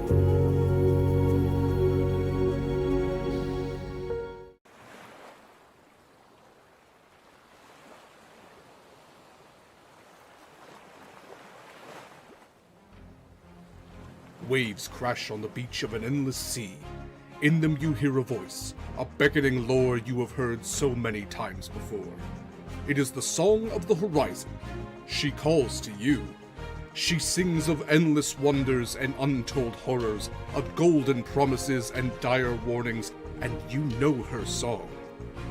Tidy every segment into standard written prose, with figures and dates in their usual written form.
Waves crash on the beach of an endless sea. In them you hear a voice, a beckoning lure you have heard so many times before. It is the song of the horizon. She calls to you. She sings of endless wonders and untold horrors, of golden promises and dire warnings, and you know her song.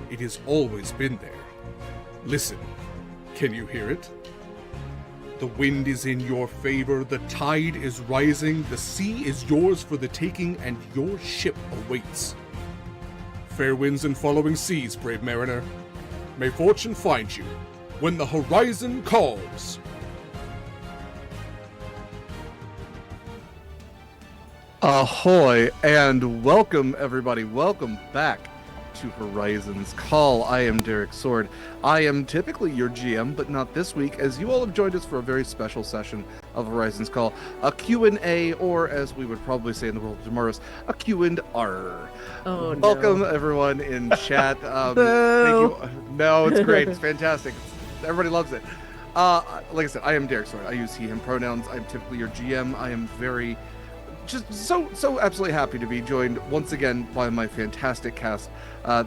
It has always been there. Listen, can you hear it? The wind is in your favor, the tide is rising, the sea is yours for the taking, and your ship awaits. Fair winds and following seas, brave mariner. May fortune find you when the horizon calls. Ahoy, and welcome everybody, welcome back to Horizon's Call. I am Derek Sword. I am typically your GM, but not this week, as you all have joined us for a very special session of Horizon's Call, a Q&A, or as we would probably say in the world of tomorrow's, a Q&R. Oh, no. Welcome everyone in chat. Thank you. No, it's great. It's fantastic. Everybody loves it. Like I said, I am Derek Sword. I use he, him pronouns. I'm typically your GM. I am very just so absolutely happy to be joined once again by my fantastic cast,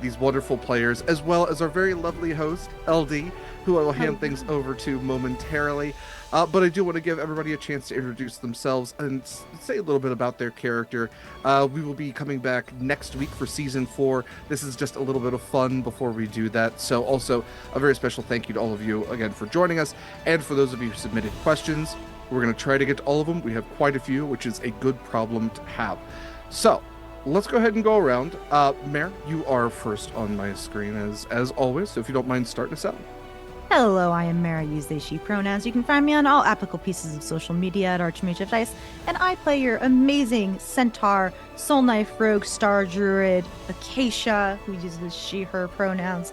these wonderful players, as well as our very lovely host, LD, who I will hand things over to momentarily. But I do want to give everybody a chance to introduce themselves and say a little bit about their character. We will be coming back next week for Season 4. This is just a little bit of fun before we do that. So also a very special thank you to all of you again for joining us, and for those of you who submitted questions. We're going to try to get to all of them. We have quite a few, which is a good problem to have. So let's go ahead and go around. Mare, you are first on my screen as always. So if you don't mind starting us out. Hello, I am Mare. I use they, she pronouns. You can find me on all applicable pieces of social media at Archmage of Dice. And I play your amazing Centaur, Soul Knife Rogue, Star Druid, Acacia, who uses she, her pronouns,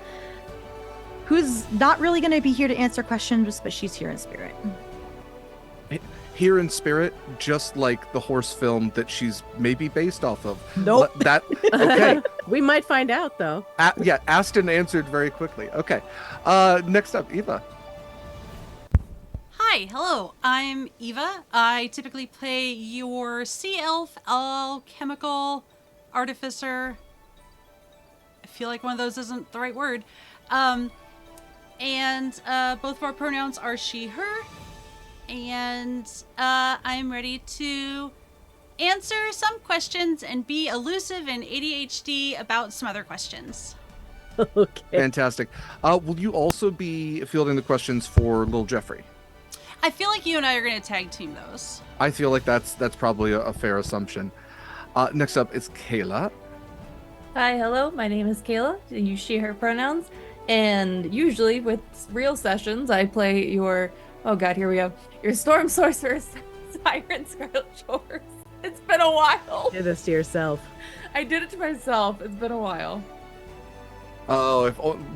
who's not really going to be here to answer questions, but she's here in spirit. Here in spirit, just like the horse film that she's maybe based off of. Nope. Okay. We might find out, though. Yeah, asked and answered very quickly. Okay. Next up, Eva. Hi, hello. I'm Eva. I typically play your sea elf, alchemical artificer. I feel like one of those isn't the right word. And both of our pronouns are she, her. And I'm ready to answer some questions and be elusive and ADHD about some other questions. Okay. Fantastic. Will you also be fielding the questions for Little Jeffrey? I feel like you and I are going to tag team those. I feel like that's probably a fair assumption. Next up is Kaila. Hi, hello. My name is Kaila. I use she, her pronouns. And usually with real sessions, I play your... Oh god, here we go. Your Storm Sorceress, Siren Scarlet Shores. It's been a while. You did this to yourself. I did it to myself. It's been a while.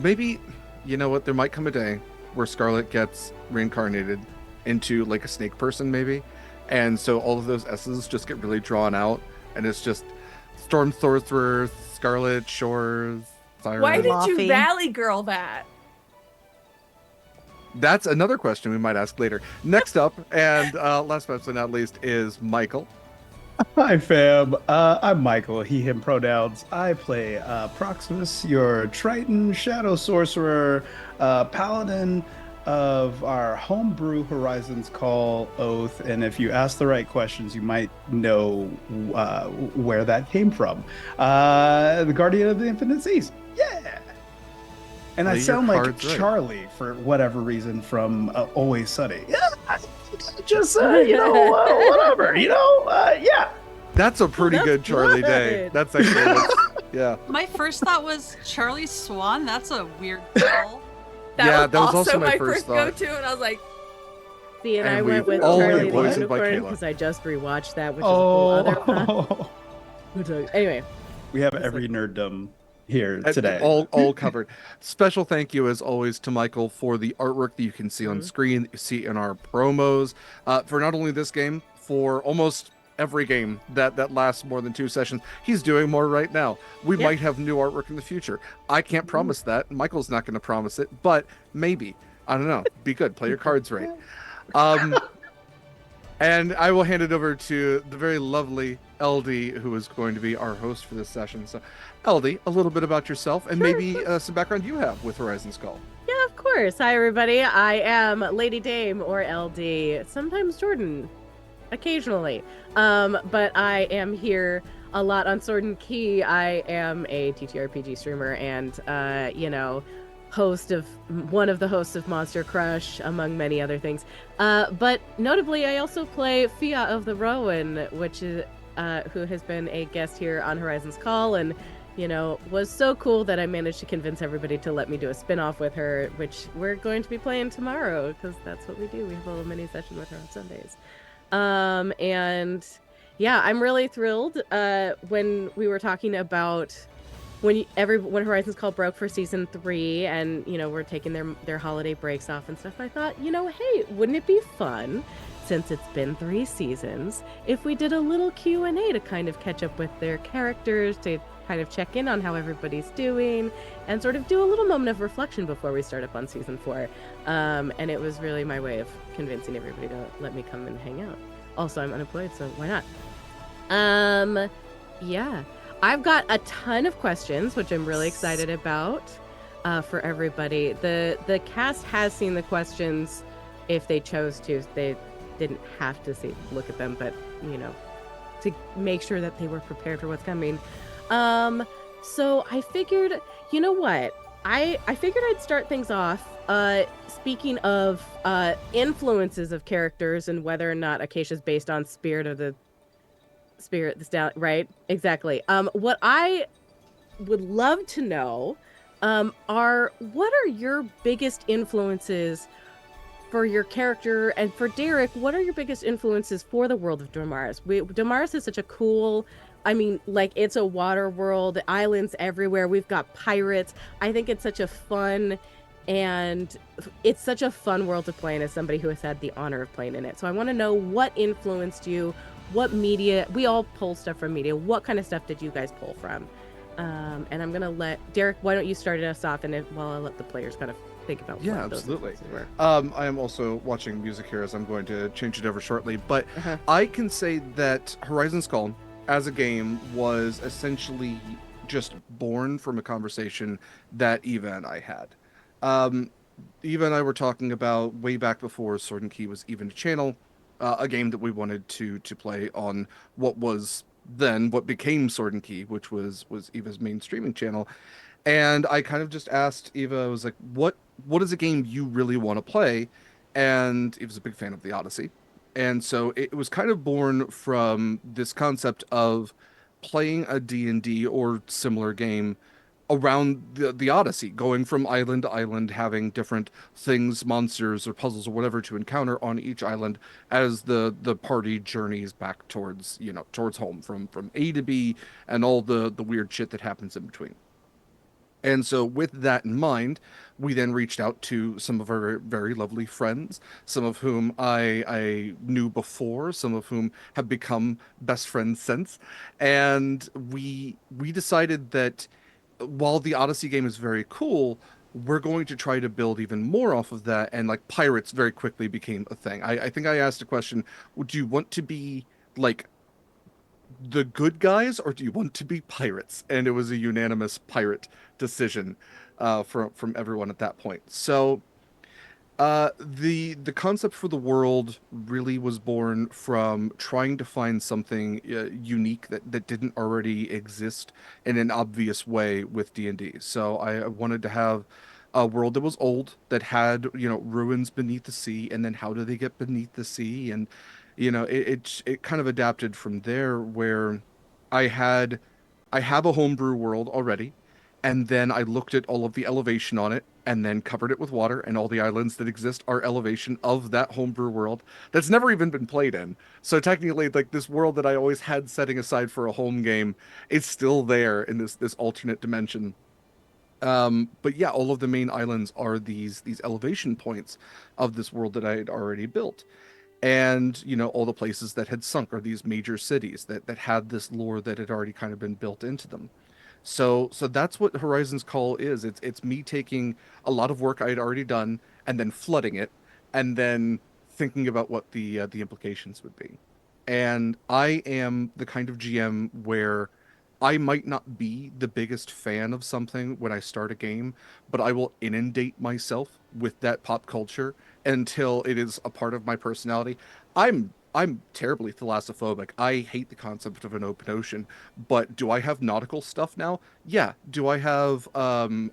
Maybe, you know what, there might come a day where Scarlet gets reincarnated into like a snake person maybe. And so all of those S's just get really drawn out. And it's just Storm Sorceress, Scarlet Shores, Siren. Why did you Moffy. Valley Girl that? That's another question we might ask later. Next up, and last but not least, is Mikyl. Hi, fam. I'm Mikyl, he, him pronouns. I play Proximus, your Triton Shadow Sorcerer, Paladin of our homebrew Horizon's Call Oath. And if you ask the right questions, you might know where that came from. The Guardian of the Infinite Seas. Yeah! And I sound like Charlie for whatever reason from Always Sunny. Yeah, just whatever, yeah. That's a pretty good Charlie Day. That's actually, yeah. My first thought was Charlie Swan. That's a weird call. That was also my first thought. go-to, and I was like... See, and I we went with all Charlie get the poisoned by Unicorn Kaila. because I just rewatched that, which is a whole other fun. Anyway. We have every nerddom here today. All covered. Special thank you as always to Mikyl for the artwork that you can see on screen, that you see in our promos, for not only this game, for almost every game that lasts more than 2 sessions. He's doing more right now. We Yeah. might have new artwork in the future. I can't promise that. Michael's not going to promise it, but maybe. I don't know. Be good. Play your cards right. And I will hand it over to the very lovely LD, who is going to be our host for this session. So, LD, a little bit about yourself and maybe some background you have with Horizon Call. Yeah, of course. Hi, everybody. I am Lady Dame, or LD. Sometimes Jordan. Occasionally. But I am here a lot on Sword and Key. I am a TTRPG streamer and, one of the hosts of Monster Crush, among many other things. But notably, I also play Fia of the Rowan, which is who has been a guest here on Horizon's Call, and was so cool that I managed to convince everybody to let me do a spin-off with her, which we're going to be playing tomorrow because that's what we do. We have a little mini session with her on Sundays. And yeah, I'm really thrilled. When we were talking about when Horizon's Call broke for season 3, and we're taking their holiday breaks off and stuff, I thought, hey, wouldn't it be fun, since it's been 3 seasons, if we did a little Q&A to kind of catch up with their characters, to kind of check in on how everybody's doing, and sort of do a little moment of reflection before we start up on season 4. And it was really my way of convincing everybody to let me come and hang out. Also, I'm unemployed, so why not? Yeah. I've got a ton of questions, which I'm really excited about for everybody. The cast has seen the questions if they chose to. They didn't have to look at them, but, to make sure that they were prepared for what's coming. So I figured, you know what? I figured I'd start things off speaking of influences of characters and whether or not Acacia's based on the stallion, right? Exactly. What I would love to know are what are your biggest influences for your character, and for Derek, what are your biggest influences for the world of Damaris? Damaris is such a cool, it's a water world, islands everywhere. We've got pirates. I think it's such a fun world to play in as somebody who has had the honor of playing in it. So I want to know what influenced you, what media, we all pull stuff from media. What kind of stuff did you guys pull from? And I'm going to let Derek, why don't you start us off, and while I let the players kind of think about yeah, what absolutely. those were. I am also watching music here, as I'm going to change it over shortly, but I can say that Horizon's Call as a game was essentially just born from a conversation that Eva and I had. Eva and I were talking about way back before Sword and Key was even a channel, a game that we wanted to play on what was then what became Sword and Key, which was Eva's main streaming channel. And I kind of just asked Eva, I was like, what is a game you really want to play? And Eva's a big fan of the Odyssey. And so it was kind of born from this concept of playing a D&D or similar game around the Odyssey, going from island to island, having different things, monsters or puzzles or whatever to encounter on each island as the party journeys back towards home, from A to B, and all the weird shit that happens in between. And so with that in mind, we then reached out to some of our very lovely friends, some of whom I knew before, some of whom have become best friends since. And we decided that while the Odyssey game is very cool, we're going to try to build even more off of that. And like pirates very quickly became a thing. I think I asked a question, would you want to be like the good guys, or do you want to be pirates? And it was a unanimous pirate decision from everyone at that point. So the concept for the world really was born from trying to find something unique that didn't already exist in an obvious way with D&D. So I wanted to have a world that was old, that had ruins beneath the sea, and then how do they get beneath the sea? And it kind of adapted from there, where I have a homebrew world already, and then I looked at all of the elevation on it and then covered it with water, and all the islands that exist are elevation of that homebrew world that's never even been played in. So technically, like, this world that I always had setting aside for a home game is still there in this alternate dimension. But yeah, all of the main islands are these elevation points of this world that I had already built. and all the places that had sunk are these major cities that had this lore that had already kind of been built into them. So that's what Horizon's Call is. It's me taking a lot of work I had already done and then flooding it, and then thinking about what the implications would be. And I am the kind of GM where I might not be the biggest fan of something when I start a game, but I will inundate myself with that pop culture until it is a part of my personality. I'm terribly thalassophobic. I hate the concept of an open ocean, but do I have nautical stuff now? Yeah. Do I have an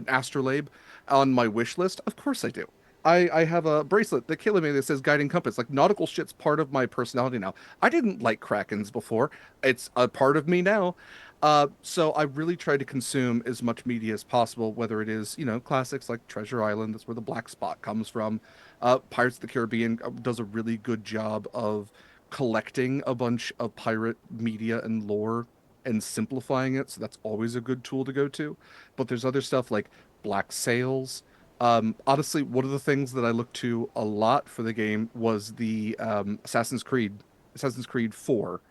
astrolabe on my wish list? Of course I do. I have a bracelet that Kaila made that says guiding compass. Like, nautical shit's part of my personality now. I didn't like krakens before. It's a part of me now. So I really try to consume as much media as possible, whether it is, classics like Treasure Island, that's where the black spot comes from. Pirates of the Caribbean does a really good job of collecting a bunch of pirate media and lore and simplifying it, so that's always a good tool to go to. But there's other stuff like Black Sails. Honestly, one of the things that I looked to a lot for the game was the Assassin's Creed 4.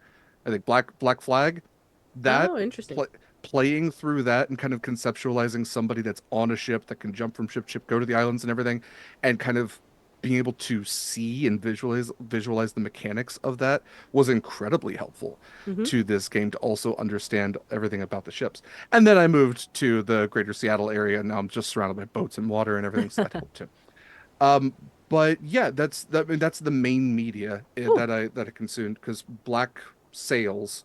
I think Black Flag. That Oh, interesting. playing through that and kind of conceptualizing somebody that's on a ship that can jump from ship to ship, go to the islands and everything, and kind of being able to see and visualize the mechanics of that was incredibly helpful Mhm. to this game to also understand everything about the ships. And then I moved to the greater Seattle area, and now I'm just surrounded by boats and water and everything, so that helped too. Um, but yeah, I mean, that's the main media Cool. that I consumed, because Black Sails,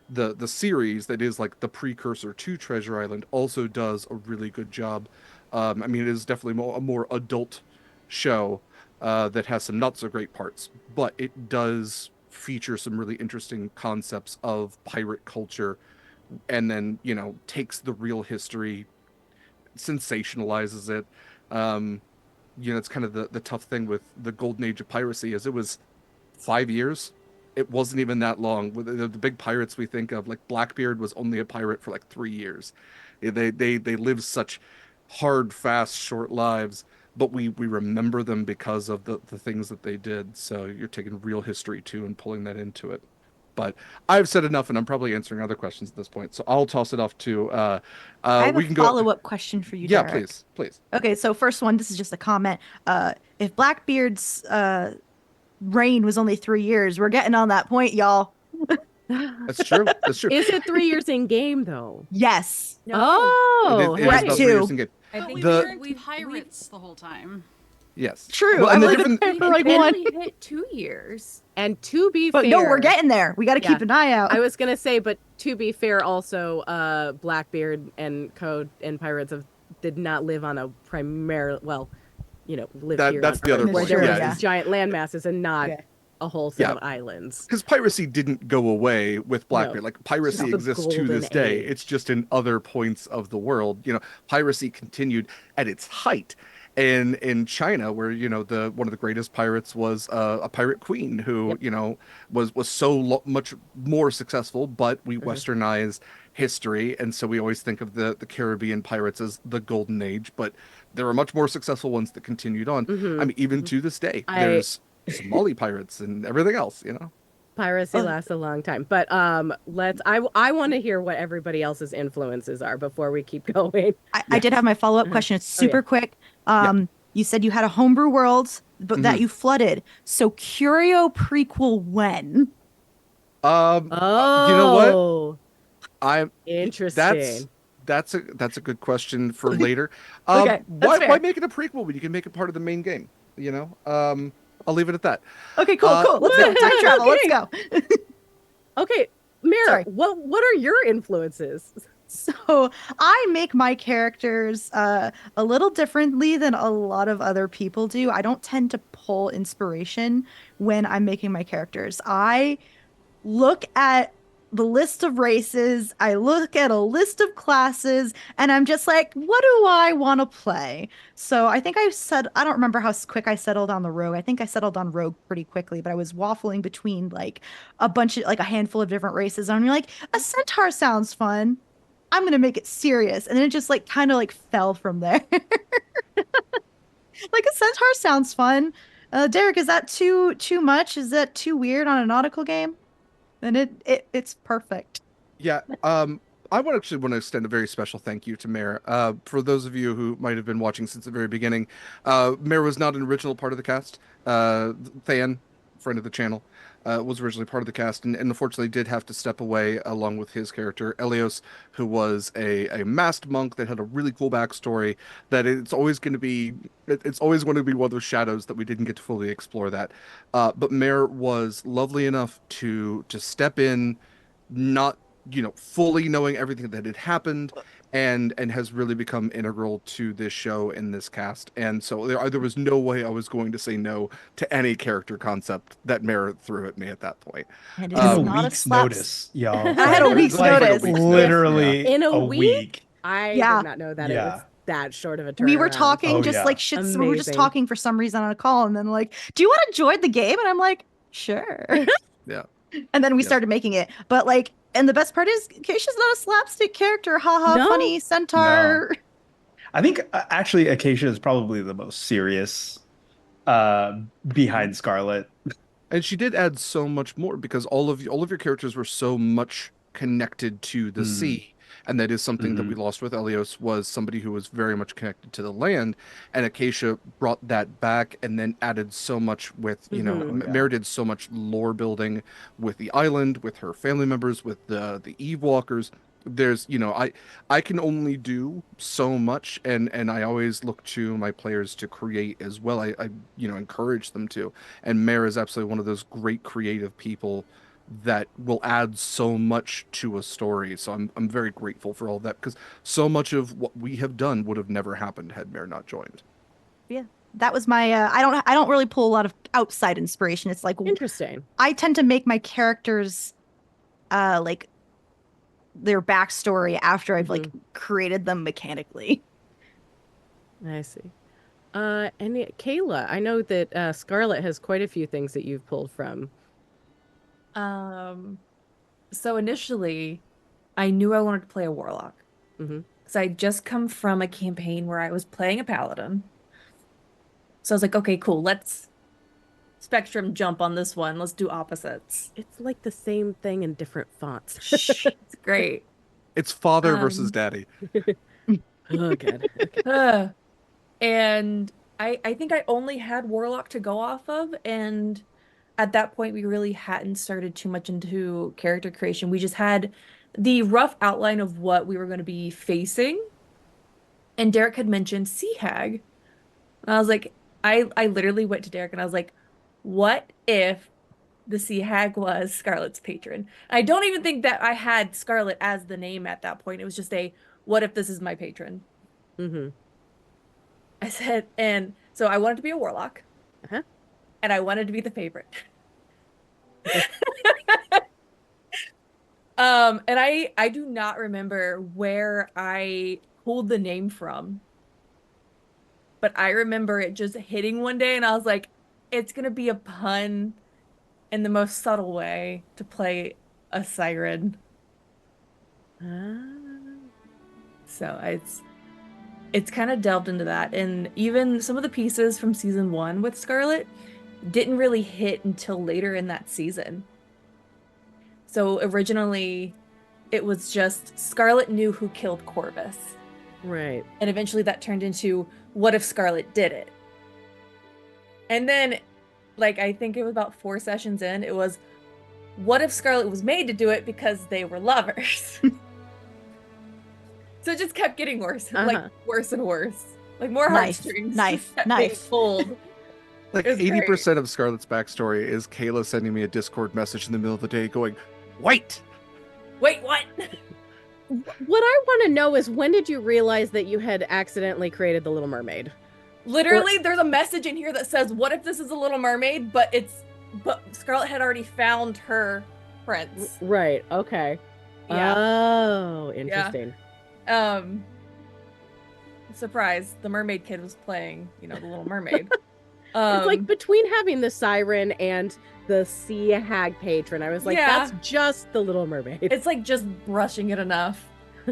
the series that is like the precursor to Treasure Island, also does a really good job. I mean, it is definitely a more adult show that has some not so great parts, but it does feature some really interesting concepts of pirate culture, and then takes the real history, sensationalizes it. Um, it's kind of the tough thing with the golden age of piracy, is it was 5 years. It wasn't even that long. With the big pirates we think of, like Blackbeard, was only a pirate for like 3 years. They live such hard, fast, short lives, but we remember them because of the things that they did. So you're taking real history too and pulling that into it. But I've said enough, and I'm probably answering other questions at this point. So I'll toss it off to I have a we can go. follow-up question for you, Yeah, Derek. please. Okay, so first one, this is just a comment. If Blackbeard's reign was only 3 years, we're getting on that point, y'all. That's true. That's true. Is it 3 years in game though? Yes. No. Oh, It is Brett about too. 3 years in game. I But think we the- were pirates the whole time. Yes. True. Well, I and the believe different it's for like one. barely hit 2 years. and to be But fair, no, we're getting there. We got to Yeah. keep an eye out. I was gonna say, but to be fair, also, Blackbeard and Code and Pirates did not live on a primary, live here. That's on the other Earth, where point. there was Yeah, these giant land masses and not Yeah. a whole set Yeah. of islands. because piracy didn't go away with Blackbeard. No. Like, piracy It's the exists to golden this day. age. It's just in other points of the world. Piracy continued at its height in China, where the one of the greatest pirates was a pirate queen who was so much more successful. But we westernize history, and so we always think of the Caribbean pirates as the golden age. But there were much more successful ones that continued on. I mean, even to this day, there's Somali pirates and everything else. Piracy lasts a long time, but I want to hear what everybody else's influences are before we keep going. I did have my follow-up question. It's super quick. You said you had a homebrew world, but that you flooded. So Curio prequel when? Oh, You know what? I'm interesting. that's a good question for later. Okay, that's why fair. make it a prequel when you can make it part of the main game? I'll leave it at that. Okay, cool. Let's go. Time travel. Let's go. Okay, Mira, Sorry. what are your influences? So I make my characters a little differently than a lot of other people do. I don't tend to pull inspiration when I'm making my characters. I look at the list of races, I look at a list of classes, and I'm just like, what do I want to play? So I think I don't remember how quick I settled on the rogue. I think I settled on rogue pretty quickly, but I was waffling between like a handful of different races. And I'm like, a centaur sounds fun. I'm gonna make it serious, and then it just kind of fell from there. Like, a centaur sounds fun. Derek, is that too much? Is that too weird on a nautical game? Then it's perfect. Yeah. I would actually want to extend a very special thank you to Mare. For those of you who might have been watching since the very beginning, Mare was not an original part of the cast. Than, friend of the channel, was originally part of the cast, and unfortunately did have to step away along with his character Elios, who was a masked monk that had a really cool backstory. That it's always going to be, it's always going to be one of those shadows that we didn't get to fully explore that. But Mare was lovely enough to step in, not fully knowing everything that had happened, and has really become integral to this show and this cast. And so there was no way I was going to say no to any character concept that Mare threw at me at that point. And In it's a not a week's slap. notice, y'all. I had a week's notice. Literally In a week. I Yeah. did not know that it was that short of a turnaround. We were talking Oh, just yeah. like shit. We were just Amazing. talking for some reason on a call, and then like, do you want to join the game? And I'm like, sure. Yeah. And then we Yeah. started making it. But like, and the best part is, Keisha's not a slapstick character. Haha, No. funny centaur. I think actually Acacia is probably the most serious behind Scarlet. And she did add so much more because all of your characters were so much connected to the sea. And that is something that we lost with Elios, was somebody who was very much connected to the land. And Acacia brought that back and then added so much with, Mare did so much lore building with the island, with her family members, with the Eve Walkers. There's, I can only do so much, and I always look to my players to create as well. I encourage them to. And Mare is absolutely one of those great creative people that will add so much to a story. So I'm very grateful for all that, because so much of what we have done would have never happened had Mare not joined. Yeah, that was my. I don't really pull a lot of outside inspiration. It's like Interesting. I tend to make my characters, like their backstory after I've like created them mechanically. I see. And Kaila, I know that Scarlet has quite a few things that you've pulled from. So initially, I knew I wanted to play a warlock. Because I'd just come from a campaign where I was playing a paladin. So I was like, okay, cool, let's spectrum jump on this one. Let's do opposites. It's like the same thing in different fonts. It's great. It's father versus daddy. Oh, God. Okay. And I think I only had warlock to go off of, and at that point we really hadn't started too much into character creation. We just had the rough outline of what we were going to be facing, and Derek had mentioned Sea Hag, and I was like, I literally went to Derek and I was like, what if the Sea Hag was Scarlet's patron? I don't even think that I had Scarlet as the name at that point. It was just a, what if this is my patron? I said, and so I wanted to be a warlock, and I wanted to be the favorite. And I do not remember where I pulled the name from, but I remember it just hitting one day, and I was like, it's gonna be a pun in the most subtle way to play a siren. So it's kind of delved into that, and even some of the pieces from season 1 with Scarlet didn't really hit until later in that season. So originally it was just Scarlet knew who killed Corvus. Right. And eventually that turned into, what if Scarlet did it? And then, like, I think it was about 4 sessions in, it was, what if Scarlet was made to do it because they were lovers? So it just kept getting worse, like worse and worse. Like more heartstrings. Knife. Pulled. Like 80% of Scarlet's backstory is Kaila sending me a Discord message in the middle of the day going, wait, what? What I want to know is, when did you realize that you had accidentally created the Little Mermaid? Literally, there's a message in here that says, what if this is a Little Mermaid, but Scarlet had already found her prince. Right, okay. Yeah. Oh, interesting. Surprise, the mermaid kid was playing, the Little Mermaid. It's like between having the siren and the Sea Hag patron, I was like, that's just the Little Mermaid. It's like just brushing it enough.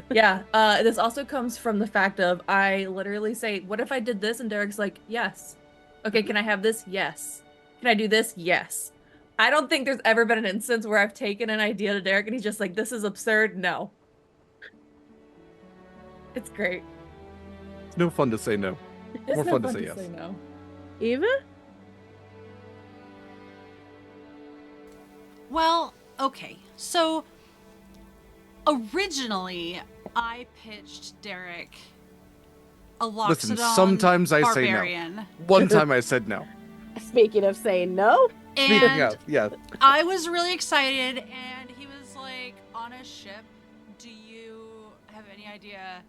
Yeah. This also comes from the fact of, I literally say, what if I did this? And Derek's like, yes. Okay, can I have this? Yes. Can I do this? Yes. I don't think there's ever been an instance where I've taken an idea to Derek and he's just like, this is absurd. No. It's great. It's no fun to say no. It's More no fun to say yes. no. Eva? Well, okay. So originally, I pitched Derek a Loxodon Listen, sometimes I say no. barbarian. One time I said no. Speaking of saying no, Speaking And of, yeah. I was really excited, and he was like, on a ship, do you have any idea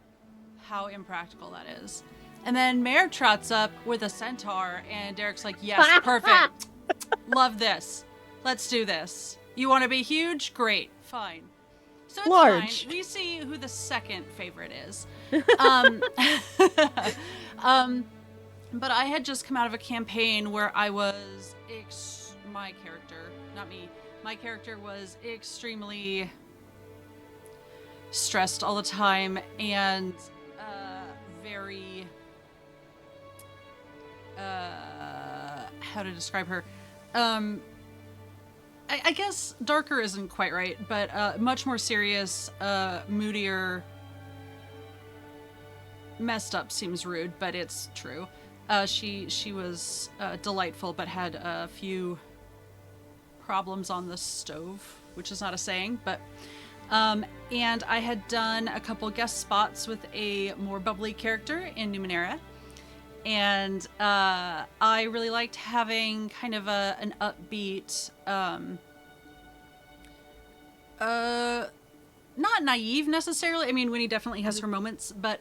how impractical that is? And then Mare trots up with a centaur, and Derek's like, yes, perfect. Love this. Let's do this. You want to be huge? Great. Fine. So it's Large. fine. We see who the second favorite is. But I had just come out of a campaign where I was my character, not me. My character was extremely stressed all the time and very how to describe her. I guess darker isn't quite right, but much more serious, moodier. Messed up seems rude, but it's true. She was delightful, but had a few problems on the stove, which is not a saying, but and I had done a couple guest spots with a more bubbly character in Numenera, and I really liked having kind of an upbeat, not naive necessarily. I mean, Winnie definitely has her moments, but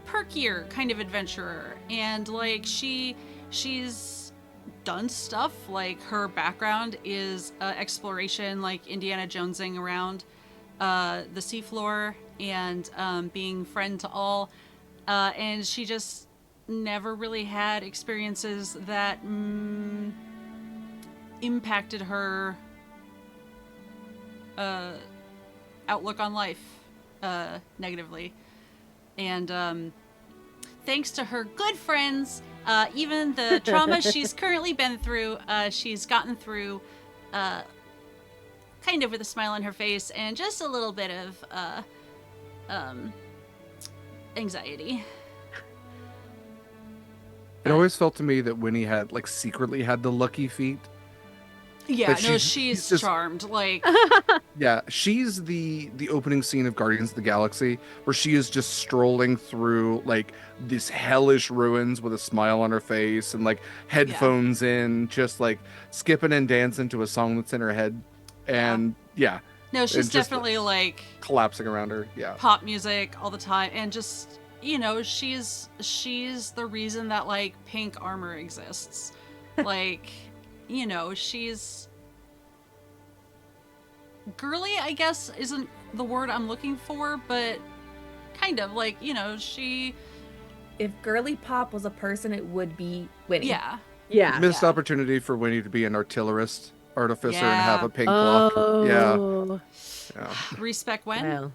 perkier kind of adventurer, and like she's done stuff. Like her background is exploration, like Indiana Jonesing around the seafloor and being friend to all, and she just never really had experiences that impacted her outlook on life negatively. And thanks to her good friends, even the trauma she's currently been through, she's gotten through kind of with a smile on her face and just a little bit of anxiety. It always felt to me that Winnie had, like, secretly had the lucky feet. Yeah, Like, no, she's she's just- charmed. Like, Yeah, she's the opening scene of Guardians of the Galaxy, where she is just strolling through, like, these hellish ruins with a smile on her face and, like, headphones in, just, like, skipping and dancing to a song that's in her head. And, yeah, no, she's and just definitely like collapsing around her. Yeah. pop music all the time, and just, you know, she's the reason that like pink armor exists. Like, you know, she's girly, I guess isn't the word I'm looking for, but kind of like, you know, she If girly pop was a person, it would be Winnie. yeah. yeah. Missed yeah. opportunity for Winnie to be an artillerist artificer and Yeah. have a pink clock. Yeah. Oh, Respect when. well.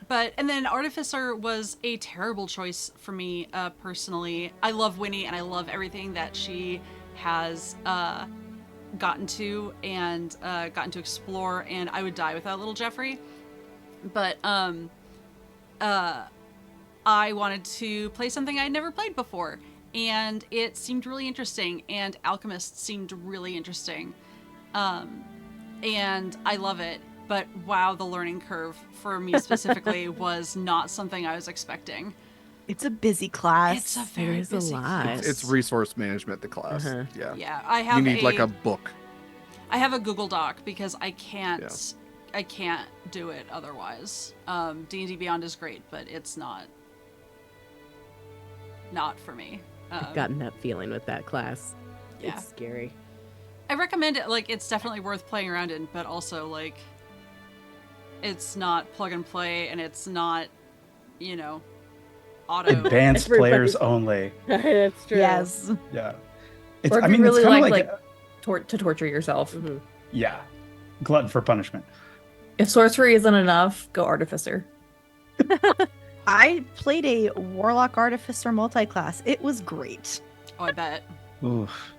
But and then Artificer was a terrible choice for me personally. I love Winnie and I love everything that she has gotten to and gotten to explore, and I would die without little Jeffrey. But I wanted to play something I'd never played before, and it seemed really interesting, and Alchemist seemed really interesting. And I love it. But wow, the learning curve for me specifically was not something I was expecting. It's a busy class. It's a very There's a busy lot. class. It's resource management, the class. Uh-huh. Yeah. Yeah, I have You need like a book. I have a Google Doc because I can't do it otherwise. D&D Beyond is great, but it's not for me. I've gotten that feeling with that class. Yeah. It's scary. I recommend it. Like, it's definitely worth playing around in, but also like it's not plug and play, and it's not, you know, auto. Advanced players only. That's true. Yes. Yeah. It's, Or if I mean, you it's really kind of like, like, to torture yourself. Mhm. yeah, glutton for punishment. If sorcery isn't enough, go artificer. I played a Warlock Artificer multi-class. It was great. Oh, I bet. Oof.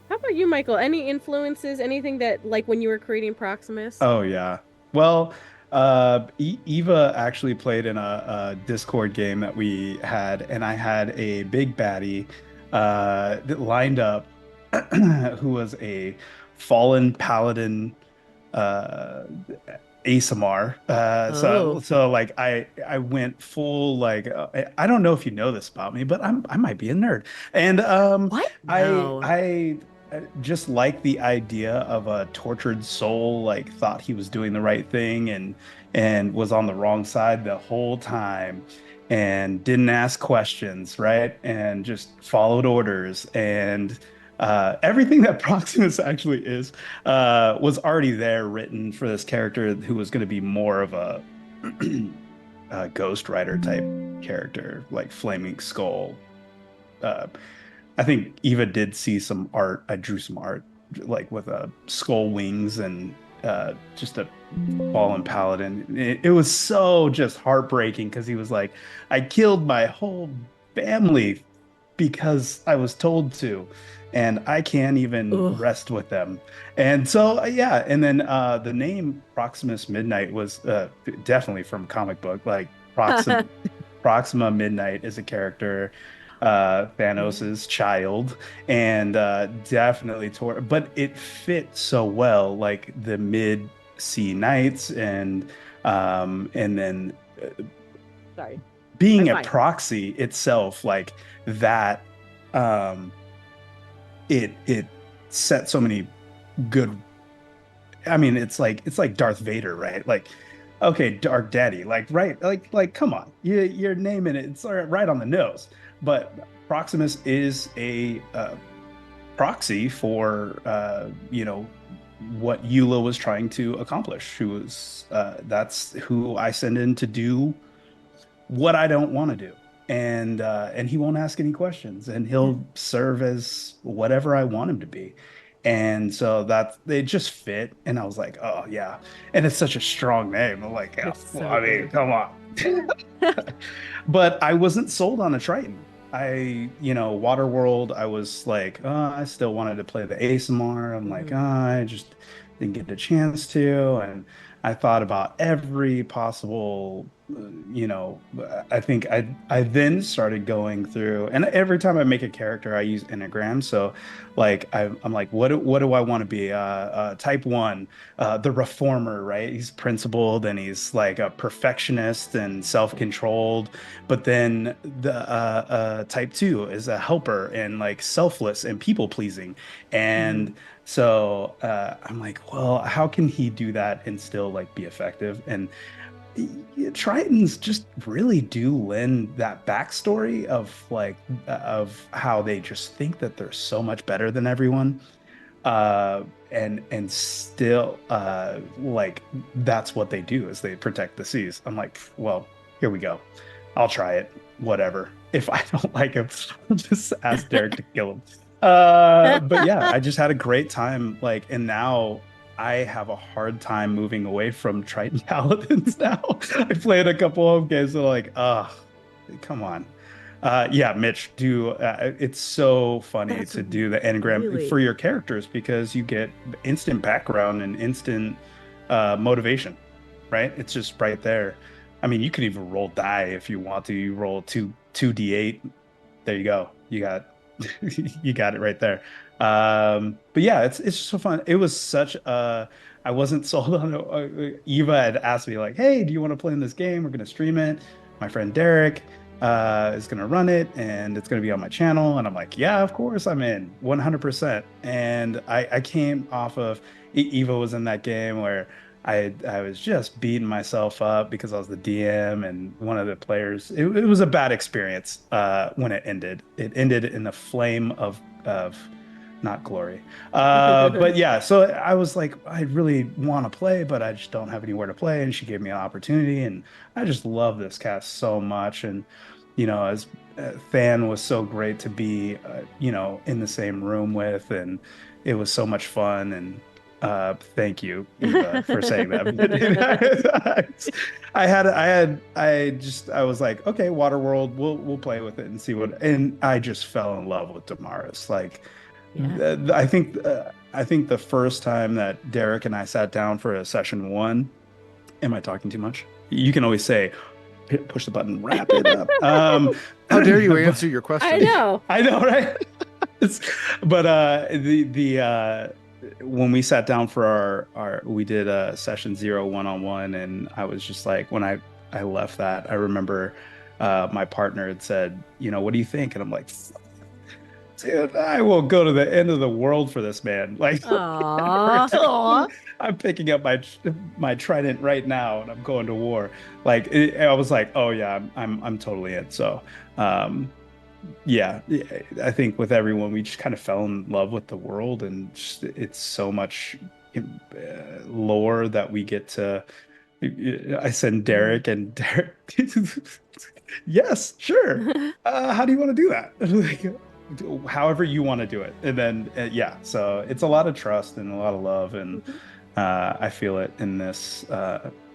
How about you, Michael? Any influences? Anything that, like, when you were creating Proximus? Oh yeah. Well, Eva actually played in a Discord game that we had, and I had a big baddie that lined up who was a fallen paladin uh ASMR. So Oh. so like I went full like I don't know if you know this about me, but I might be a nerd. And What? I No. I just like the idea of a tortured soul like thought he was doing the right thing and was on the wrong side the whole time and didn't ask questions, right? And just followed orders and everything that Proximus actually is was already there written for this character who was going to be more of a, a Ghost Rider type character, like Flaming Skull. Uh, I think Eva did see some art. I drew some art, like with skull wings and just a fallen paladin. It was so just heartbreaking because he was like, I killed my whole family because I was told to, and I can't even Ugh. rest with them. And so, yeah, and then the name Proximus Midnight was definitely from comic book. Like Proxima Midnight is a character, Thanos's child, and definitely but it fit so well, like the mid sea nights and then Sorry. I'm being a fine. proxy itself, like that, um, it set so many good. I mean, it's like Darth Vader, right? Like, okay, Dark Daddy, like right, like come on, you're naming it. It's right on the nose. But Proximus is a proxy for what Eula was trying to accomplish. Who was that's who I send in to do what I don't want to do. And he won't ask any questions and he'll serve as whatever I want him to be. And so that they just fit. And I was like, oh yeah. And it's such a strong name. I'm like, yeah, It's well, so I mean, good. come on. But I wasn't sold on a Triton. Waterworld, I was like, I still wanted to play the ASMR. I'm like, I just didn't get the chance to. And I thought about every possible, I think I then started going through, and every time I make a character, I use enneagrams. So, like, I'm like, what do I want to be? Type one, the reformer, right? He's principled and he's like a perfectionist and self-controlled. But then the type two is a helper and like selfless and people-pleasing. And so I'm like, well, how can he do that and still like be effective? And Tritons just really do lend that backstory of how they just think that they're so much better than everyone, and still like that's what they do is they protect the seas. I'm like, well, here we go. I'll try it. Whatever. If I don't like him, I'll just ask Derek to kill him. But yeah, I just had a great time. Like, and now I have a hard time moving away from Triton Paladins now. I played a couple home games and like, come on. Yeah, Mitch, it's so funny That's to do the enneagram really for your characters because you get instant background and instant motivation, right? It's just right there. I mean, you could even roll die if you want to. You roll two d8. There you go. You got you got it right there. But yeah, it's just so fun. It was such a I wasn't sold on it. Eva had asked me like, "Hey, do you want to play in this game? We're gonna stream it. My friend Derek is gonna run it, and it's gonna be on my channel." And I'm like, "Yeah, of course, I'm in 100%." And I came off of Eva was in that game where I was just beating myself up because I was the DM and one of the players. It was a bad experience when it ended. It ended in a flame of not glory. But yeah, so I was like, I really want to play, but I just don't have anywhere to play. And she gave me an opportunity, and I just love this cast so much. And as Than was so great to be, in the same room with, and it was so much fun. And Thank you, Eva, for saying that. I was like, okay, Waterworld, we'll play with it and see what. And I just fell in love with Damaris. Like, I think the first time that Derek and I sat down for a session one. Am I talking too much? You can always say, push the button, wrap it up. How dare you answer your question? I know, right? But when we sat down for we did a session 0 1-on-1, and I was just like, when I left that, I remember my partner had said, what do you think? And I'm like, dude, I will go to the end of the world for this man. Like, Aww. I'm picking up my trident right now, and I'm going to war. Like, I was like, oh yeah, I'm totally in. So, yeah, I think with everyone, we just kind of fell in love with the world, and just, it's so much lore that we get to. I send Derek, and Derek, yes, sure. How do you want to do that? Like, however you want to do it, and then yeah. So it's a lot of trust and a lot of love, and I feel it in this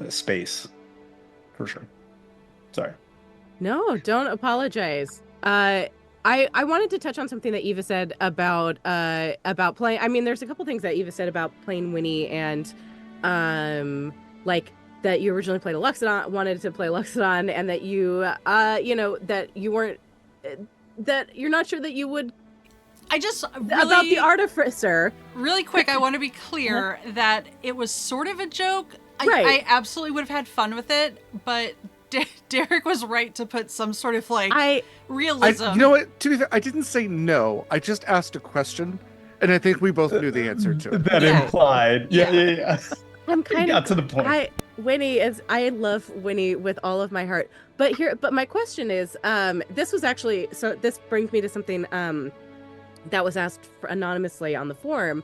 space for sure. Sorry. No, don't apologize. I wanted to touch on something that Eva said about playing. I mean, there's a couple things that Eva said about playing Winnie, and like that you originally played a Luxodon, wanted to play Luxodon, and that you that you weren't, that you're not sure that you would. I just About the artificer. Really quick, I want to be clear that it was sort of a joke. Right. I absolutely would have had fun with it, but Derek was right to put some sort of realism. You know what? To be fair, I didn't say no. I just asked a question, and I think we both knew the answer to it. That implied. Yeah. I'm kind got to the point. I love Winnie with all of my heart. But my question is, this was actually, so this brings me to something that was asked anonymously on the forum.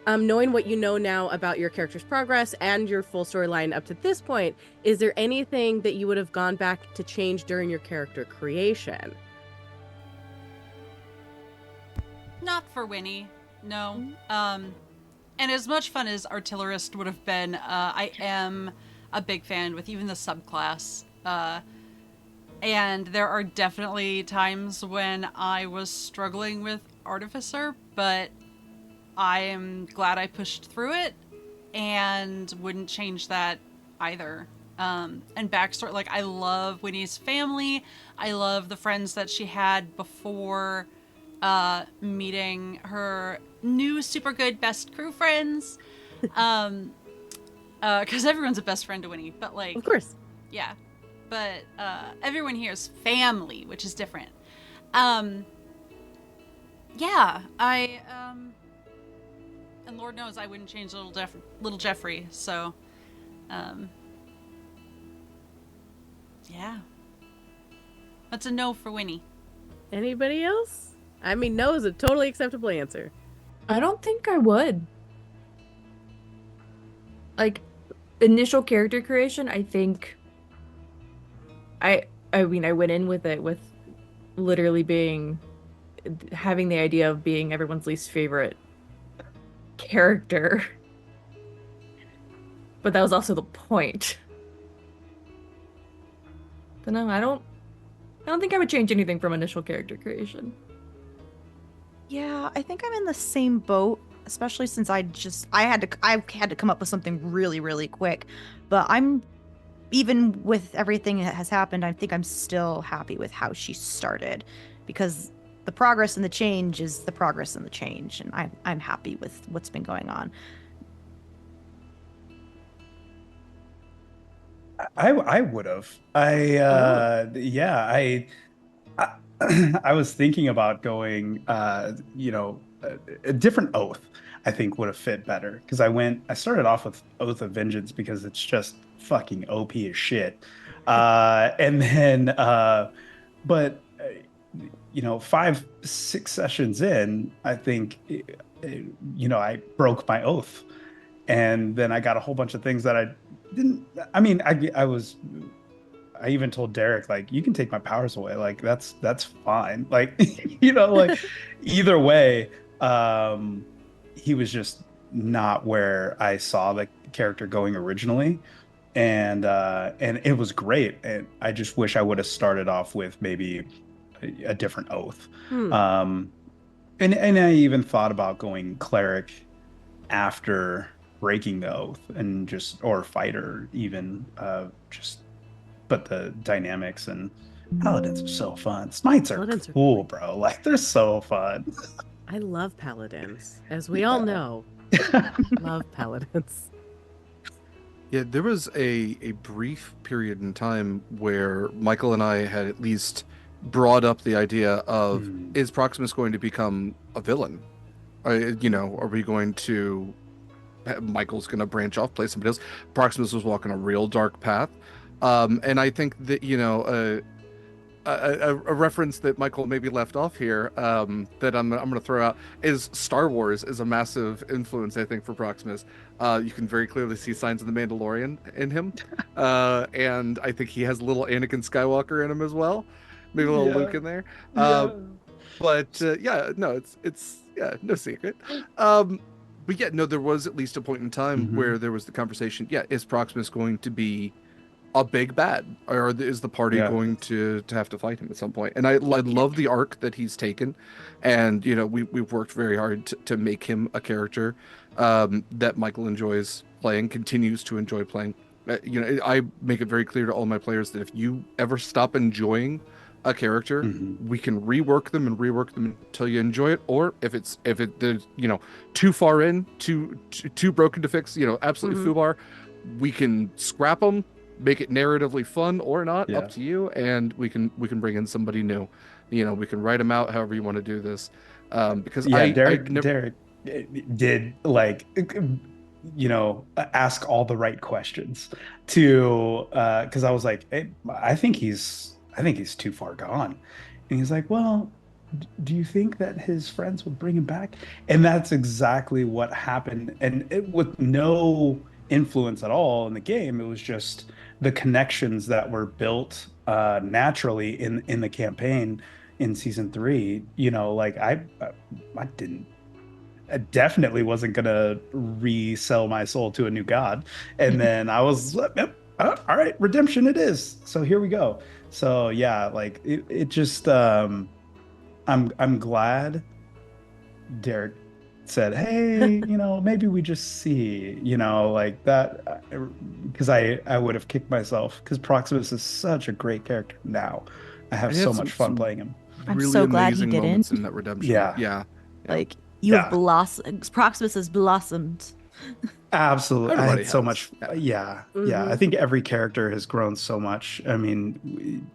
Knowing what you know now about your character's progress and your full storyline up to this point, is there anything that you would have gone back to change during your character creation? Not for Winnie, no. And as much fun as Artillerist would have been, I am a big fan with even the subclass. And there are definitely times when I was struggling with Artificer, but I am glad I pushed through it and wouldn't change that either. And backstory, like, I love Winnie's family. I love the friends that she had before meeting her new super good best crew friends. Because everyone's a best friend to Winnie, but like, Of course. yeah. But everyone here is family, which is different. Yeah, and Lord knows I wouldn't change little Jeffrey. So, yeah, that's a no for Winnie. Anybody else? I mean, no is a totally acceptable answer. I don't think I would. Like, initial character creation, I think I mean, I went in with it with literally having the idea of being everyone's least favorite character. But that was also the point. But no, I don't think I would change anything from initial character creation. Yeah, I think I'm in the same boat, especially since I had to come up with something really, really quick. But even with everything that has happened, I think I'm still happy with how she started, because the progress and the change is the progress and the change, and I'm happy with what's been going on. I would have. I was thinking about going, a different oath. I think would have fit better, because I started off with Oath of Vengeance because it's just fucking OP as shit. And then, but 5-6 sessions in, I think, I broke my oath, and then I got a whole bunch of things that I didn't. I mean, I even told Derek, like, you can take my powers away, like that's fine, like, like either way. He was just not where I saw the character going originally, and it was great. And I just wish I would have started off with maybe a different oath. Hmm. And I even thought about going cleric after breaking the oath, and just or fighter even, just but the dynamics and paladins are so fun. Smites are Paladins are cool, bro. Like they're so fun. I love paladins, as we all know. Love paladins. Yeah, there was a brief period in time where Michael and I had at least brought up the idea of, is Proximus going to become a villain? Are we going to... Michael's going to branch off, play somebody else. Proximus was walking a real dark path. And I think that, a reference that Michael maybe left off here, that I'm going to throw out, is Star Wars is a massive influence, I think, for Proximus. You can very clearly see signs of the Mandalorian in him. And I think he has a little Anakin Skywalker in him as well. Maybe a little Luke in there. But no, it's no secret. But yeah, no, there was at least a point in time where there was the conversation, is Proximus going to be a big bad, or is the party going to have to fight him at some point? And I love the arc that he's taken, and we've worked very hard to make him a character that Michael enjoys playing, continues to enjoy playing. I make it very clear to all my players that if you ever stop enjoying a character, we can rework them until you enjoy it, or if there's too far in, too broken to fix, absolutely foobar, we can scrap them, make it narratively fun or not, up to you, and we can bring in somebody new. We can write them out however you want to do this, because Derek did ask all the right questions to, because I was like, hey, I think he's too far gone. And he's like, well, do you think that his friends would bring him back? And that's exactly what happened. And with no influence at all in the game, it was just the connections that were built naturally in the campaign in season 3. I definitely wasn't gonna resell my soul to a new god. And then I was, yep, all right, redemption it is. So here we go. So yeah, it just I'm glad Derek said, hey, maybe we just see, that, because I would have kicked myself, because Proximus is such a great character now. I have so much fun playing him. I'm really so glad he amazing didn't. moments in that redemption. Yeah. You have blossomed. Proximus has blossomed. Absolutely. Everybody I had so has. much. Yeah. I think every character has grown so much. I mean,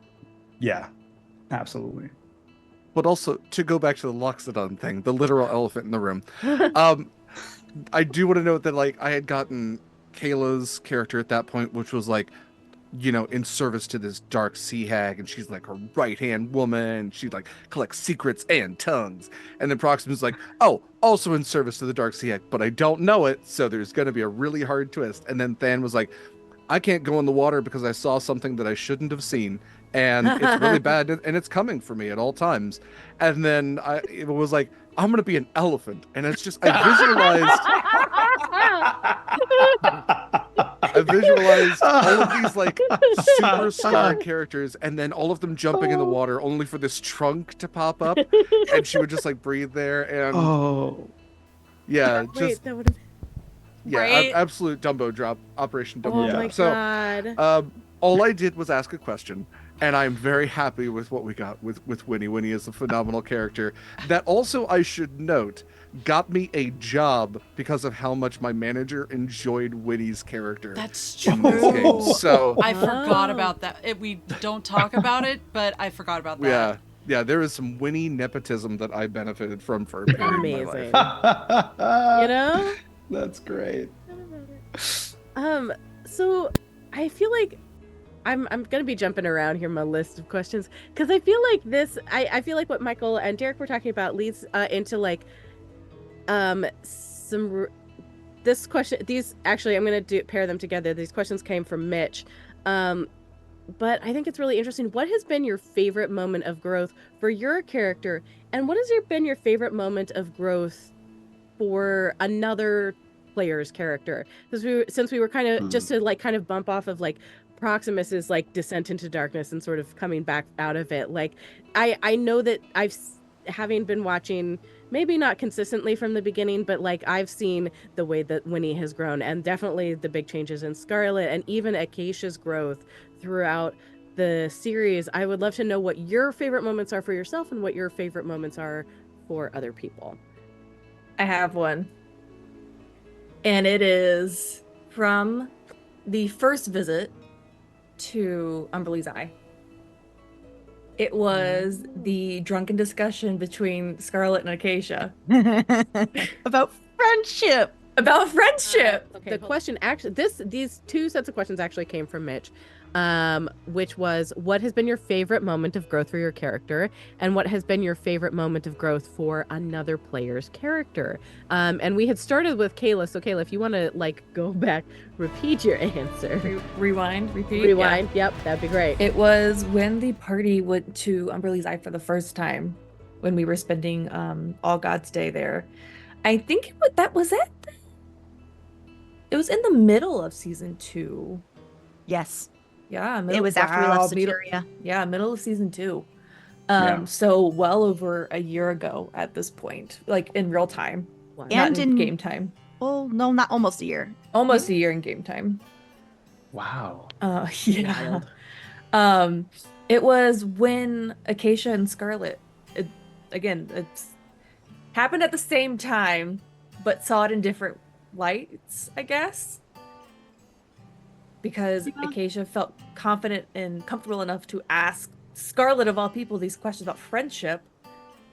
absolutely. But also, to go back to the Loxodon thing, the literal elephant in the room, I do want to note that I had gotten Kayla's character at that point, which was in service to this dark sea hag, and she's like her right-hand woman. She collects secrets and tongues. And then Proximus is like, oh, also in service to the dark sea hag, but I don't know it, so there's going to be a really hard twist. And then Than was like, I can't go in the water because I saw something that I shouldn't have seen, and it's really bad, and it's coming for me at all times. And then it was like, I'm going to be an elephant. And it's just, I visualized all of these super scarred characters, and then all of them jumping in the water only for this trunk to pop up, and she would just breathe there, and absolute Dumbo drop, Operation Dumbo drop. My So God. all I did was ask a question, and I'm very happy with what we got with Winnie. Winnie is a phenomenal character that also, I should note, got me a job because of how much my manager enjoyed Winnie's character. That's in this game. true. So I forgot about that. We don't talk about it, but I forgot about that. Yeah, there is some Winnie nepotism that I benefited from for a period Amazing. of my life. That's great. So I feel like I'm gonna be jumping around here in my list of questions, because I feel like I feel like what Michael and Derek were talking about leads into this question. These actually, I'm gonna pair them together. These questions came from Mitch, but I think it's really interesting. What has been your favorite moment of growth for your character, and what has been your favorite moment of growth for another player's character. Since we were kind of just to like kind of bump off of like Proximus's like descent into darkness and sort of coming back out of it. Like I know that having been watching, maybe not consistently from the beginning, but like I've seen the way that Winnie has grown, and definitely the big changes in Scarlet and even Acacia's growth throughout the series. I would love to know what your favorite moments are for yourself and what your favorite moments are for other people. I have one. And it is from the first visit to Umberlee's Eye. It was the drunken discussion between Scarlet and Acacia. About friendship. About friendship! The question actually, these two sets of questions actually came from Mitch, which was, what has been your favorite moment of growth for your character, and what has been your favorite moment of growth for another player's character? And we had started with Kaila, so Kaila, if you want to like go back, repeat your answer. Rewind, repeat. Rewind, yep, that'd be great. It was when the party went to Umberlee's Eye for the first time, when we were spending All God's Day there. I think that was it. It was in the middle of season 2. Yes. Yeah, It was after we left Soteria. Middle of season 2. Yeah. So well over a year ago at this point, like in real time. Wow. Not And in in- game time. Oh, no, not almost a year. Almost a year in game time. Wow. Yeah. It was when Acacia and Scarlet, it's happened at the same time, but saw it in different lights, I guess. Because Acacia felt confident and comfortable enough to ask Scarlet, of all people, these questions about friendship,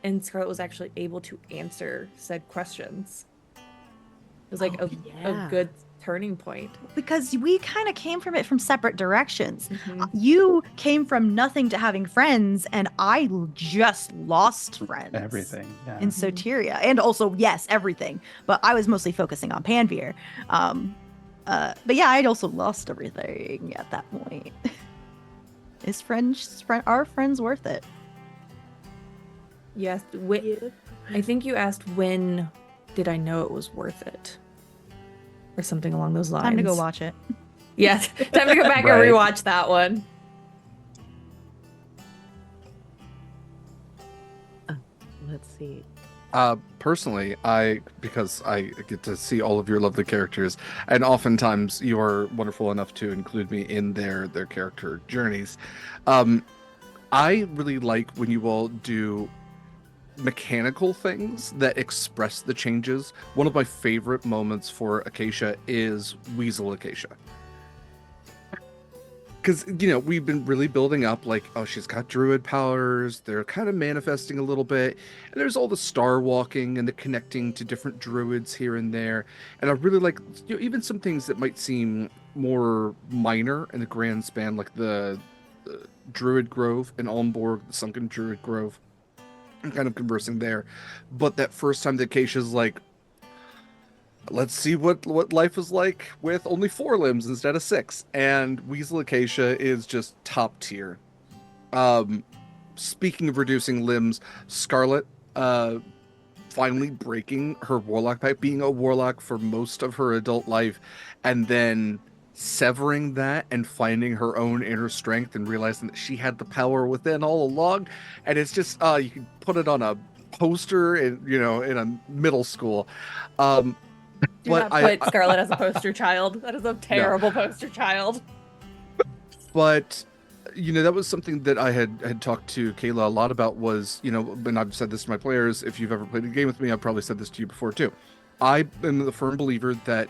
and Scarlet was actually able to answer said questions. It was like a good turning point. Because we kind of came from it from separate directions. Mhm. You came from nothing to having friends, and I just lost friends. Everything. Yeah. In Soteria. And also, yes, everything. But I was mostly focusing on Panvier. But yeah, I'd also lost everything at that point. Are friends worth it? Yes. I think you asked, when did I know it was worth it? Or something along those lines. Time to go watch it. Yes. Time to go back Right. and rewatch that one. Let's see. Personally, because I get to see all of your lovely characters, and oftentimes you are wonderful enough to include me in their character journeys. I really like when you all do mechanical things that express the changes. One of my favorite moments for Acacia is Weasel Acacia. Because, we've been really building up, like, oh, she's got druid powers, they're kind of manifesting a little bit, and there's all the star walking and the connecting to different druids here and there, and I really like, even some things that might seem more minor in the grand span, like the Druid Grove in Almborg, the Sunken Druid Grove, and kind of conversing there, but that first time that Acacia's like, let's see what life is like with only 4 limbs instead of 6. And Weasel Acacia is just top tier. Speaking of reducing limbs, Scarlet finally breaking her warlock pipe, being a warlock for most of her adult life, and then severing that and finding her own inner strength and realizing that she had the power within all along. And it's just, you can put it on a poster in a middle school. Do not put Scarlet as a poster child. That is a terrible poster child. But, that was something that I had talked to Kaila a lot about was, and I've said this to my players, if you've ever played a game with me, I've probably said this to you before too. I am the firm believer that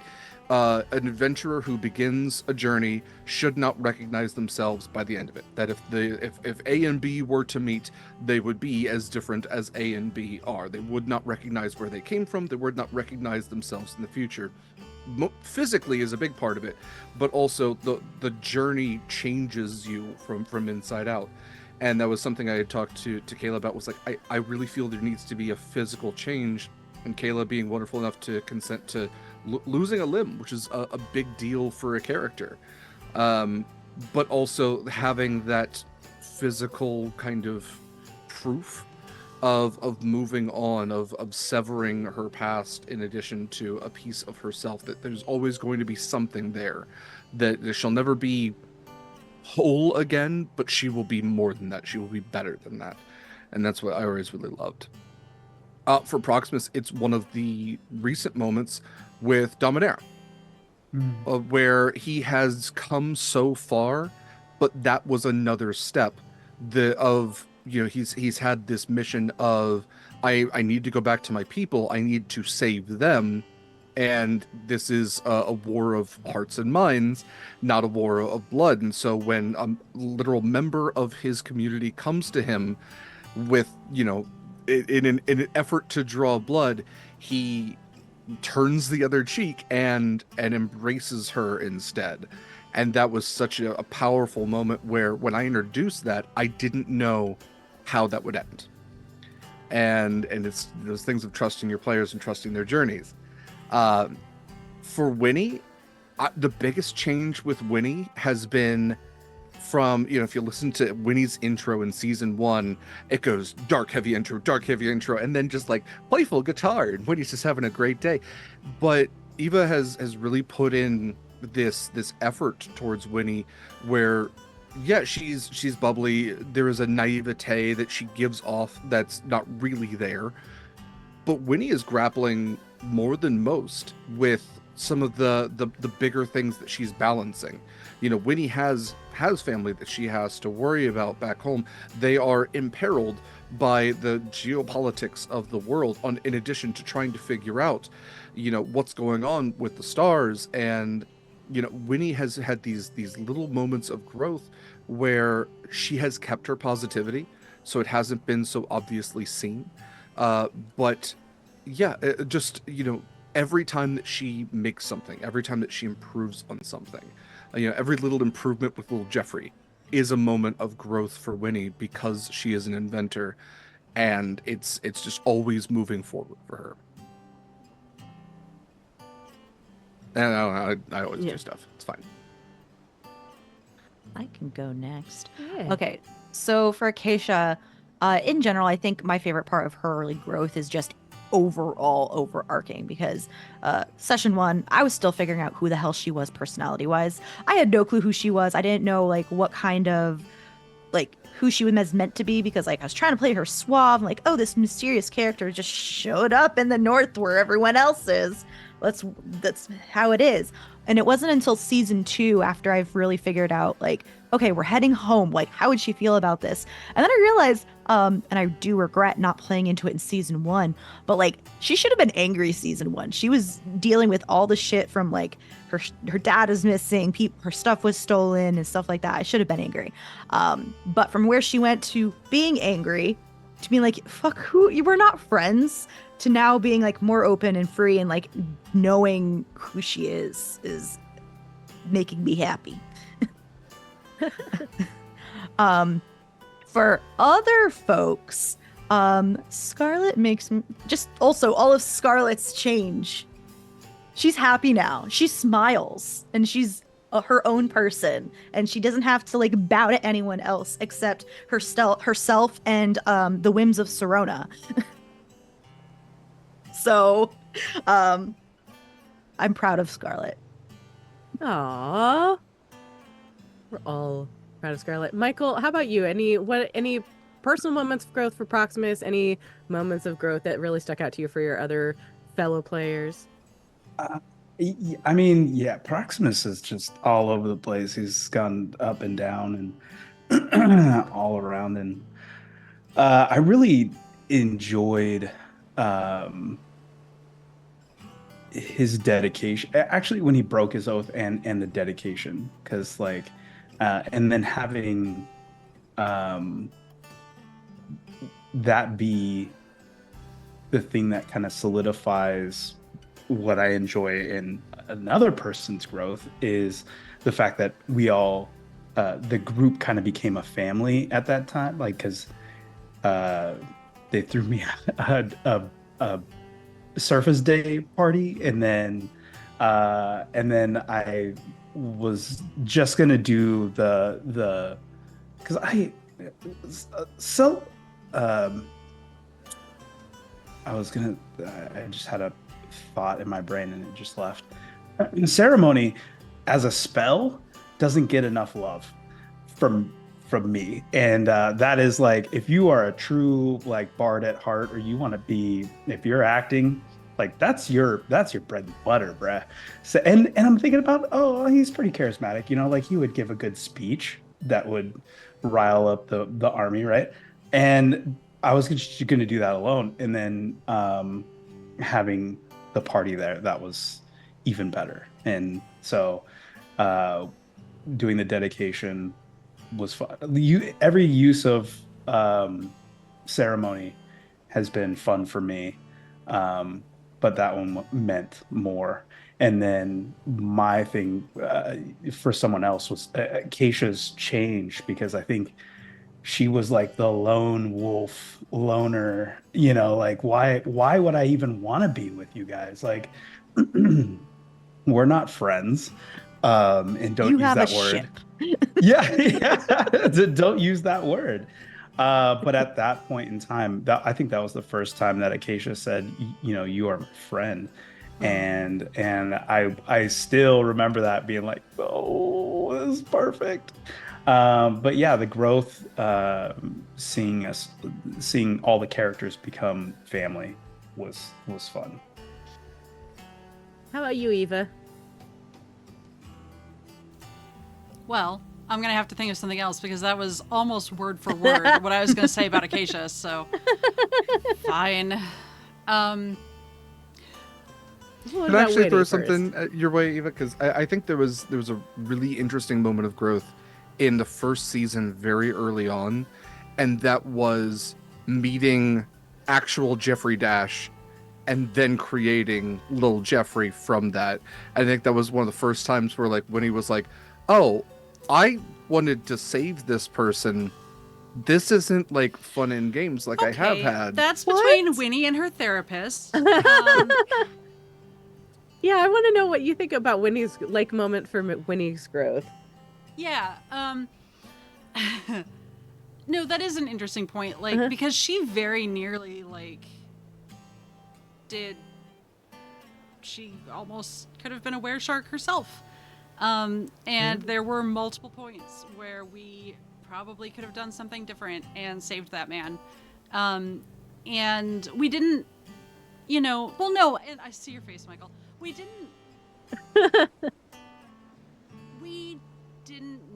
an adventurer who begins a journey should not recognize themselves by the end of it. That if A and B were to meet, they would be as different as A and B are. They would not recognize where they came from. They would not recognize themselves in the future. Physically is a big part of it, but also the journey changes you from inside out. And that was something I had talked to Kaila about, was like, I really feel there needs to be a physical change, and Kaila being wonderful enough to consent to losing a limb, which is a big deal for a character, but also having that physical kind of proof of moving on, of severing her past in addition to a piece of herself, that there's always going to be something there, that she'll never be whole again, but she will be more than that. She will be better than that. And that's what I always really loved. For Proximus, it's one of the recent moments with Dominaria, where he has come so far, but that was another step he's had this mission of I need to go back to my people, I need to save them, and this is a war of hearts and minds, not a war of blood. And so when a literal member of his community comes to him with, in an effort to draw blood, he turns the other cheek and embraces her instead. And that was such a powerful moment, where when I introduced that, I didn't know how that would end. And it's those things of trusting your players and trusting their journeys. For Winnie, the biggest change with Winnie has been from, if you listen to Winnie's intro in season 1, it goes dark, heavy intro, and then just like playful guitar, and Winnie's just having a great day. But Eva has really put in this effort towards Winnie, where she's bubbly. There is a naivete that she gives off that's not really there, but Winnie is grappling more than most with some of the bigger things that she's balancing. Winnie has family that she has to worry about back home. They are imperiled by the geopolitics of the world, in addition to trying to figure out what's going on with the stars. And Winnie has had these little moments of growth where she has kept her positivity, so it hasn't been so obviously seen, but every time that she makes something, every time that she improves on something, every little improvement with little Jeffrey is a moment of growth for Winnie, because she is an inventor, and it's just always moving forward for her. And I always do stuff. It's fine. I can go next. Yeah. Okay, so for Acacia, in general, I think my favorite part of her early growth is just overall overarching, because session 1, I was still figuring out who the hell she was personality wise. I had no clue who she was. I didn't know what kind of who she was meant to be, because I was trying to play her suave, this mysterious character just showed up in the north where everyone else is. That's how it is. And it wasn't until season 2, after I've really figured out okay, we're heading home, how would she feel about this? And then I realized, and I do regret not playing into it in season 1, but she should have been angry season 1. She was dealing with all the shit from her dad is missing, her stuff was stolen and stuff like that. I should have been angry. But from where she went to being angry, to being fuck who, you were not friends, to now being more open and free, and knowing who she is making me happy. For other folks, Scarlet makes just also all of Scarlet's change. She's happy now. She smiles, and she's her own person, and she doesn't have to bow to anyone else except herself and the whims of Serona. So, I'm proud of Scarlet. Aww. We're all proud of Scarlet. Michael, how about you? Any personal moments of growth for Proximus? Any moments of growth that really stuck out to you for your other fellow players? Proximus is just all over the place. He's gone up and down and all around. And I really enjoyed his dedication. Actually, when he broke his oath and the dedication, because and then having that be the thing that kind of solidifies what I enjoy in another person's growth, is the fact that we all, the group kind of became a family at that time, because they threw me a Surface Day party, and then I was just gonna do the because I just had a thought in my brain and it just left. Ceremony as a spell doesn't get enough love from me, and that is like, if you are a true like bard at heart, or you want to be, if you're acting, like that's your bread and butter, bruh. So and I'm thinking about, oh, he's pretty charismatic, like he would give a good speech that would rile up the army, right? And I was just going to do that alone, and then having the party there, that was even better. And so doing the dedication was fun. Every use of ceremony has been fun for me, but that one meant more. And then my thing for someone else was Keisha's change, because I think she was like the lone wolf loner, like why would I even want to be with you guys? Like we're not friends. And don't You use have that a word. ship. Yeah. Don't use that word. But at that point in time, I think that was the first time that Acacia said, you are my friend. And I still remember that being like, oh, this is perfect. But yeah, the growth, seeing all the characters become family was fun. How about you, Eva? Well, I'm going to have to think of something else because that was almost word for word what I was going to say about Acacia, so fine. What Can I about actually Winnie throw first? something your way, Eva? Because I think there was a really interesting moment of growth in the first season very early on, and that was meeting actual Jeffrey Dash and then creating little Jeffrey from that. I think that was one of the first times where like when he was like, oh, I wanted to save this person. This isn't like fun and games like I have had. That's between Winnie and her therapist. Yeah, I want to know what you think about Winnie's moment for Winnie's growth. Yeah. No, that is an interesting point. Like, because she very nearly she almost could have been a wereshark herself. And there were multiple points where we probably could have done something different and saved that man. And we didn't, well, no, and I see your face, Michael. We didn't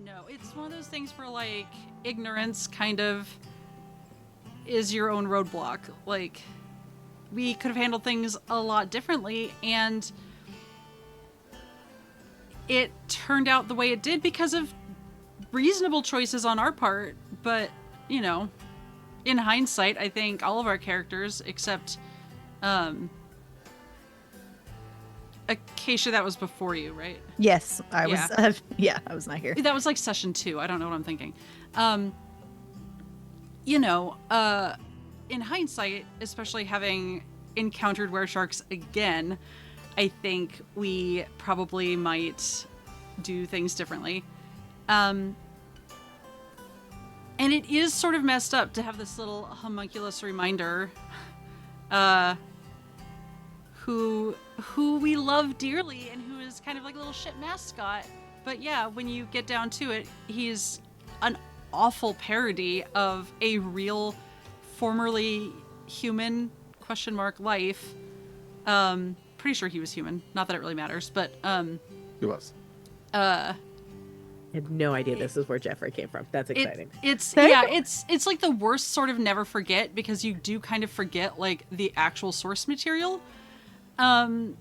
know. It's one of those things where like ignorance kind of is your own roadblock. Like, we could have handled things a lot differently, and it turned out the way it did because of reasonable choices on our part. But, in hindsight, I think all of our characters, except Acacia, that was before you, right? Yes, I was. I was not here. That was like session 2. I don't know what I'm thinking. In hindsight, especially having encountered weresharks again, I think we probably might do things differently. And it is sort of messed up to have this little homunculus reminder, who we love dearly and who is kind of like a little shit mascot. But yeah, when you get down to it, he's an awful parody of a real formerly human ? Life. Pretty sure he was human. Not that it really matters, but He was. I had no idea this is where Jeffrey came from. That's exciting. It's like the worst sort of never forget, because you do kind of forget like the actual source material. And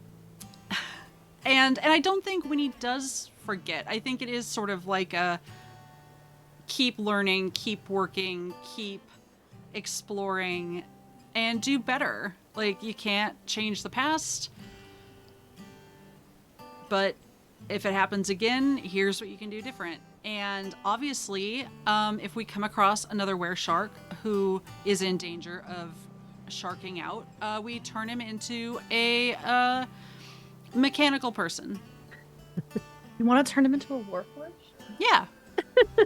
I don't think when he does forget, I think it is sort of like a keep learning, keep working, keep exploring, and do better. Like, you can't change the past, but if it happens again, here's what you can do different. And obviously, if we come across another wereshark who is in danger of sharking out, we turn him into a mechanical person. You want to turn him into a warforged? Yeah.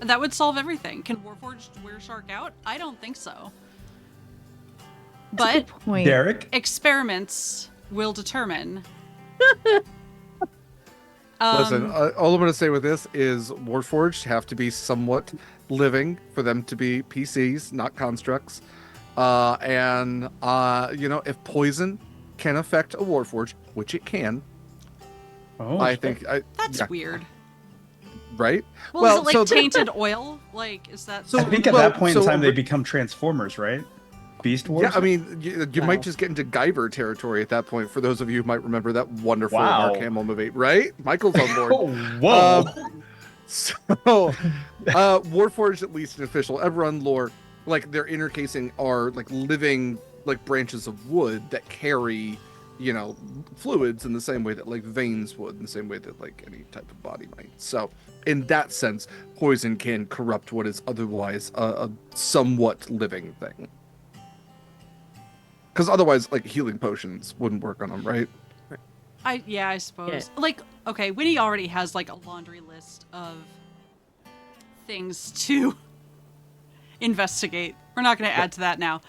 That would solve everything. Can Warforged wereshark out? I don't think so. But Point. Derek? experiments will determine. Listen, all I'm going to say with this is Warforged have to be somewhat living for them to be PCs, not constructs. If poison can affect a Warforged, which it can, I think... That's weird. Right? Well, is it like tainted oil? Like, is that... I think at that point in time, they become Transformers, right? Beast Wars? Yeah, I mean, you might just get into Guyver territory at that point, for those of you who might remember that wonderful Mark Hamill movie, right? Michael's on board. Whoa! Warforged, at least in official Everon lore, like, their inner casing are, like, living, like, branches of wood that carry, fluids in the same way that, like, veins would, in the same way that, like, any type of body might. So, in that sense, poison can corrupt what is otherwise a somewhat living thing. Because otherwise, like, healing potions wouldn't work on them, right? I suppose. Yeah. Like, okay, Winnie already has, like, a laundry list of things to investigate. We're not going to add to that now.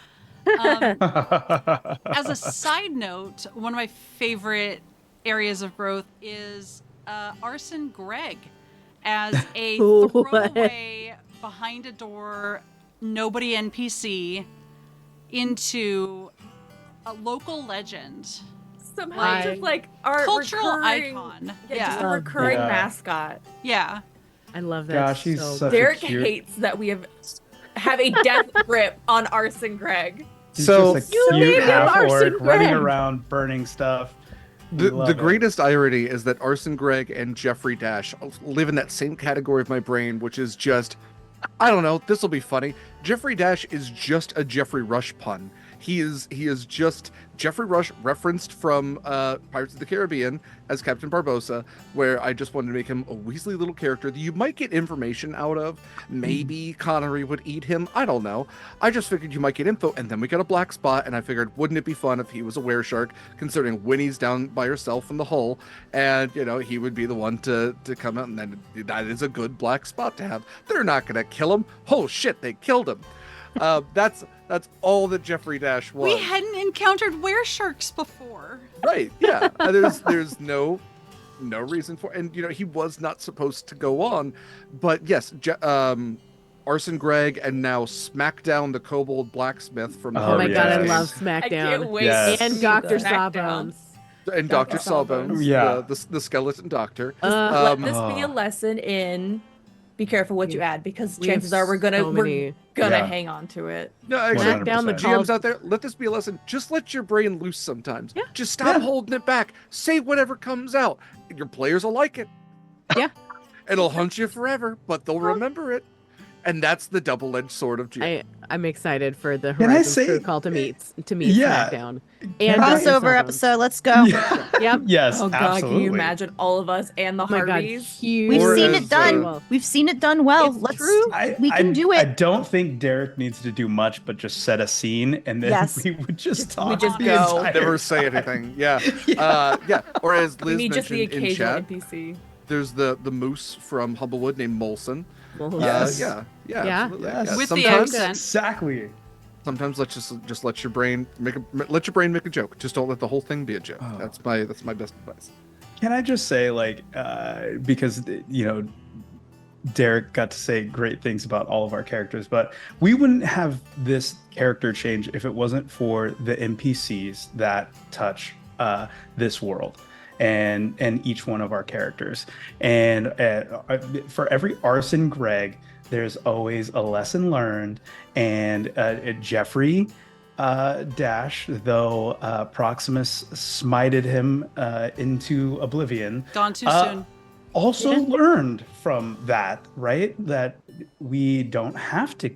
As a side note, one of my favorite areas of growth is Arson Greg as a throwaway, behind a door, nobody NPC into a local legend. Somehow just like our cultural recurring icon. Just a recurring mascot. Yeah. I love that. Gosh, he's so such Derek a cute... hates that we have a death grip on Arson Greg. He's So- just a You cute named him Arson half-orc running Greg. around burning stuff. The greatest irony is that Arson Greg and Jeffrey Dash live in that same category of my brain, which is just, I don't know, this will be funny. Jeffrey Dash is just a Jeffrey Rush pun. He is just Jeffrey Rush referenced from Pirates of the Caribbean as Captain Barbossa, where I just wanted to make him a Weasley little character that you might get information out of. Maybe Connery would eat him. I don't know. I just figured you might get info, and then we got a black spot, and I figured, wouldn't it be fun if he was a wereshark, considering Winnie's down by herself in the hull, and, he would be the one to come out, and then that is a good black spot to have. They're not going to kill him. Oh, shit, they killed him. That's all that Jeffrey Dash was. We hadn't encountered weresharks before. Right, yeah. There's no reason for, and he was not supposed to go on, but yes, Arson Greg and now Smackdown the Kobold Blacksmith from Oh my god, I yes. love SmackDown. I can't wait. Yes. to And see Dr. SmackDown. Sawbones. and Dr. Sawbones, Yeah. the skeleton doctor. Let this be a lesson in be careful what you add, because We have chances are we're gonna Yeah. hang on to it. No, Smack exactly. down the GMs out there, let this be a lesson. Just let your brain loose sometimes. Yeah. Just stop holding it back. Say whatever comes out. Your players will like it. Yeah. It'll haunt you forever, but they'll remember it. And that's the double-edged sword of GM. I'm excited for the Can I Horizon say- crew call to meet Yeah. SmackDown. Can And I- Dr. Crossover Sawbones. episode. Let's go. Yep. Yes, Oh god, absolutely. can you imagine all of us and the Oh my god, Harveys? huge. We've Or seen as, it done. well. We've seen it done well. It's Let's. true. We can do it. I don't think Derek needs to do much, but just set a scene, and then Yes. we would just talk. we just the go. entire Never say time. anything. Yeah. Yeah. Or as We Liz need just the mentioned in occasional chat, NPC. there's the moose from Humblewood named Molson. Yes. Yeah. Yeah. Absolutely. Yes. With the sometimes, accent. Exactly. sometimes let's just let your brain make a joke. Just don't let the whole thing be a joke. Oh. That's my best advice. Can I just say, because Derek got to say great things about all of our characters, but we wouldn't have this character change if it wasn't for the NPCs that touch this world and each one of our characters. And for every Arson Greg, there's always a lesson learned. And Jeffrey Dash, though Proximus smited him into oblivion, Gone too soon. also learned from that, right? That we don't have to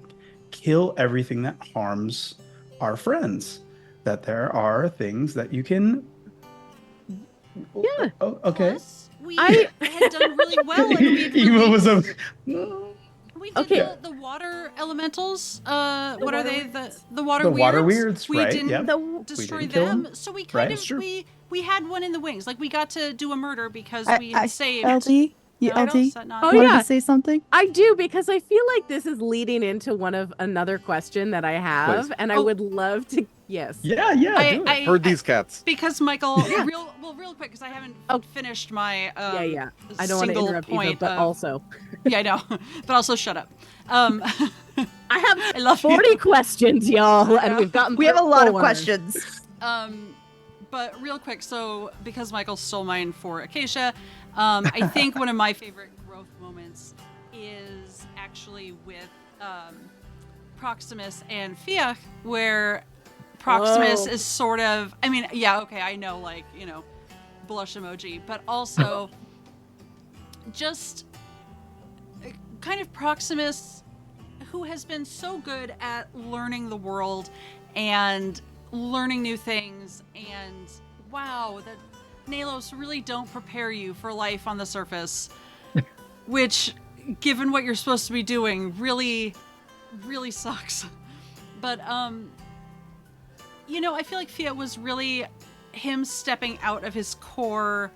kill everything that harms our friends. That there are things that you can. Yeah. Oh, okay. Plus, we I- had done really well. And we Eva was a. We did Okay. the water elementals. What are water they? weirds? The water The weirds. water weirds, we right, didn't yep. destroy didn't kill them, them. so we Right, kind it's of true. we had one in the wings. Like we got to do a murder because we I saved. LD, You, No, I don't LT? set not- Oh, Wanted yeah. to say something? I do, because I feel like this is leading into another question that I have, Please. and I would love to. Yes. Yeah, do it. Herd these cats. Because Michael, real quick, because I haven't Oh. finished my Yeah. I don't want to single interrupt point Eva, but of- also yeah, I know, but also shut up. I have I love 40 you. questions, y'all, and we've gotten. We have a through lot of 4. questions. But real quick, so because Michael stole mine for Acacia, I think one of my favorite growth moments is actually with Proximus and Fiach, where Proximus Whoa. is sort of, I mean, yeah, okay, I know, like, you know, blush emoji, but also just kind of Proximus, who has been so good at learning the world and learning new things, and wow, that Nalos really don't prepare you for life on the surface, which, given what you're supposed to be doing, really sucks. But you know, I feel like Fiat was really him stepping out of his core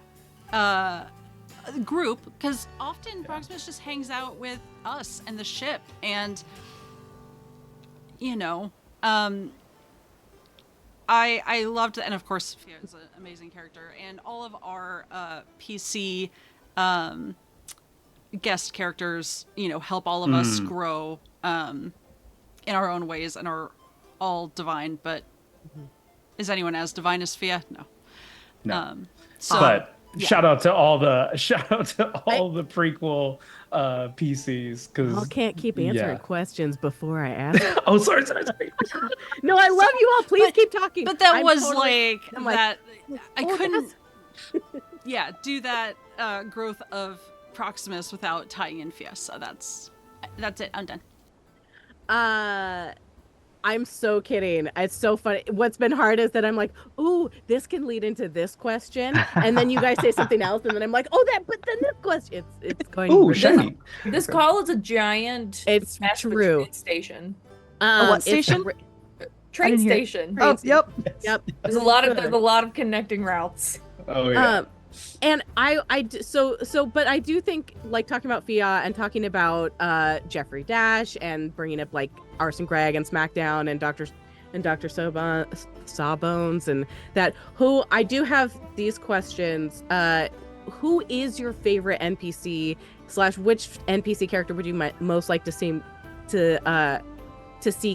group, because often Proximus just hangs out with us and the ship, and you know, I loved it, and of course Fiat is an amazing character, and all of our PC guest characters, you know, help all of us grow in our own ways, and are all divine. But is anyone as divine as Fiat? No. No. So, But yeah. shout out to all the prequel PCs, because I can't keep answering yeah. questions before I ask. Oh, sorry. No, I love you all. Please keep talking. But that I'm was totally- like I'm like, that. I oh, couldn't. Yeah, do that growth of Proximus without tying in Fiat. So that's it. I'm done. I'm so kidding. It's so funny. What's been hard is that I'm like, ooh, this can lead into this question, and then you guys say something else, and then I'm like, oh, but then this question. It's going. Ooh, really shiny. well. This call is a giant. It's massive true. train station. what it's station? Train didn't hear. station. Oh, yep. Yep. There's a lot of connecting routes. Oh yeah. And but I do think, like, talking about Fiat and talking about Jeffrey Dash and bringing up like Arson Greg and SmackDown and Dr. Sawbones, and that, who I do have these questions. Who is your favorite NPC / which NPC character would you most like to see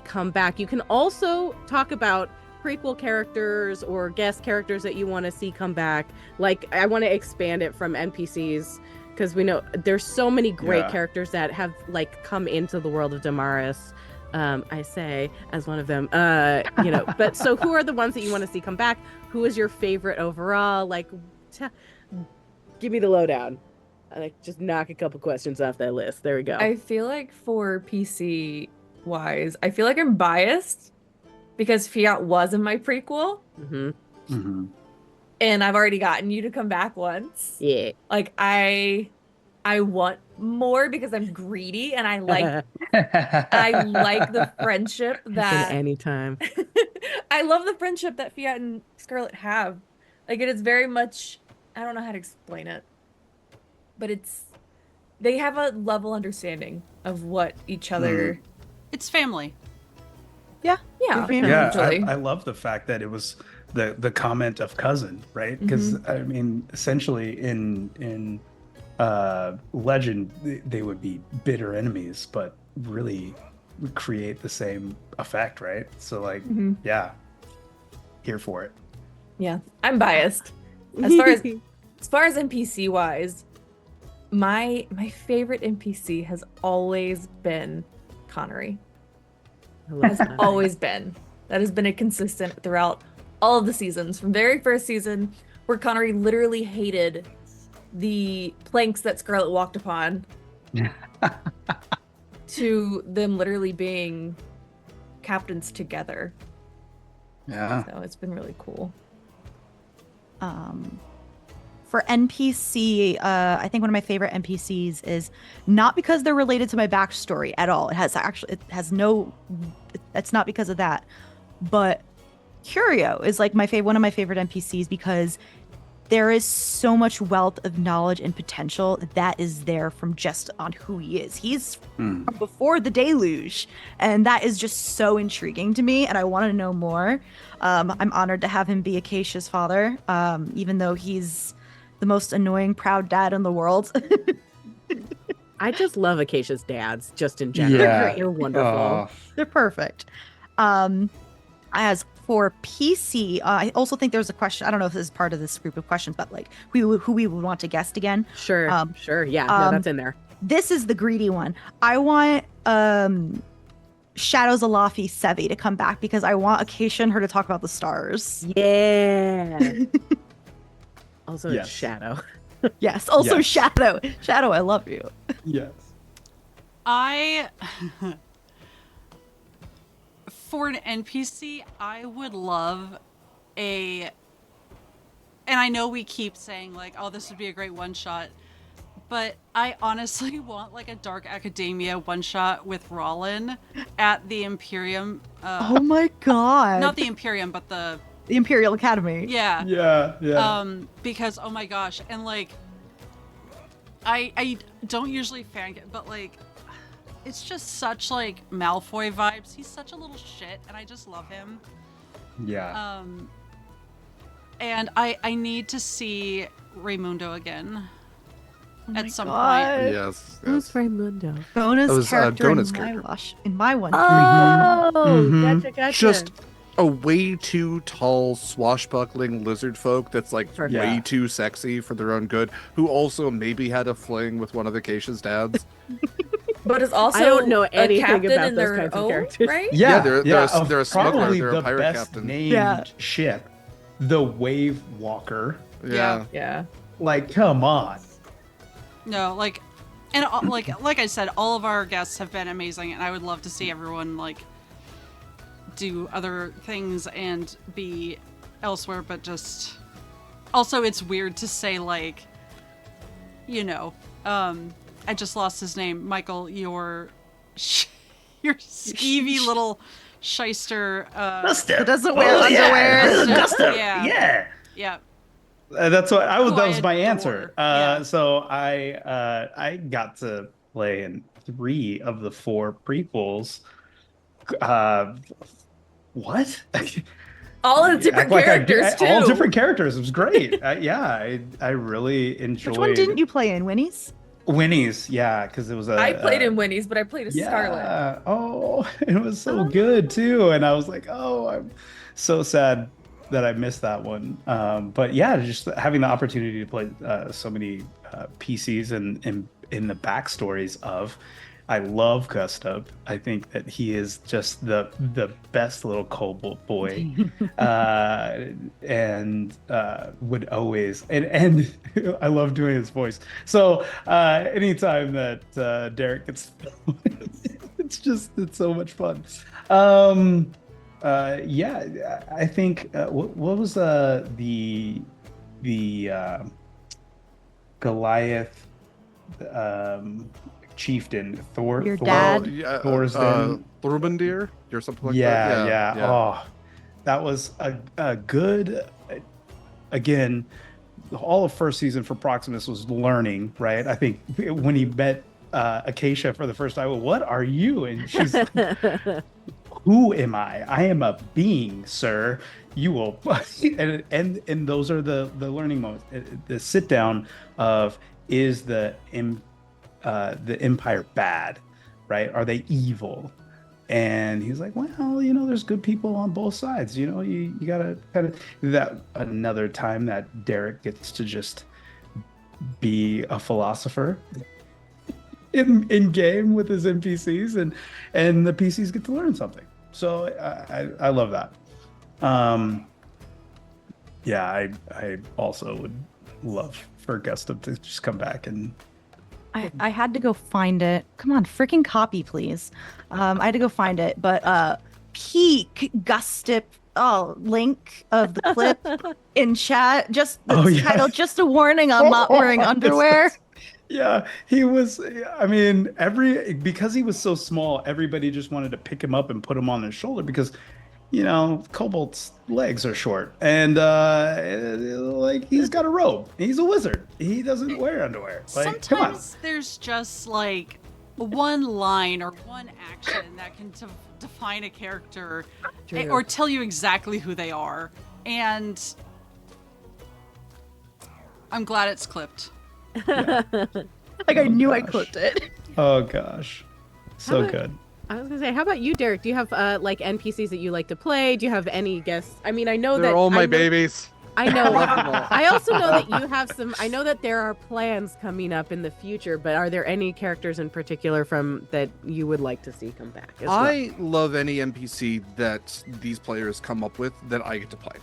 come back? You can also talk about prequel characters or guest characters that you want to see come back. Like, I want to expand it from NPCs, because we know there's so many great characters that have like come into the world of Damaris. I say as one of them, you know. But so, who are the ones that you want to see come back? Who is your favorite overall? Like, give me the lowdown. Like, just knock a couple questions off that list. There we go. I feel like for PC wise, I feel like I'm biased because Fiat was in my prequel, and I've already gotten you to come back once. Yeah. Like, I want more because I'm greedy, and I like the friendship that Anytime. I love the friendship that Fiat and Scarlet have. Like, it is very much, I don't know how to explain it, but they have a level understanding of what each other. It's family. Yeah, Yeah, usually. I love the fact that it was the comment of cousin, right? Because I mean, essentially in Legend, they would be bitter enemies, but really create the same effect, right? So like, yeah, here for it. Yeah, I'm biased. As far as NPC wise, my favorite NPC has always been Connery. Has always been. That has been a consistent throughout all of the seasons. From very first season, where Connery literally hated the planks that Scarlet walked upon, to them literally being captains together. Yeah. So it's been really cool. For NPC, I think one of my favorite NPCs is not because they're related to my backstory at all. It's not because of that. But Curio is like one of my favorite NPCs because there is so much wealth of knowledge and potential that is there from just on who he is. He's from before the deluge, and that is just so intriguing to me, and I want to know more. I'm honored to have him be Acacia's father, even though he's the most annoying, proud dad in the world. I just love Acacia's dads, just in general. Yeah. They're wonderful. They're perfect. As for PC, I also think there's a question. I don't know if this is part of this group of questions, but like who we would want to guest again. Sure, sure. Yeah, no, that's in there. This is the greedy one. I want Shadows Alafi Sevi to come back because I want Acacia and her to talk about the stars. Yeah. Also, Yes. it's Shadow. Yes. Also, Yes. Shadow. Shadow, I love you. Yes. For an NPC, I would love and I know we keep saying like, oh, this would be a great one shot, but I honestly want like a Dark Academia one shot with Rollin at the Imperium. Oh my god. Not the Imperium, but the Imperial Academy. yeah. Yeah. Because oh my gosh, and like I don't usually fan it, but like it's just such like Malfoy vibes. He's such a little shit, and I just love him. Yeah. And I need to see Raymundo again at some God. point. Yes. Who's yes. Raymundo? Gona's That was, character, Gona's in, character. in my one. Oh, Mhm. gotcha. Just a way too tall swashbuckling lizard folk that's like Perfect. way Yeah. too sexy for their own good, who also maybe had a fling with one of Acacia's dads. But it's also I don't know a anything captain about in those their kinds of own, characters. right? Yeah, they're of a smuggler, probably they're a the pirate best captain. named Yeah. ship, the Wave Walker. Yeah. Yeah. Like, come on. No, like, and like I said, all of our guests have been amazing, and I would love to see everyone like do other things and be elsewhere. But just also, it's weird to say like, you know, I just lost his name, Mikyl. Your skeevy little shyster. It doesn't wear underwear. Yeah. Yeah. That's what I was. Who That I was my adore. answer. Yeah. So I got to play in 3 of the 4 prequels. What? All the different Act like characters too. all different characters. It was great. I really enjoyed. Which one didn't you play in, Winnie's? Winnie's, yeah, because it was a. I played in Winnie's, but I played as Scarlet. Yeah. Oh, it was so good too, and I was like, oh, I'm so sad that I missed that one. But yeah, just having the opportunity to play so many PCs and in the backstories of. I love Gustav. I think that he is just the best little kobold boy, and would always and I love doing his voice. So anytime that Derek gets, it's so much fun. Yeah, I think what was the Goliath chieftain Your dad? Thorsden. Thorbendir or something like Yeah, that. yeah. Oh, that was a good. Again, all of first season for Proximus was learning, right? I think when he met Acacia for the first time, what are you? And she's like, who am I? I am a being, sir. You will, and those are the learning moments. The sit down of is the Empire bad, right? Are they evil? And he's like, well, there's good people on both sides. You gotta kind of that another time that Derek gets to just be a philosopher in game with his NPCs, and the PCs get to learn something. So I love that. Yeah, I also would love for Gustav to just come back and. I had to go find it. Come on, freaking copy, please. I had to go find it, but peak Gustip link of the clip in chat. Just the title, just a warning, I'm not wearing underwear. Yeah, he was. I mean, because he was so small, everybody just wanted to pick him up and put him on their shoulder because Kobold's legs are short, and like he's got a robe. He's a wizard. He doesn't wear underwear. Like, come on. Sometimes there's just like one line or one action that can define a character or tell you exactly who they are. And I'm glad it's clipped. Yeah. Like I knew I gosh. clipped it. Oh gosh, so about- good. I was gonna say, how about you, Derek? Do you have like NPCs that you like to play? Do you have any guests? I mean, I know They're that all my I know- babies. I know. Love them all. I also know that you have some. I know that there are plans coming up in the future, but are there any characters in particular from that you would like to see come back? As well? I love any NPC that these players come up with that I get to play.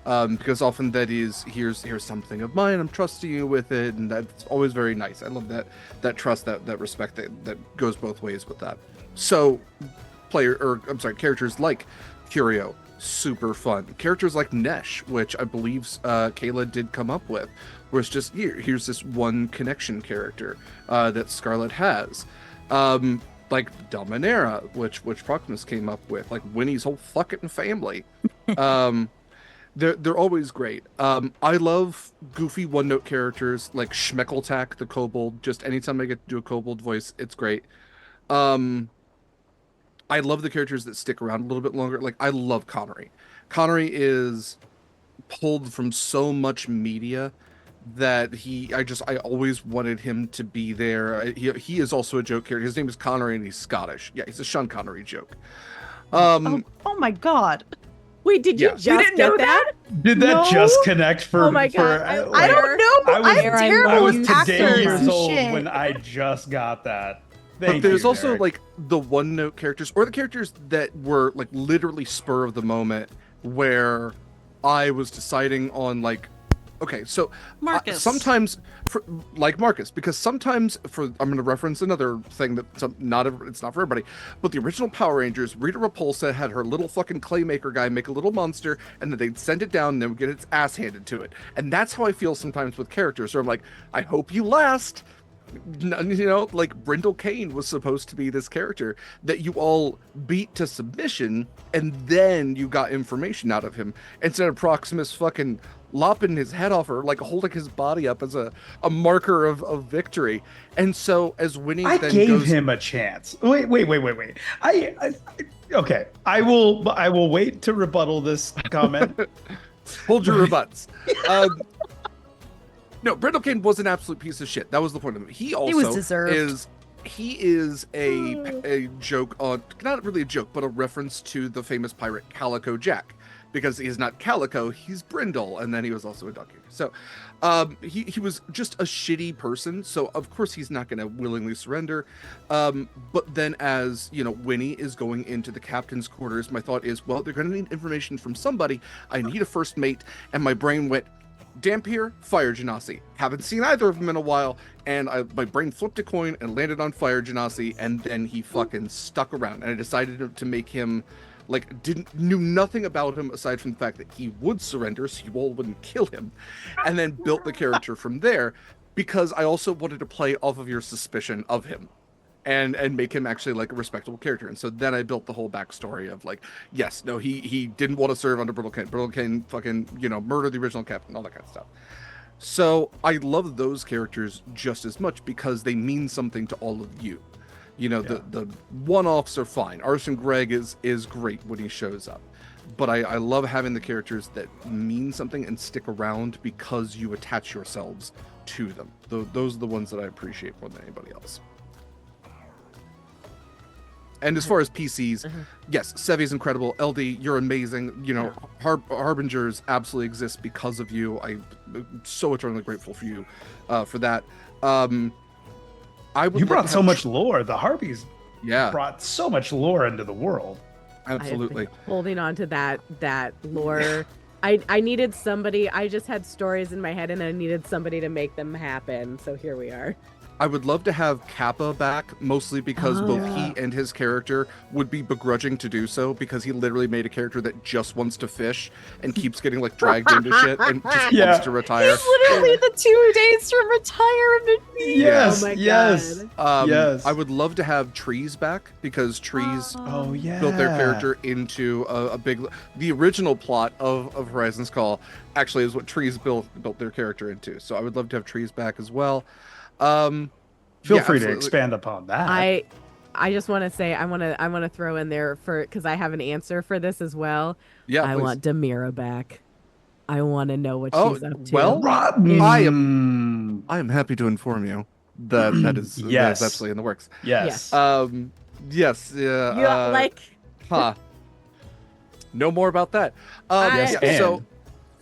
Because often that is, here's something of mine, I'm trusting you with it, and that's always very nice. I love that trust, that respect that goes both ways with that. So characters like Curio, super fun. Characters like Nesh, which I believe Kaila did come up with, where it's just here's this one connection character that Scarlet has. Like Dominera, which Proximus came up with, like Winnie's whole fucking family. They're always great. I love goofy one-note characters like Schmeckeltack, the kobold. Just anytime I get to do a kobold voice, it's great. I love the characters that stick around a little bit longer. Like, I love Connery. Connery is pulled from so much media that I always wanted him to be there. He is also a joke character. His name is Connery and he's Scottish. Yeah, he's a Sean Connery joke. Oh my god. Wait, did you Yeah. just You didn't get know that? Did that No. just connect for? Oh my God. I don't know. I was- I'm terrible I was with today actors years and old shit. when I just got that. But there's also Derek. like the one note characters or the characters that were like literally spur of the moment where I was deciding on like, okay, so Marcus. sometimes like Marcus, because sometimes I'm going to reference another thing that it's not for everybody, but the original Power Rangers, Rita Repulsa had her little fucking claymaker guy make a little monster and then they'd send it down and then would get its ass handed to it. And that's how I feel sometimes with characters. So I'm like, I hope you last. Like Brindle Kane was supposed to be this character that you all beat to submission and then you got information out of him instead of Proximus fucking lopping his head off or like holding his body up as a marker of victory. And so as Winnie I then gave goes, him a chance. Wait. Okay. I will wait to rebuttal this comment. hold your rebuts. No, Brindle Kane was an absolute piece of shit. That was the point of him. He also was deserved. is a joke on, not really a joke, but a reference to the famous pirate Calico Jack, because he's not Calico, he's Brindle, and then he was also a duck. So he was just a shitty person, so of course he's not going to willingly surrender. But then as, Winnie is going into the captain's quarters, my thought is, well, they're going to need information from somebody. I need a first mate, and my brain went, Dampier, Fire Genasi. Haven't seen either of them in a while, and my brain flipped a coin and landed on Fire Genasi, and then he fucking stuck around, and I decided to make him, knew nothing about him aside from the fact that he would surrender, so you all wouldn't kill him, and then built the character from there, because I also wanted to play off of your suspicion of him, and make him actually like a respectable character. And so then I built the whole backstory of like, yes, no, he didn't want to serve under Brindle Kane. Brindle Kane fucking, murdered the original captain, all that kind of stuff. So I love those characters just as much because they mean something to all of you. The one-offs are fine. Arson Greg is great when he shows up. But I love having the characters that mean something and stick around because you attach yourselves to them. Those are the ones that I appreciate more than anybody else. And as far as PCs, yes, Sevi's incredible. LD, you're amazing. Harbingers absolutely exist because of you. I'm so eternally grateful for you for that. You brought so much lore. The Harpies brought so much lore into the world. Absolutely. I have been holding on to that lore. I needed somebody. I just had stories in my head and I needed somebody to make them happen. So here we are. I would love to have Kappa back, mostly because both Oh. he and his character would be begrudging to do so, because he literally made a character that just wants to fish and keeps getting like dragged into shit and just Yeah. wants to retire. He's literally the 2 days from retirement. Yes, Oh my yes, God. yes. I would love to have Trees back, because Trees Oh yeah. built their character into a big. The original plot of Horizon's Call actually is what Trees built their character into. So I would love to have Trees back as well. Feel yeah, free to absolutely. expand upon that. I just want to say I want to throw in there because I have an answer for this as well. Yeah, I please. want Demira back. I want to know what Oh, she's up to. well, Rotten. I am happy to inform you that that is Yes. absolutely in the works. Yes. Yes. Yeah, like Huh. No more about that. Yes, yeah, so and-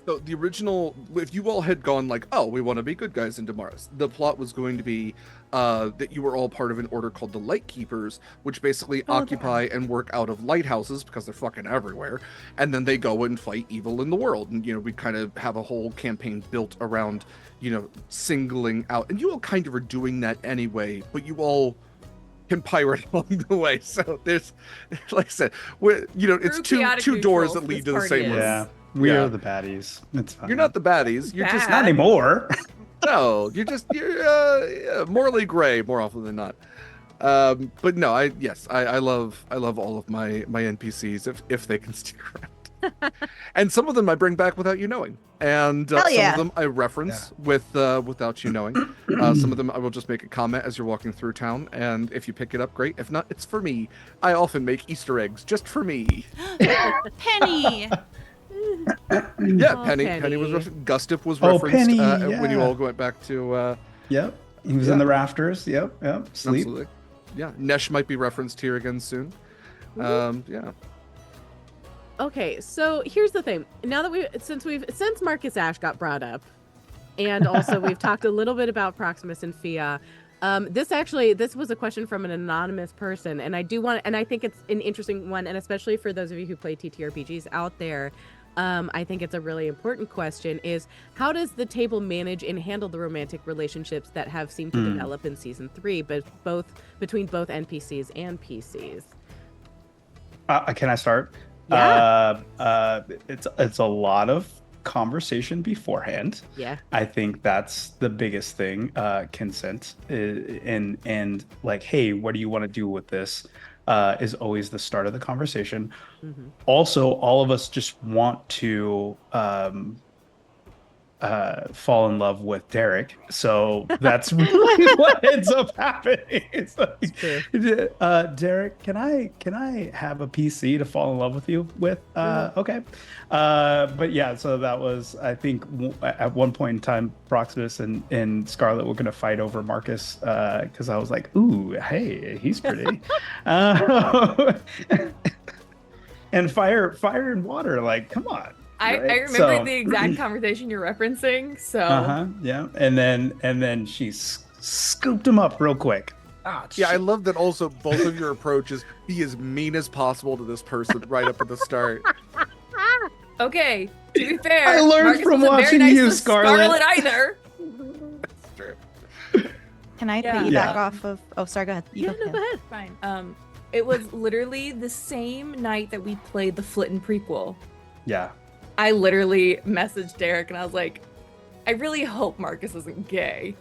so the original, if you all had gone like, oh, we want to be good guys into Mars, the plot was going to be that you were all part of an order called the Light Keepers, which basically occupy and work out of lighthouses because they're fucking everywhere, and then they go and fight evil in the world. And we kind of have a whole campaign built around singling out, and you all kind of are doing that anyway, but you all can pirate along the way. So there's, like I said, it's chaotic two doors neutral, that lead this to the same party room. is. Yeah. We Yeah. are the baddies. It's fine. You're not the baddies. You're just Not anymore. no. You're morally gray more often than not. But no, I love all of my NPCs if they can stick around. And some of them I bring back without you knowing, and Hell some yeah. of them I reference without you knowing. Some of them I will just make a comment as you're walking through town, and if you pick it up, great. If not, it's for me. I often make Easter eggs just for me. Penny. Yeah, Oh, Penny was Penny. Gustip was Oh, referenced Penny, when you yeah. all went back to. Yep. He was Yeah. in the rafters. Yep. Sleep. Absolutely. Yeah, Nesh might be referenced here again soon. Yeah. Okay, so here's the thing. Now that since Marcus Ashe got brought up, and also we've talked a little bit about Proximus and Fia. This was a question from an anonymous person, and I think it's an interesting one, and especially for those of you who play TTRPGs out there, I think it's a really important question: is how does the table manage and handle the romantic relationships that have seemed to develop in season 3, but between both NPCs and PCs? Can I start? Yeah. It's a lot of conversation beforehand. Yeah. I think that's the biggest thing. Consent and like, hey, what do you want to do with this? Is always the start of the conversation. Mm-hmm. Also, all of us just want to fall in love with Derek, so that's really what ends up happening. It's like, true. Derek, can I have a PC to fall in love with you with? Okay, but yeah, so that was, I think, at one point in time, Proximus and Scarlet were gonna fight over Marcus because I was like, ooh, hey, he's pretty, and fire and water, like, come on. I Right? remember So- the exact conversation you're referencing. So yeah, and then she scooped him up real quick. Yeah, I love that also both of your approaches be as mean as possible to this person right up at the start. okay, to be fair, I learned Marcus from wasn't very watching nice you, to Scarlet. either. Can I Yeah. piggyback Yeah. off of? Oh, sorry. Go ahead. Yeah, no, go ahead. Fine. It was literally the same night that we played the Flitten prequel. Yeah. I literally messaged Derek and I was like, I really hope Marcus isn't gay.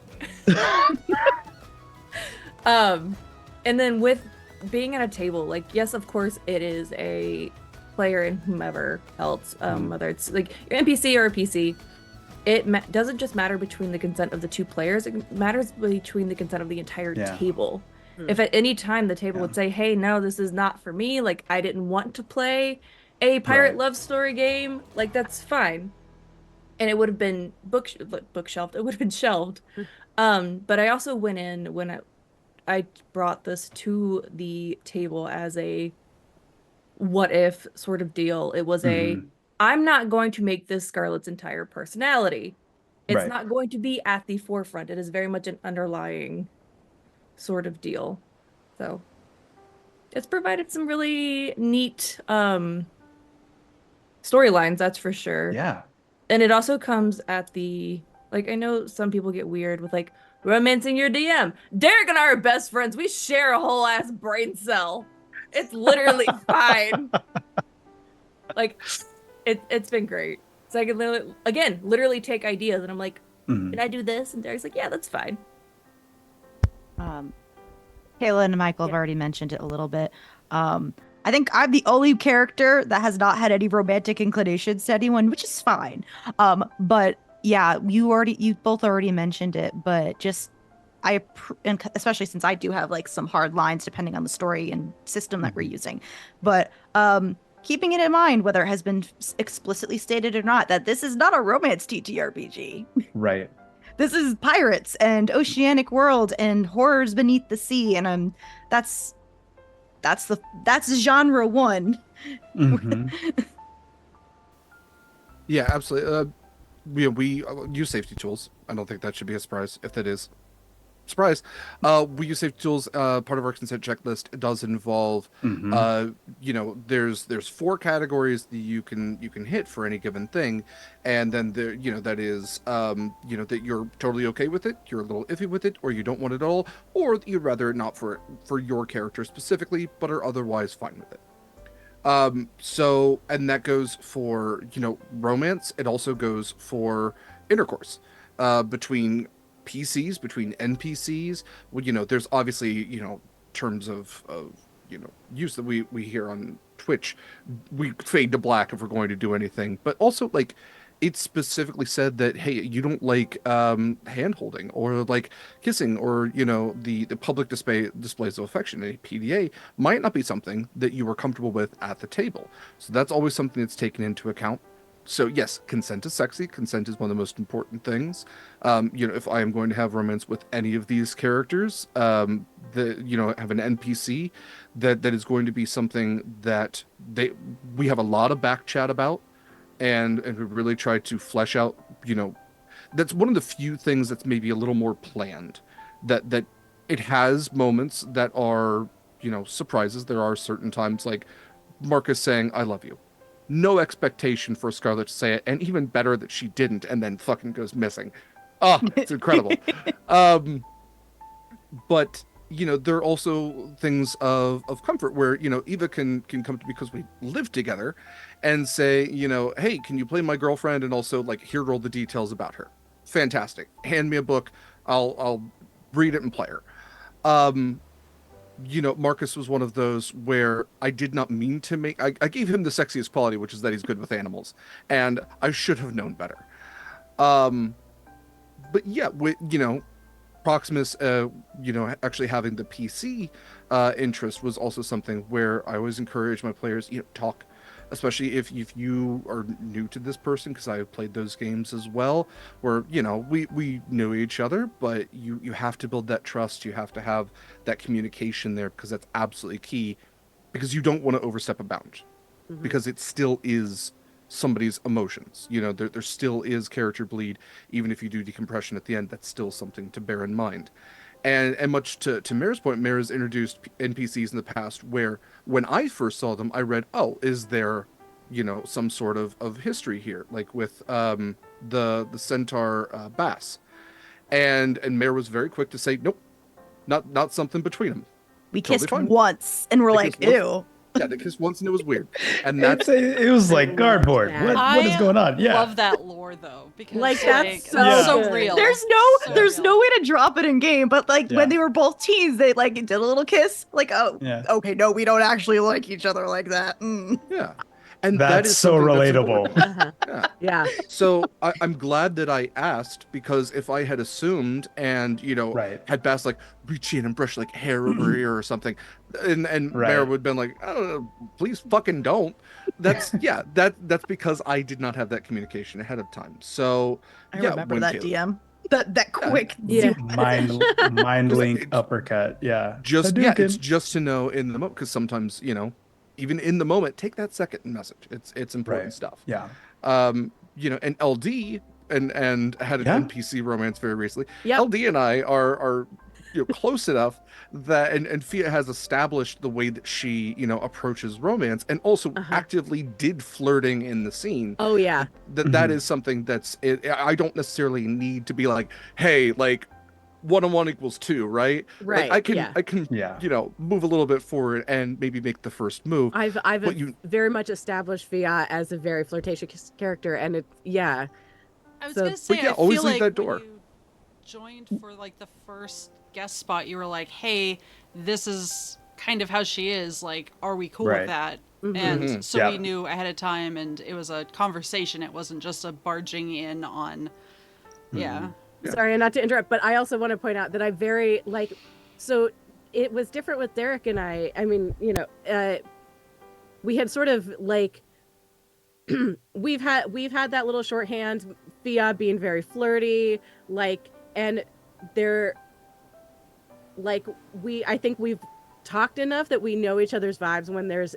And then with being at a table, like, yes, of course, it is a player and whomever else, whether it's like your NPC or a PC, it doesn't just matter between the consent of the two players, it matters between the consent of the entire Yeah. table. Hmm. If at any time the table Yeah. would say, hey, no, this is not for me, like, I didn't want to play a pirate Right. love story game, like, that's fine. And it would have been bookshelved. It would have been shelved. But I also went in when I brought this to the table as a what if sort of deal. It was Mhm. I'm not going to make this Scarlet's entire personality. It's Right. not going to be at the forefront. It is very much an underlying sort of deal. So it's provided some really neat storylines, that's for sure. Yeah. And it also comes at the Like, I know some people get weird with like romancing your DM. Derek and I are best friends. We share a whole ass brain cell. It's literally fine. Like, it's been great. So I can literally take ideas and I'm like, Mhm. can I do this? And Derek's like, yeah, that's fine. Kayla and Michael have already mentioned it a little bit. I think I'm the only character that has not had any romantic inclinations to anyone, which is fine. But yeah, you both already mentioned it, but just and especially since I do have like some hard lines depending on the story and system that we're using. But keeping it in mind, whether it has been explicitly stated or not, that this is not a romance TTRPG. Right. This is pirates and oceanic world and horrors beneath the sea, and that's genre one. Mhm. Yeah, absolutely. We use safety tools. I don't think that should be a surprise. If that is, surprise. We use safety tools. Part of our consent checklist does involve, Mhm. there's 4 categories that you can hit for any given thing, and then that is, that you're totally okay with it, you're a little iffy with it, or you don't want it at all, or you'd rather not for your character specifically, but are otherwise fine with it. And that goes for, romance. It also goes for intercourse, between PCs, between NPCs. Well, there's obviously, terms of use that we hear on Twitch. We fade to black if we're going to do anything, but also like it's specifically said that, hey, you don't like hand holding or like kissing, or the public displays of affection. A PDA might not be something that you are comfortable with at the table, so that's always something that's taken into account. So yes, consent is sexy. Consent is one of the most important things. If I am going to have romance with any of these characters, have an NPC that is going to be something that we have a lot of back chat about, and we really try to flesh out. That's one of the few things that's maybe a little more planned. That it has moments that are surprises. There are certain times like Marcus saying "I love you." No expectation for Scarlett to say it, and even better that she didn't, and then fucking goes missing. Oh, it's incredible. But there are also things of comfort where Eva can come to me because we live together and say, hey, can you play my girlfriend, and also like here are all the details about her. Fantastic. Hand me a book, I'll read it and play her. Marcus was one of those where I did not mean to make. I gave him the sexiest quality, which is that he's good with animals, and I should have known better. But yeah, Proximus, actually having the PC interest was also something where I always encourage my players, talk, especially if you are new to this person, because I have played those games as well, where, we knew each other, but you have to build that trust, you have to have that communication there, because that's absolutely key, because you don't want to overstep a bound, because it still is somebody's emotions. There still is character bleed. Even if you do decompression at the end, that's still something to bear in mind. And much to Mara's point, Mara's introduced NPCs in the past where when I first saw them, I read, oh, is there, some sort of history here, like with the centaur Bass, and Mara was very quick to say, nope, not something between them. We Totally kissed fine. once, and we're They like, kissed once. ew. Yeah, they kissed once and it was weird. And that's It was I like love cardboard. that. What is going on? Yeah. love that lore though, because Like, that's so Yeah. so good. real. There's So no real. way to drop it in game, but like Yeah. when they were both teens, they like did a little kiss. Like, oh, Yeah. okay, no, we don't actually like each other like that. yeah. And that That's is so something that's relatable. important. Uh-huh. Yeah. Yeah. So I'm glad that I asked, because if I had assumed and Right. had Bass like reach in and brush like hair over her ear or something, and Right. Mara would have been like, I don't know, please fucking don't. That's that's because I did not have that communication ahead of time. So I yeah, remember when that Kayla- DM. That quick Yeah. zoom. Mind link uppercut. Yeah. Just yeah, it's Hadouken. just to know in the moment, because sometimes even in the moment, take that second and message. It's important Right. stuff. Yeah. And LD and had an Yeah. NPC romance very recently. Yep. LD and I are close enough that and Fia has established the way that she approaches romance, and also actively did flirting in the scene. Oh yeah. That is something that's I don't necessarily need to be like, hey, like 1 and 1 equals 2, right? Right. Like yeah. I can move a little bit forward and maybe make the first move. I've very much established Fia as a very flirtatious character, and I was So- gonna say, yeah, I always feel leave like that door. when you joined for like the first guest spot, you were like, "Hey, this is kind of how she is. Like, are we cool Right. with that?" Mhm. And so Yeah. we knew ahead of time, and it was a conversation. It wasn't just a barging in on. Yeah. Yeah. Sorry, not to interrupt, but I also want to point out that I very so it was different with Derek and I. I mean, we had sort of like we've had that little shorthand, Fia being very flirty, and they're I think we've talked enough that we know each other's vibes when there's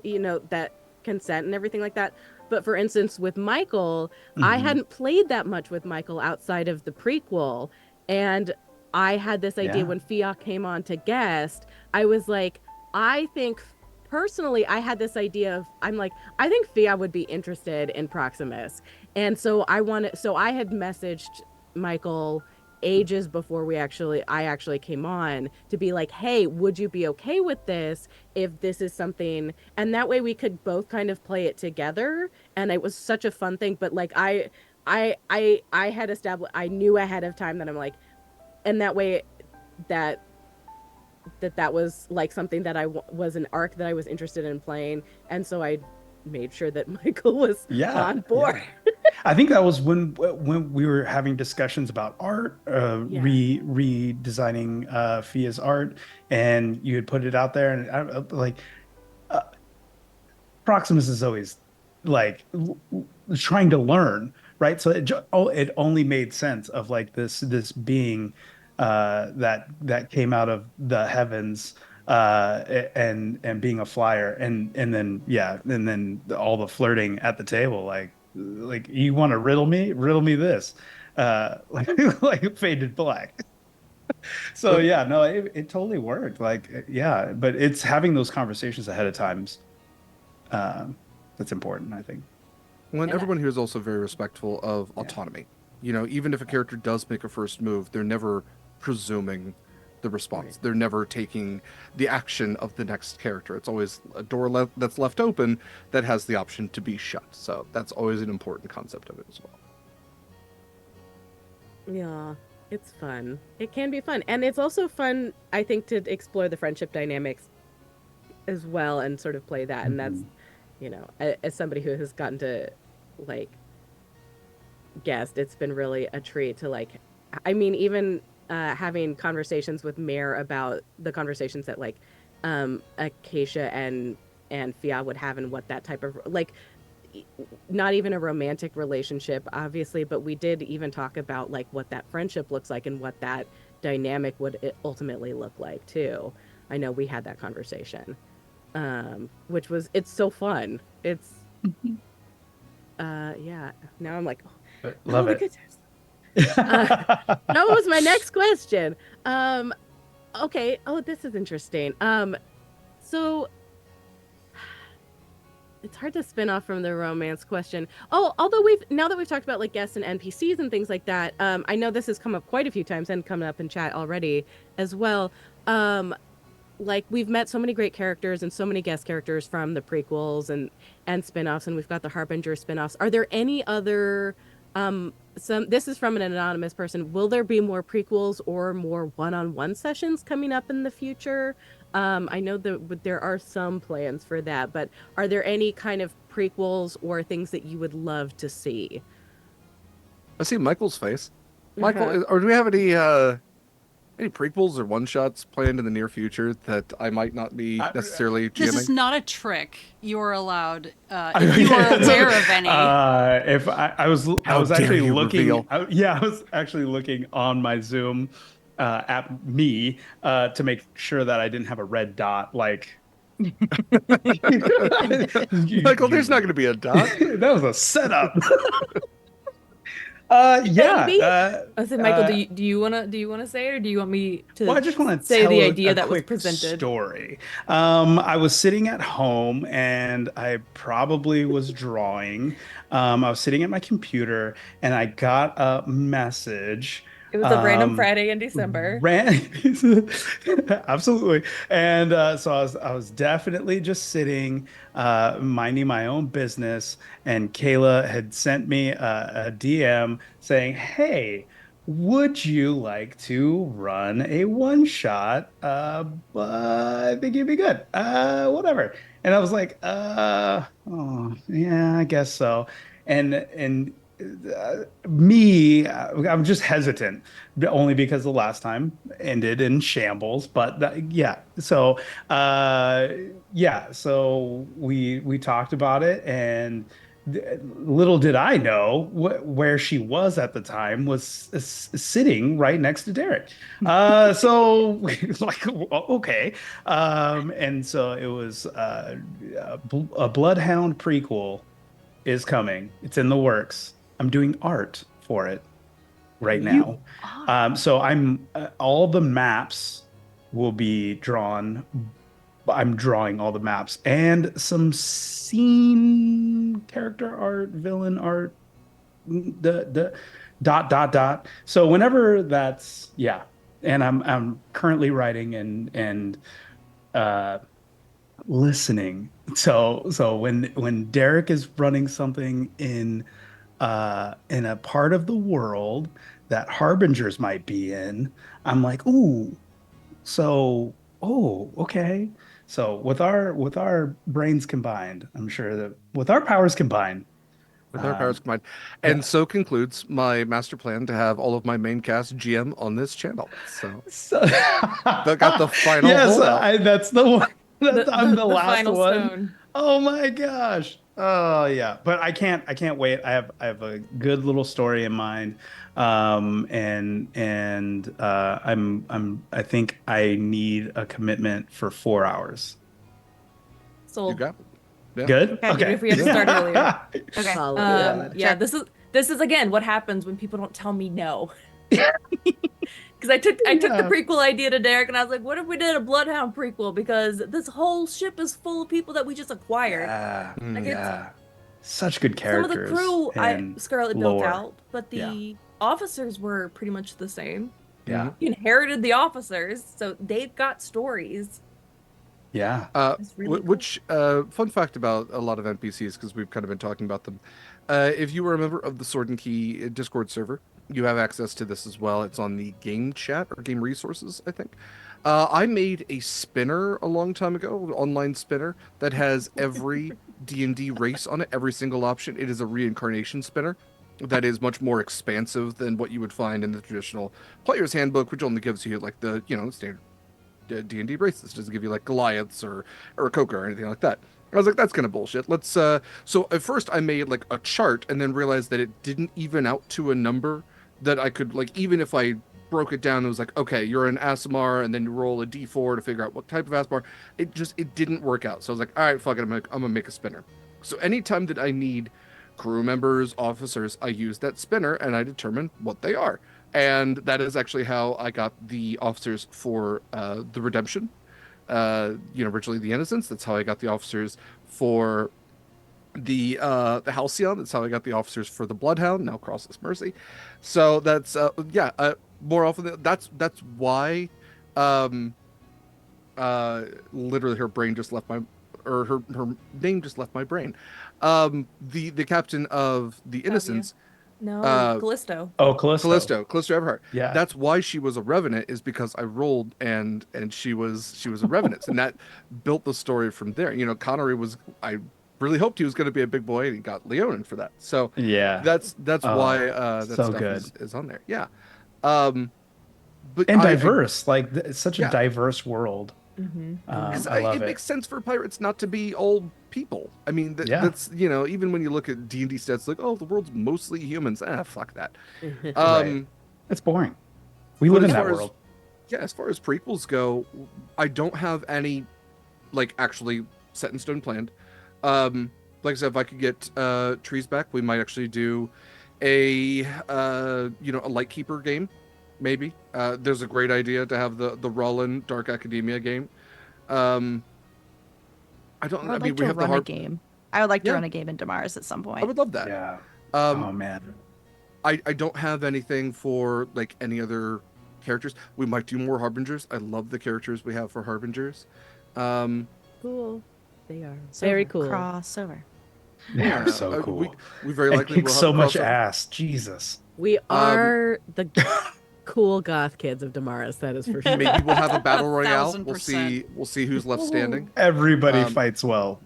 that consent and everything like that. But for instance, with Mikyl, I hadn't played that much with Mikyl outside of the prequel, and I had this idea when Fia came on to guest. I was like, I think personally, I had this idea of I think Fia would be interested in Proximus, and so I had messaged Mikyl ages before I actually came on to be like, hey, would you be okay with this if this is something, and that way we could both kind of play it together, and it was such a fun thing. But like I had established, I knew ahead of time that I'm like, and that way that was like something that was an arc that I was interested in playing, and so I made sure that Mikyl was on board. Yeah. I think that was when we were having discussions about art, redesigning Fia's art, and you had put it out there, and Proximus is always like trying to learn, right? So it only made sense of like this being that came out of the heavens and being a flyer, and then all the flirting at the table, like you want to riddle me this, like Faded Black. So yeah, no, it totally worked. But it's having those conversations ahead of times that's important, I think. When everyone here is also very respectful of autonomy. Even if a character does make a first move, they're never presuming the response. Right. They're never taking the action of the next character. It's always a door that's left open that has the option to be shut. So that's always an important concept of it as well. Yeah, it's fun. It can be fun. And it's also fun, I think, to explore the friendship dynamics as well and sort of play that. And that's, as somebody who has gotten to guest, it's been really a treat to even having conversations with Mare about the conversations that Acacia and Fia would have, and what that type of not even a romantic relationship obviously, but we did even talk about what that friendship looks like and what that dynamic would ultimately look like too. I know we had that conversation, which was, it's so fun. It's yeah, now I'm like, love it. That was my next question. Okay. Oh, this is interesting. So it's hard to spin off from the romance question. Oh, although now that we've talked about guests and NPCs and things like that, I know this has come up quite a few times and come up in chat already as well. We've met so many great characters and so many guest characters from the prequels and spin-offs, and we've got the Harbinger spin-offs. Are there any other this is from an anonymous person. Will there be more prequels or more one-on-one sessions coming up in the future? I know that there are some plans for that, but are there any kind of prequels or things that you would love to see? I see Michael's face. Michael, or do we have any prequels or one-shots planned in the near future that I might not be necessarily GMing? This is not a trick. You are allowed, if you are aware of any. If I was actually looking, I was actually looking on my Zoom at me to make sure that I didn't have a red dot. Michael, there's not going to be a dot. That was a setup. Yeah. Maybe? I say, Michael, do you wanna say it, or do you want me to Well, I just want to say tell the a idea that was quick presented? story. I was sitting at home and I probably was drawing. I was sitting at my computer and I got a message. It was a random Um, Friday in December. ran Absolutely. And so I was definitely just sitting, minding my own business, and Kayla had sent me a DM saying, "Hey, would you like to run a one shot? I think you'd be good. Whatever." And I was like, oh, yeah, I guess so. And I'm just hesitant, only because the last time ended in shambles. But yeah, so yeah, so we talked about it, and little did I know where she was at the time was sitting right next to Derek. So like, okay, and so it was a Bloodhound prequel is coming. It's in the works. I'm doing art for it right You now. are. So I'm all the maps will be drawn. I'm drawing all the maps and some scene character art, villain art, the dot. So whenever that's, yeah. And I'm currently writing and uh listening. So when Derek is running something in a part of the world that harbingers might be in, I'm like, ooh, so oh, okay. So with our brains combined, I'm sure that with our powers combined, With our powers combined. yeah. And so concludes my master plan to have all of my main cast GM on this channel. So So I got the final yes, holdout. that's the one. The I'm the, the the last final one. stone. Oh my gosh. Oh yeah. But I can't wait. I have a good little story in mind. And I think I need a commitment for 4 hours. You Sold. got it. Yeah. Good? Okay. Even Okay. if we have to start earlier. Okay. Solid. Yeah, Check. this is again what happens when people don't tell me no. Because I took the Yeah. prequel idea to Derek and I was like, what if we did a Bloodhound prequel? Because this whole ship is full of people that we just acquired. Yeah. Like it's Yeah. Such good some of the characters crew I and Scarlet built lore. out, but Yeah. the officers were pretty much the same. Yeah. You inherited the officers, so they've got stories. Yeah. It's really cool. Which fun fact about a lot of NPCs, because we've kind of been talking about them. If you were a member of the Sword and Key Discord server, you have access to this as well. It's on the game chat or game resources, I think. I made a spinner a long time ago, an online spinner that has every D&D race on it, every single option. It is a reincarnation spinner that is much more expansive than what you would find in the traditional player's handbook, which only gives you like the standard D&D races. It doesn't give you like Goliaths or a Coca or anything like that. I was like, that's kind of bullshit. Let's so at first I made like a chart and then realized that it didn't even out to a number that I could like, even if I broke it down, it was like, okay, you're an Asimar, and then you roll a D4 to figure out what type of Asimar. It didn't work out. So I was like, all right, fuck it, I'm gonna make a spinner. So anytime that I need crew members, officers, I use that spinner and I determine what they are. And that is actually how I got the officers for the Redemption. Originally the Innocents. That's how I got the officers for the Halcyon. That's how I got the officers for the Bloodhound. Now Crossless Mercy. So that's more often that's why. Literally, her brain just left my, or her name just left my brain. The captain of the Innocents. No, Callisto. Oh, Callisto. Callisto Everhart. Yeah. That's why she was a revenant, is because I rolled and she was a revenant, and that built the story from there. Connery was, I really hoped he was going to be a big boy, and he got Leonin for that. So Yeah. that's why that so stuff good. is on there. Yeah. But And diverse, like it's such a Yeah. diverse world. Mm-hmm. Because I love it it. makes sense for pirates not to be all people. I mean, Yeah. that's even when you look at D&D stats, like, oh, the world's mostly humans. Fuck that. Right. It's boring. We but live in as that far as- world. Yeah, as far as prequels go, I don't have any, like, actually set in stone planned. Like I said, if I could get trees back, we might actually do a a Lightkeeper game, maybe. There's a great idea to have the Rollin Dark Academia game. I don't. I would mean, like we to have run the a game. I would like to Yeah. run a game in Damaris at some I point. would love that. Yeah. Um, Oh man. I don't have anything for like any other characters. We might do more Harbingers. I love the characters we have for Harbingers. Um, Cool. They are Crossover, very cool. Crossover. They are so cool. We very And likely kick will have so much crossover. ass. Jesus. We are the cool goth kids of Damaris. That is for sure. Maybe we'll have a battle royale. 1000%. We'll see who's left standing. Everybody Um, fights well.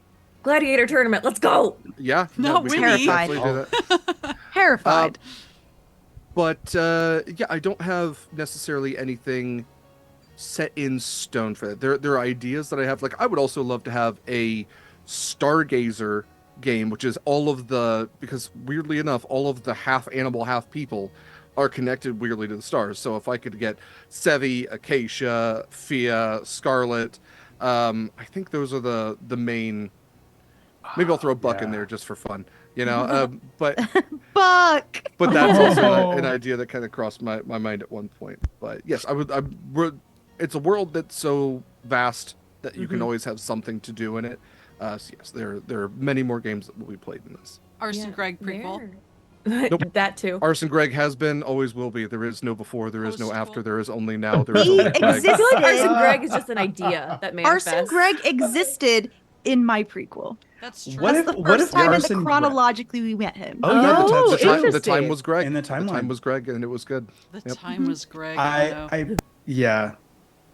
Gladiator tournament. Let's go. Yeah, Not we can Winnie. definitely do that. Terrified. But yeah, I don't have necessarily anything set in stone for that. There are ideas that I have. Like, I would also love to have a Stargazer game, which is because weirdly enough, all of the half animal, half people are connected weirdly to the stars. So if I could get Sevi, Acacia, Fia, Scarlet, I think those are the main. Maybe I'll throw Buck in Yeah. there just for fun, but Buck. that's also Oh. an idea that kind of crossed my mind at one point. But yes, it's a world that's so vast that you can always have something to do in it. So yes, there are many more games that will be played in this. Arson Greg prequel. Nope. That too. Arson Greg has been, always will be. There is no before, there is no Post-quel. after, there is only now, there is He only Greg. I feel like existed. Arson Greg is just an idea that manifests. Arson Greg existed in my prequel. That's true. What That's if- the what first if time in Arson the Greg- chronologically we met him. Oh, yeah, Oh, the time interesting. was Greg. In the The time timeline. was Greg, and it was good. The Yep. time was Greg. I know. Yeah.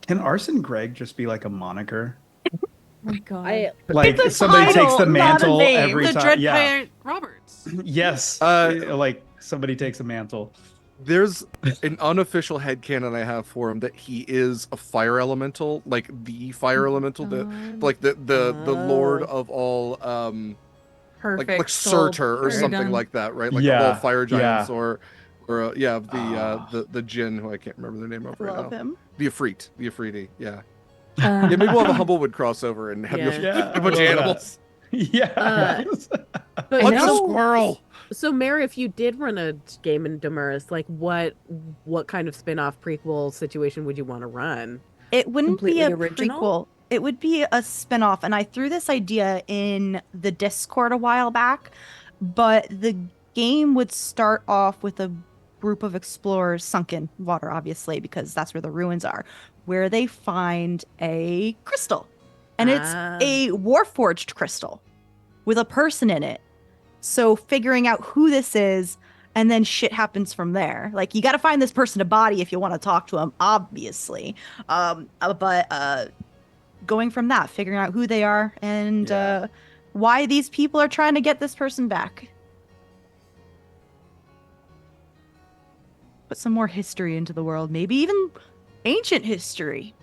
Can Arson Greg just be like a moniker? Oh my god. Like It's a somebody takes title, the not a mantle name. every The time. Dread Yeah. Pirate Roberts. Yes. Like somebody takes a mantle. There's an unofficial headcanon I have for him that he is a fire elemental, like the fire elemental, like the lord of all Perfect. like sold. Surtur or Very something done. like that, right? Like Yeah, all fire giants yeah. or the Jinn, who I can't remember their name of right Love now. him. The Ifriti, yeah. Yeah, maybe we'll have a Humblewood crossover and have Yeah. a bunch of I love animals. Yeah. But Punch a so, squirrel. so Mary, if you did run a game in Damaris, like what kind of spin-off prequel situation would you want to run? It wouldn't be Completely a original? prequel. It would be a spin-off. And I threw this idea in the Discord a while back, but the game would start off with a group of explorers sunk in water, obviously, because that's where the ruins are, where they find a crystal. And it's a warforged crystal with a person in it. So figuring out who this is, and then shit happens from there. Like, you got to find this person a body if you want to talk to him, obviously. But going from that, figuring out who they are and Yeah. why these people are trying to get this person back. Put some more history into the world, maybe even ancient history.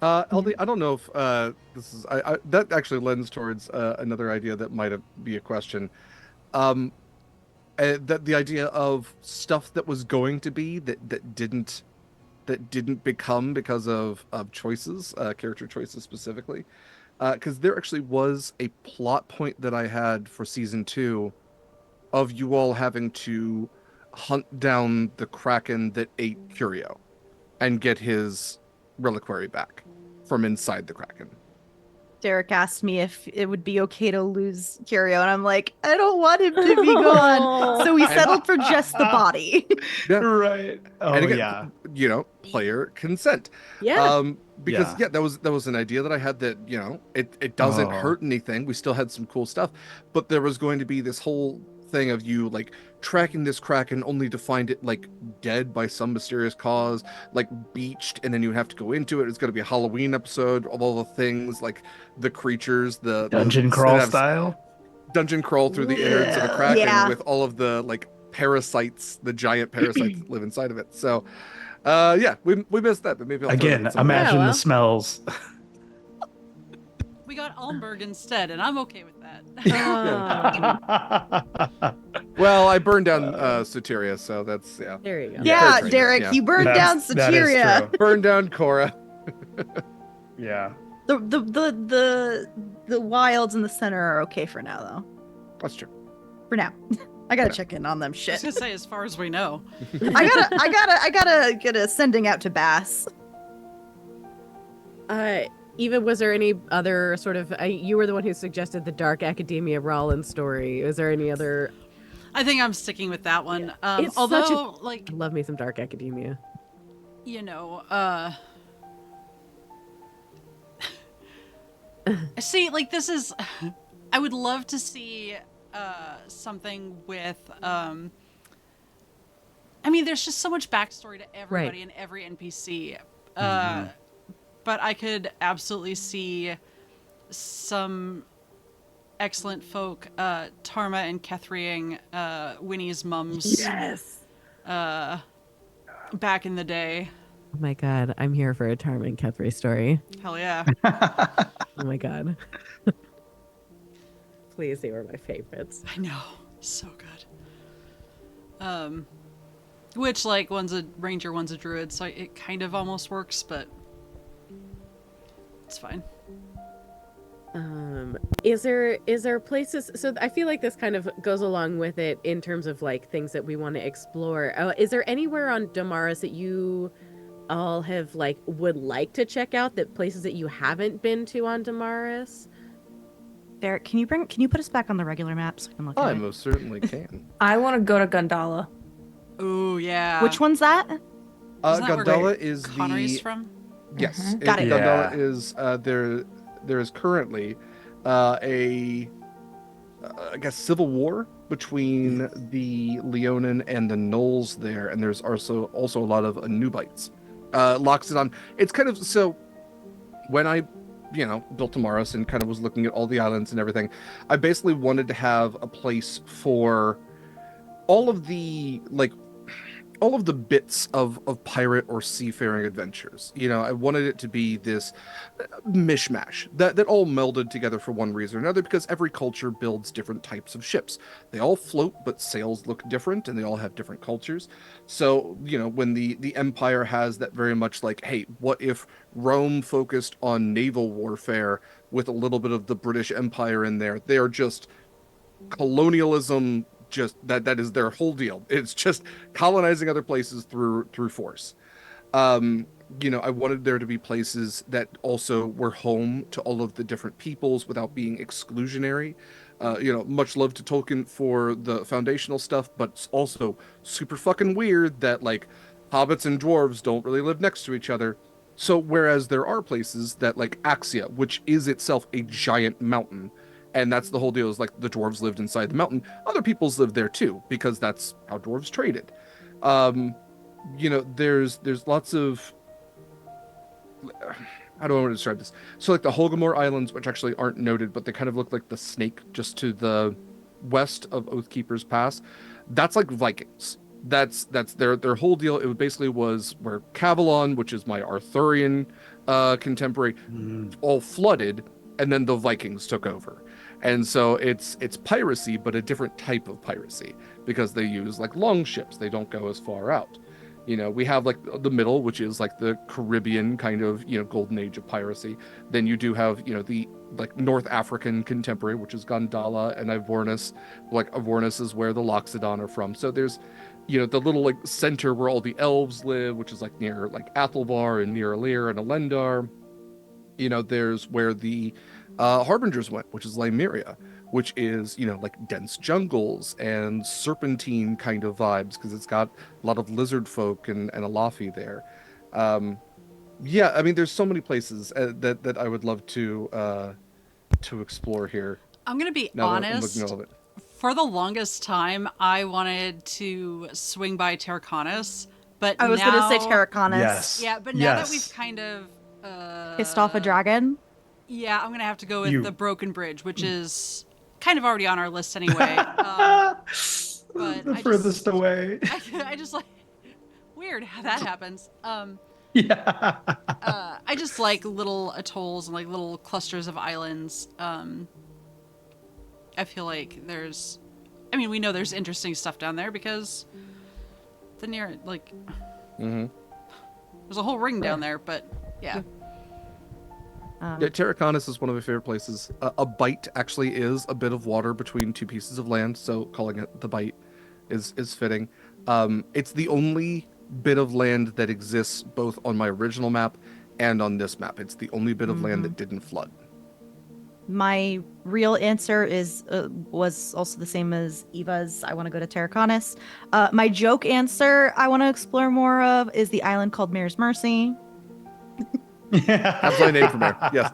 LD, I don't know if this is that actually lends towards another idea that might be a question. That the idea of stuff that was going to be that didn't become because of choices, character choices specifically. Because there actually was a plot point that I had for season 2 of you all having to hunt down the Kraken that ate Curio and get his reliquary back from inside the Kraken. Derek asked me if it would be okay to lose Curio, and I'm like, I don't want him to be gone. So we settled for just the body. Yeah. Right. Oh And again, yeah. player consent. Yeah. Because Yeah. that was an idea that I had that, it doesn't Oh. hurt anything. We still had some cool stuff, but there was going to be this whole thing of you like tracking this Kraken only to find it like dead by some mysterious cause, like beached, and then you have to go into it. It's going to be a Halloween episode of all the things, like the creatures, the Dungeon that crawl have style. dungeon crawl through the innards of a Kraken Yeah. with all of the like parasites, the giant parasites that live inside of it. So yeah, we missed that, but maybe I'll throw Again, that somewhere. imagine well. the smells. We got Almberg instead, and I'm okay with that. Well, I burned down Soteria, so that's yeah. There you go. Yeah, Perfect. Derek, Yeah. you burned down That is Soteria. true. Burned down Cora. Yeah. The wilds in the center are okay for now, though. That's true. For now. I gotta check in on them. I was Shit. gonna say, as far as we know. I gotta get a sending out to Bass. Eva, was there any other sort of? You were the one who suggested the Dark Academia Rollins story. Is there any other? I think I'm sticking with that one. It's Although, such a- like, I love me some Dark Academia. you know, see, like, this is, I would love to see something with, I mean, there's just so much backstory to everybody and every NPC. But I could absolutely see some excellent folk, Tarma and Kethriing, Winnie's mums. Yes. Back in the day. Oh my god, I'm here for a Tarma and Kethri story. Hell yeah. Oh my god. Please, they were my favorites. I know. So good. Which, like, one's a ranger, one's a druid, so it kind of almost works, but it's fine. Is there places, so I feel like this kind of goes along with it in terms of like things that we want to explore. Is there anywhere on Damaris that you all have like would like to check out, that places that you haven't been to on Damaris? Derek, can you put us back on the regular map so I can look at I it? most certainly can. I want to go to Gundala. Ooh, yeah. Which one's that? Isn't that where Gundala is Connery's the from? yes. Got it. Gundala is there is currently a I guess civil war between the Leonin and the Gnolls there, and there's also a lot of Anubites. Loxodon. It's kind of so when I built Damaris and kind of was looking at all the islands and everything, I basically wanted to have a place for all of the bits of pirate or seafaring adventures. I wanted it to be this mishmash that all melded together for one reason or another, because every culture builds different types of ships. They all float, but sails look different, and they all have different cultures. So, when the Empire has that very much like, hey, what if Rome focused on naval warfare with a little bit of the British Empire in there? They are just colonialism. Just that is their whole deal. It's just colonizing other places through force. I wanted there to be places that also were home to all of the different peoples without being exclusionary. Much love to Tolkien for the foundational stuff, but it's also super fucking weird that like hobbits and dwarves don't really live next to each other. So whereas there are places that like Axia, which is itself a giant mountain, and that's the whole deal, is like the dwarves lived inside the mountain. Other peoples lived there too, because that's how dwarves traded. There's lots of, how do I want to describe this? So like the Holgamore Islands, which actually aren't noted, but they kind of look like the snake just to the west of Oathkeeper's Pass. That's like Vikings. That's their whole deal. It basically was where Cavalon, which is my Arthurian contemporary, all flooded, and then the Vikings took over. And so it's piracy, but a different type of piracy, because they use like long ships. They don't go as far out. We have like the middle, which is like the Caribbean kind of, golden age of piracy. Then you do have, the like North African contemporary, which is Gondala and Ivornis. Like Ivornis is where the Loxodon are from. So there's, the little like center where all the elves live, which is like near like Athelvar and near Alir and Elendar. There's where the Harbingers went, which is Lymeria, which is, like dense jungles and serpentine kind of vibes, because it's got a lot of lizard folk and Alafi there. I mean, there's so many places that I would love to explore here. I'm going to be now that I'm honest. looking at all of it. For the longest time, I wanted to swing by Terraconis, but I was now, gonna say Terraconis. Yes. Yeah, but now that we've kind of Pissed off a dragon. Yeah, I'm gonna have to go with the Broken Bridge, which is kind of already on our list anyway. But The furthest away. I just like weird how that happens. Yeah. I just like little atolls and like little clusters of islands. I feel like we know there's interesting stuff down there because there's a whole ring down there, but yeah. Yeah, Terraconis is one of my favorite places. A bite actually is a bit of water between two pieces of land, so calling it the bite is fitting. It's the only bit of land that exists both on my original map and on this map. It's the only bit of land that didn't flood. My real answer was also the same as Eva's. I want to go to Terraconis. My joke answer I want to explore more of is the island called Mare's Mercy. That's my name for Mare. Yes.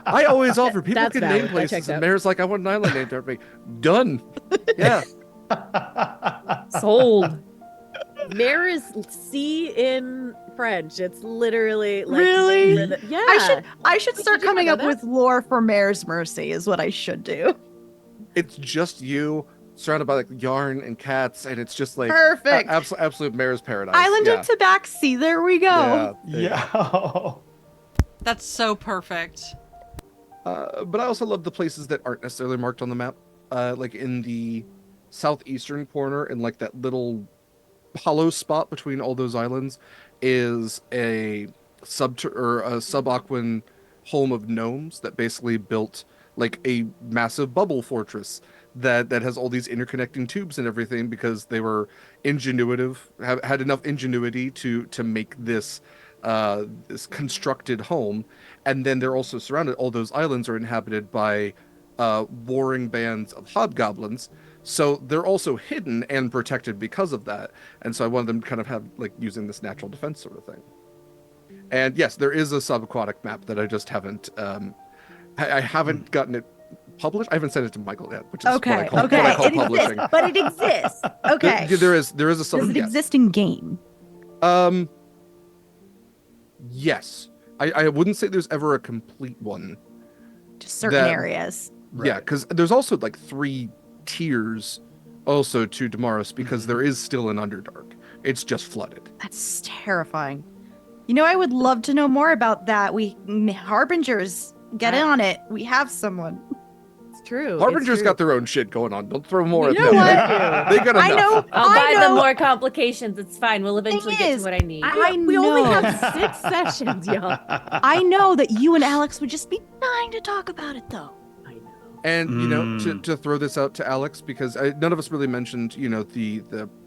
I always offer people That's can valid. name I places, checked and out. Mare's like, I want an island named after me. Done. Yeah. Sold. Mare is C in French. It's literally like Really? yeah. I should Wait, start did you not coming know up that? with lore for Mare's Mercy is what I should do. It's just you surrounded by like yarn and cats, and it's just like Perfect. absolute Mare's paradise. Island yeah. of Tabaxi. There we go. Yeah. That's so perfect. But I also love the places that aren't necessarily marked on the map. Like in the southeastern corner, in like that little hollow spot between all those islands, is a subaquan home of gnomes that basically built like a massive bubble fortress that has all these interconnecting tubes and everything because they were had enough ingenuity to make this this constructed home. And then they're also surrounded, all those islands are inhabited by warring bands of hobgoblins, so they're also hidden and protected because of that. And so I wanted them to kind of have like using this natural defense sort of thing. And yes, there is a subaquatic map that I just haven't I haven't gotten it published. I haven't sent it to Michael yet, which is what I call It publishing. exists, but it exists. Okay. There is a sub. Does it Yes. exist in game? Yes. I wouldn't say there's ever a complete one. Just certain That- areas. Yeah, because there's also like 3 tiers also to Damaris because there is still an Underdark. It's just flooded. That's terrifying. You know, I would love to know more about that. Harbingers, get in on it. We have someone. It's true. Harbinger's got their own shit going on. Don't throw more You at know them. what? They got enough. I know. I'll I buy know. them more complications. It's fine. We'll eventually get is, to what I need. We only know. have 6 sessions, y'all. I know that you and Alex would just be dying to talk about it, though. I know. And you know, to throw this out to Alex, because none of us really mentioned, you know, the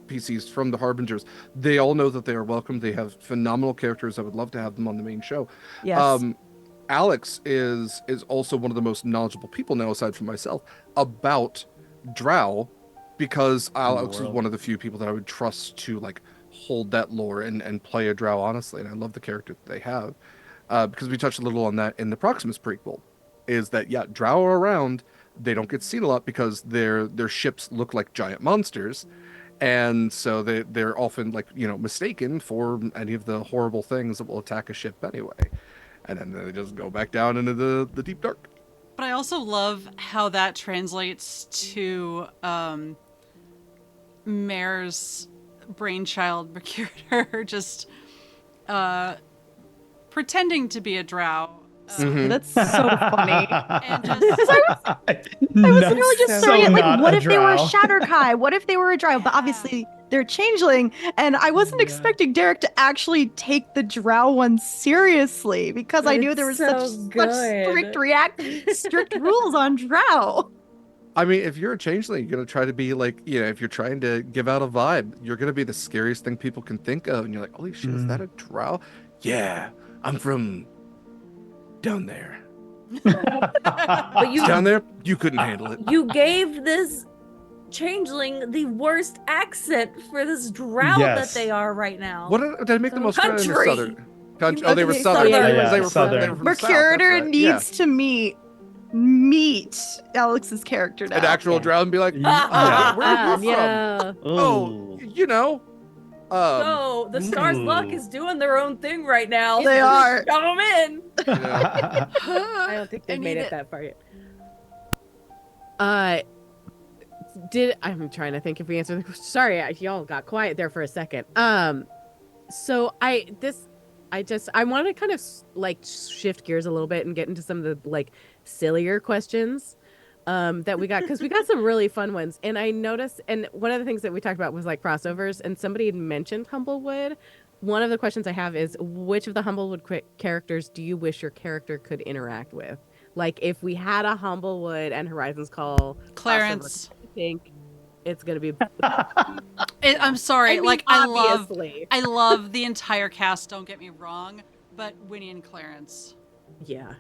PCs from the Harbingers. They all know that they are welcome. They have phenomenal characters. I would love to have them on the main show. Yes. Alex is also one of the most knowledgeable people now, aside from myself, about Drow, because Alex is one of the few people that I would trust to like hold that lore and play a Drow honestly. And I love the character that they have, because we touched a little on that in the Proximus prequel. Is that Drow are around? They don't get seen a lot because their ships look like giant monsters, and so they're often like, you know, mistaken for any of the horrible things that will attack a ship anyway, and then they just go back down into the deep dark. But I also love how that translates to Mare's brainchild, Mercuritor, just pretending to be a drow. That's so funny. And just I was literally just starting at like, what if they were a Shatterkai? What if they were a Drow? But obviously they're changeling, and I wasn't expecting Derek to actually take the Drow one seriously because I knew there was such strict rules on Drow. I mean, if you're a changeling, you're gonna try to be like, you know, if you're trying to give out a vibe, you're gonna be the scariest thing people can think of, and you're like, holy shit, is that a Drow? Yeah, I'm from down there. But you Down there, you couldn't handle it. you gave this changeling the worst accent for this drow Yes. that they are right now. What did I make the most friendly Country. southern? Oh, they were Okay, southern. southern. Yeah, They were southern. They were from the south, that's Mercuritor right. needs to meet Alex's character now. an actual drow and be like, Yeah. where are you from? Yeah. Oh, you know. So the Stars Luck is doing their own thing right now. They are. Shove them in. Yeah. I don't think I they've made need it it. that far yet. I'm trying to think if we answered the question. Sorry, y'all got quiet there for a second. So I want to kind of like shift gears a little bit and get into some of the like sillier questions that we got, because we got some really fun ones. And I noticed, and one of the things that we talked about was like crossovers, and somebody had mentioned Humblewood. one of the questions I have is, which of the Humblewood characters do you wish your character could interact with? Like, if we had a Humblewood and Horizons Call Clarence. I think it's gonna be. I'm sorry. I mean, like obviously. I love the entire cast. Don't get me wrong, but Winnie and Clarence. Yeah.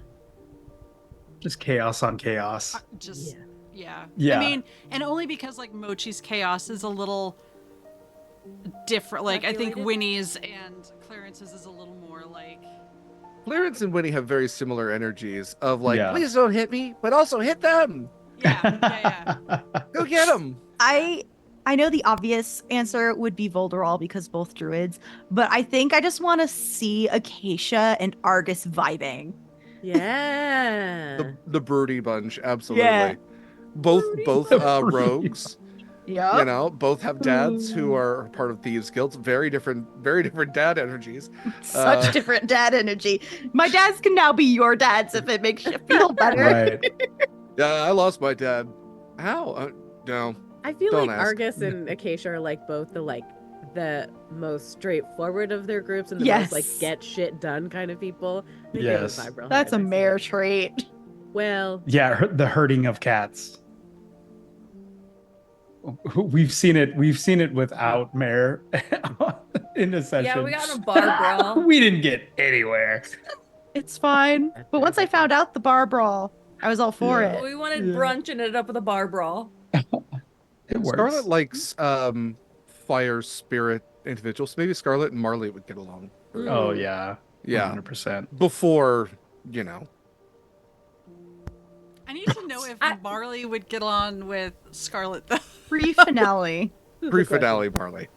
Just chaos on chaos. Just yeah. Yeah. I mean, and only because like Mochi's chaos is a little different. Like I think Calculated? Winnie's and Clarence's is a little more like. Clarence and Winnie have very similar energies of like, Yeah. please don't hit me, but also hit them. Yeah. Go get them. I know the obvious answer would be Volderall because both druids, but I think I just want to see Acacia and Argus vibing. Yeah. The Broody bunch, absolutely. Yeah. Both The rogues. Yeah. You know, both have dads who are part of thieves guilds. Very different dad energies. Such different dad energy. My dads can now be your dads if it makes you feel better. Right. Yeah, I lost my dad. How? No. I feel Don't like ask. Argus and Acacia are like both the most straightforward of their groups and the Yes. most like get shit done kind of people. I think they would Yes. vibe real That's a hard, I see mare it. trait. Well, Yeah, the herding of cats. We've seen it without Mare in a session. Yeah, we got in a bar brawl. We didn't get anywhere. It's fine. But once I found out the bar brawl, I was all for Yeah. it. We wanted Yeah. brunch and ended up with a bar brawl. It works. Scarlet likes fire spirit individuals. Maybe Scarlet and Marley would get along. Oh yeah. Yeah. 100%. Before, you know. I need to know if Marley would get on with Scarlet though. Pre-finale. Pre-finale Marley.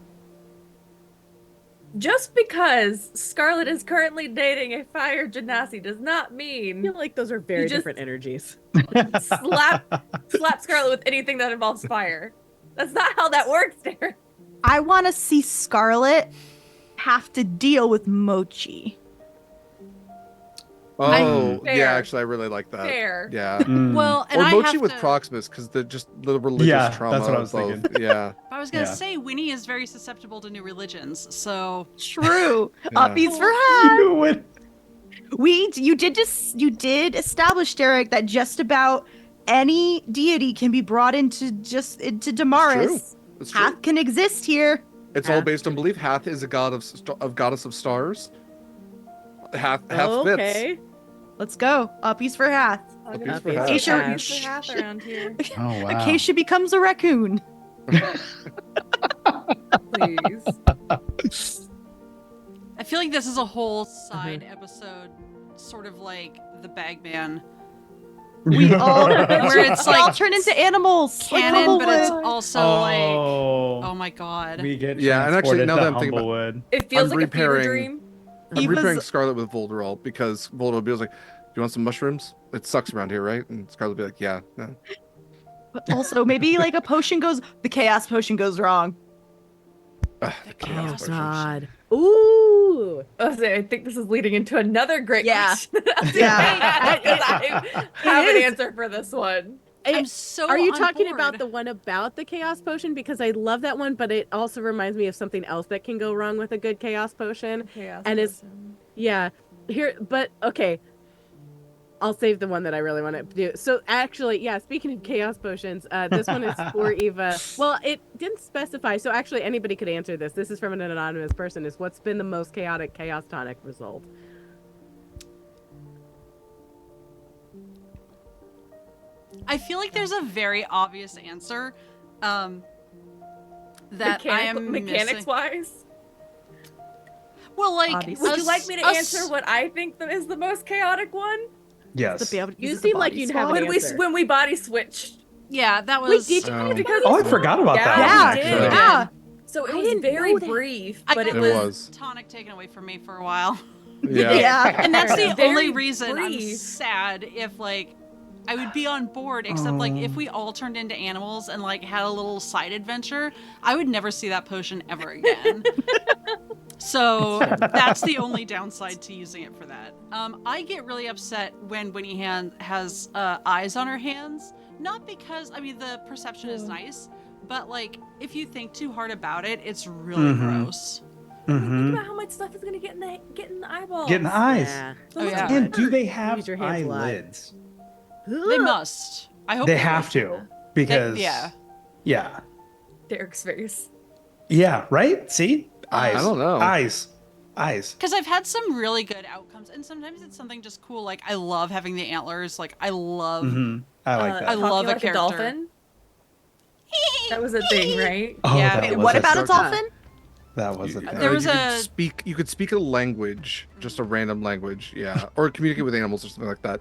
Just because Scarlet is currently dating a fire genasi does not I mean feel like those are very just- different energies. slap Scarlet with anything that involves fire. That's not how that works, Derek. I want to see Scarlet have to deal with Mochi. Oh, Fair. yeah, actually, I really like that. Fair. Yeah. Mm. Well, and Or I Mochi have with to, Proximus, because the religious Yeah, trauma that's what I of was both. thinking. Yeah. I was gonna Yeah. say Winnie is very susceptible to new religions, so True. Yeah. Uppies for half. You would- You did establish, Derek, that just about any deity can be brought into Damaris. It's true. Hath can exist here. It's all based on belief. Hath is a god of goddess of stars. Hath fits. Okay. Let's go. Uppies for Hath. Uppies for Uppies Hath. for Acacia, Hath. Use the hath around here, Oh wow. Acacia becomes a raccoon. please. I feel like this is a whole side episode, sort of like the Bagman We all, Where it's we all like turn into animals. canon, but it's Humblewood. also like, oh my god. We get Yeah, and actually, transported now to that I'm thinking about- Humblewood. It feels I'm like a fever repairing- dream. I'm Eva's- repairing Scarlet with Volderall because Volderall would be like, "Do you want some mushrooms? It sucks around here, right?" And Scarlet would be like, "Yeah." No. But also, maybe like the chaos potion goes wrong. Ugh, The the chaos chaos potions. God. Ooh. I think this is leading into another great Yeah. question. Yeah. Because I have an answer for this one. I'm so Are you on talking board. about the one about the chaos potion? Because I love that one, but it also reminds me of something else that can go wrong with a good chaos potion. Chaos And it's- potion. Yeah. Here, but okay. I'll save the one that I really want to do. So actually, yeah, speaking of chaos potions, this one is for Eva. Well, it didn't specify, so actually anybody could answer this. This is from an anonymous person. Is what's been the most chaotic chaos tonic result? I feel like there's a very obvious answer that I am mechanics missing. wise. Well, like, Obviously. Would you like me to answer what I think is the most chaotic one? Yes. You seem like you'd have an When answer. when we body switched. Yeah, that Wait, was. did you? Oh. Because Oh, I forgot about that Yeah, one, we actually. did. Yeah. So it I was didn't very know that. brief, I but got it It was was. tonic taken away from me for a while. Yeah. Yeah. And that's the Very only reason I'm brief. sad if, like, I would be on board, except, like, if we all turned into animals and, like, had a little side adventure, I would never see that potion ever again. So that's the only downside to using it for that. I get really upset when Winnie has eyes on her hands. Not because, I mean, the perception is nice, but, like, if you think too hard about it, it's really Mhm. gross. Think about how much stuff is gonna get in the eyeballs. Get in the eyes. Yeah. Oh, yeah. And do they have Use your hands a lot. eyelids? They must. I hope They have to because yeah. yeah, Derek's face. yeah, right. See, eyes. I don't know. Eyes. Because I've had some really good outcomes, and sometimes it's something just cool. Like I love having the antlers. Like I love. I like that. I love Talking like a character. dolphin. That was a thing, right? Oh, Yeah. that Wait, was What a about a thing. dolphin? That was a thing. There was you could speak a language, just a random language, yeah, or communicate with animals or something like that.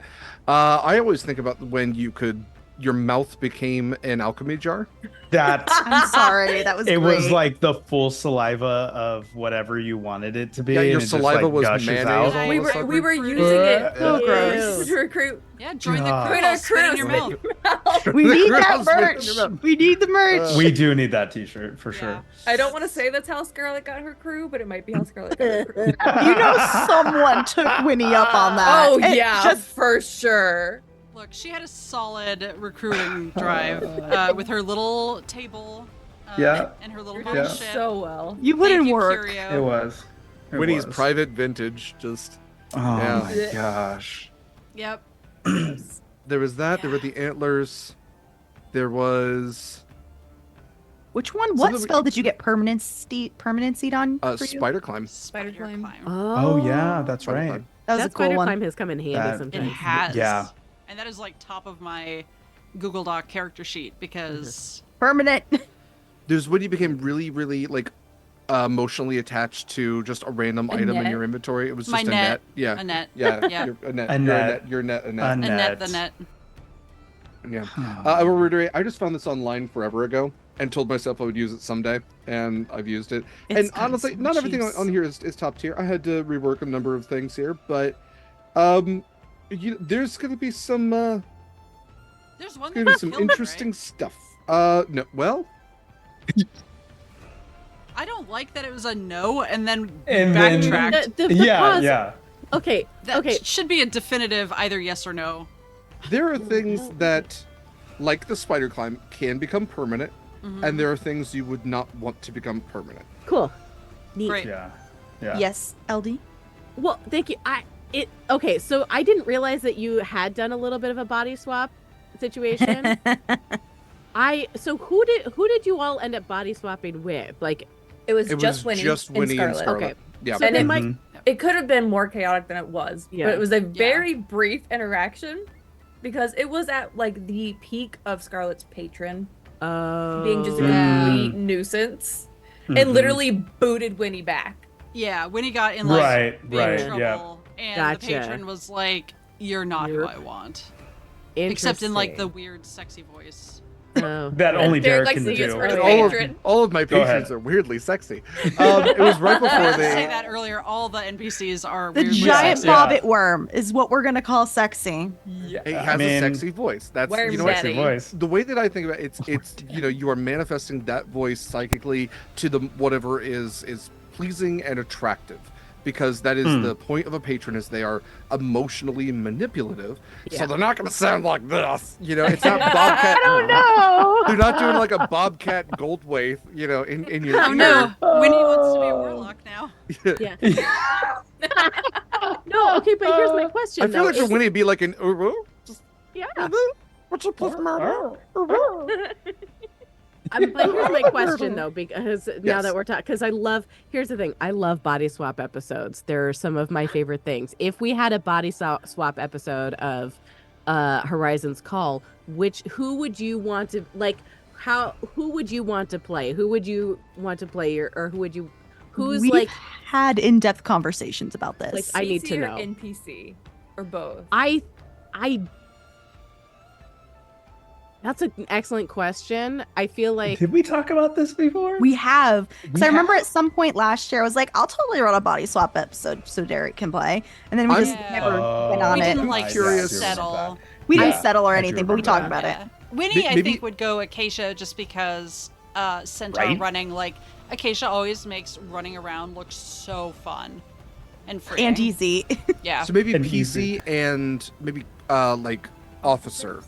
I always think about when your mouth became an alchemy jar. That I'm sorry, that was it great. was like the full saliva of whatever you wanted it to be. Yeah, your and it saliva just, like, was gushes mayonnaise. out. all We of a were sudden. we were using it. So Ew. gross. To recruit. Yeah, join the God. crew. Join our I'll spit in your crew. mouth. We need that Gross, spit in merch. your mouth. We need the merch. We do need that T-shirt for sure. I don't want to say that's how Scarlett got her crew, but it might be how Scarlett got her crew. You know, someone took Winnie up on that. Oh It yeah, just for sure. Look, she had a solid recruiting drive with her little table. Yeah. And her little You're bubble doing ship. so well. you Thank wouldn't you, work. Curio. It was. It Winnie's was. private vintage, just Oh yeah. my gosh. Yep. There was that. There were the antlers. There was Which one? So What the- spell did you get permanency on? for you? spider climb. Spider climb. Oh yeah, that's Spider right. climb. That was That a cool spider one. climb has come in handy That- It sometimes. has. Yeah. And that is like top of my Google Doc character sheet because Permanent. There's when you became really, really like emotionally attached to just a random A item in net? your inventory. It was My just a net. net. Yeah. a net. Yeah. Yeah. You're a net. A You're net. You're a net. A net. A A net, the net. net. Yeah. I will reiterate. I just found this online forever ago and told myself I would use it someday, and I've used it. It's And got honestly, so not much everything use. on here is top tier. I had to rework a number of things here, but there's gonna be some There's one gonna that be some killed me, interesting right? stuff. No, well, I don't like that it was a no and then And then- backtracked. The Yeah, pause- yeah. Okay. That Okay. should be a definitive either yes or no. there are things that, like the spider climb, can become permanent, Mhm. and there are things you would not want to become permanent. Cool. Neat. Great. Yeah. Yeah. Yes, LD. Well, thank you. Okay, so I didn't realize that you had done a little bit of a body swap situation. So who did you all end up body swapping with? Like, It was It just was Winnie, just and Winnie and Scarlett. Scarlet. Okay. Yeah. so And then it- my Mhm. It could have been more chaotic than it was, Yeah. but it was a very brief interaction because it was at like the peak of Scarlett's patron being just a Yeah. complete nuisance Mhm. and literally booted Winnie back. Yeah, when he got in like Right, big right, trouble, yeah. and Gotcha. the patron was like, "You're not who You're- I want," except in like the Interesting. weird, sexy voice. Oh. That only Derek Derek likes can to use do. her And as all all of my Go ahead. patrons are weirdly sexy. It was right I before meant to say they. that earlier. All the NPCs are The weirdly giant sexy. Yeah. bobbit worm is what we're gonna call sexy. It has mean, a sexy voice. That's Worm you know what? daddy. voice. The way that I think about it, it's you are manifesting that voice psychically to the whatever is pleasing and attractive, because that is the point of a patron, is they are emotionally manipulative, so Yeah. they're not going to sound like this. It's not Bobcat. No. They're not doing like a Bobcat Goldthwait, in your Oh ear. no, Winnie wants to be a warlock now. Yeah. No, okay, but here's my question. I feel though. like for Is- Winnie it'd be like an just Yeah. what's your plus murder? But here's my question though, because now Yes. that we're talking, because here's the thing, I love body swap episodes. They're some of my favorite things. If we had a body swap episode of Horizon's Call, who would you want to who would you want to play? Who would you want to play or who's We've like had in-depth conversations about this. Like, I need to PC or know. NPC or both. I that's an excellent question. I feel like Did we talk about this before? we have. Because We I remember have. at some point last year, I was like, I'll totally run a body swap episode so Derek can play. And then we I'm- just Yeah. never went on We it. didn't like curious. settle. We didn't Yeah, settle or I do anything, but we remember talked that. about it. Yeah. Winnie, I Maybe- think, would go Acacia just because Centaur Right? running, like, Acacia always makes running around look so fun and free. And easy. Yeah. So maybe And PC and maybe like officer.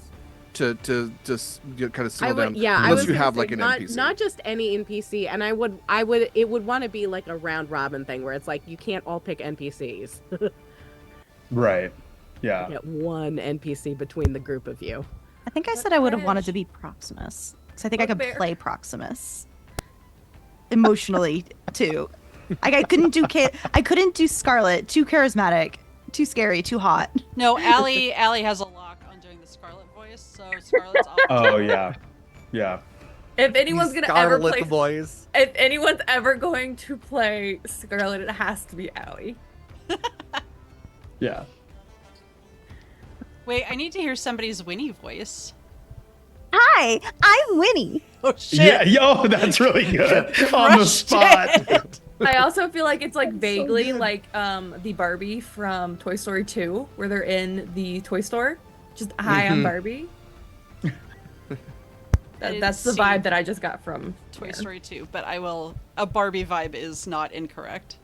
to just kind of I settle would, down. yeah, I unless was you gonna have say like an not, NPC. not just any NPC, and it would want to be like a round robin thing where it's like you can't all pick NPCs. Right. Yeah. Get one NPC between the group of you. I think I said I would have wanted to be Proximus. Because I think I could Bugbear. play Proximus. Emotionally, too. I couldn't do I couldn't do Scarlet. Too charismatic. Too scary. Too hot. No, Allie has a lock on doing the Scarlet voice, so Scarlet's off. Oh yeah. Yeah. If anyone's gonna ever Scarlet play, the voice. if anyone's ever going to play Scarlet, it has to be Allie. Yeah. Wait, I need to hear somebody's Winnie voice. Hi, I'm Winnie. Oh shit! Yeah. Yo, that's really good. On the spot. I also feel like it's like so vaguely good. like the Barbie from Toy Story 2, where they're in the toy store. Just hi, I'm Barbie. didn't That's the see vibe that I just got from Toy here. Story 2, but I will. A Barbie vibe is not incorrect.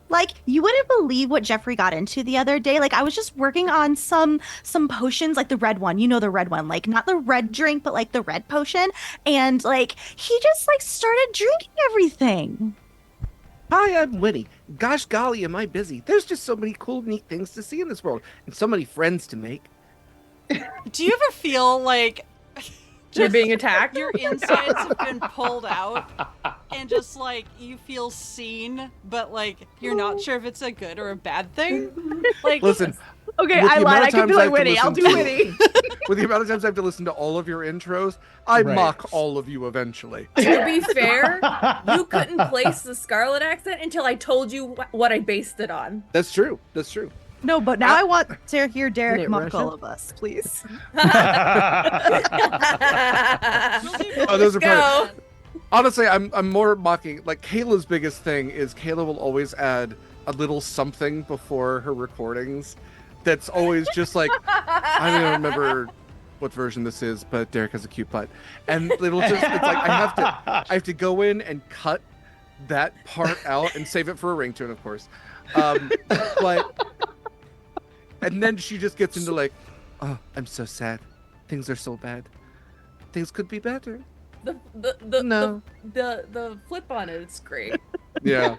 Like, you wouldn't believe what Jeffrey got into the other day. Like, I was just working on some potions, like the red one. You know, the red one. Like, not the red drink, but like the red potion. And like, he just like started drinking everything. Hi, I'm Winnie. Gosh golly, am I busy? There's just so many cool, neat things to see in this world, and so many friends to make. Do you ever feel like You're being attacked? your insides have been pulled out and just like you feel seen, but like you're not sure if it's a good or a bad thing? Like, Listen, Okay, With I the lied. amount I of can be times I like have to Winnie. I'll listen do to- Winnie. with the amount of times I have to listen to all of your intros, I Right. mock all of you eventually. To be fair, you couldn't place the Scarlet accent until I told you what I based it on. That's true. That's true. No, but now I want to hear Isn't Derek it mock all Russian? of us, please. we'll do Oh, those are Go. part Honestly, I'm more mocking. Like Kayla's biggest thing is Kayla will always add a little something before her recordings. That's always just like I don't even remember what version this is, but Derek has a cute butt, and it'll just it's like I have to go in and cut that part out and save it for a ringtone, of course. But and then she just gets into like, oh, I'm so sad. Things are so bad. Things could be better. The flip on it's great. Yeah.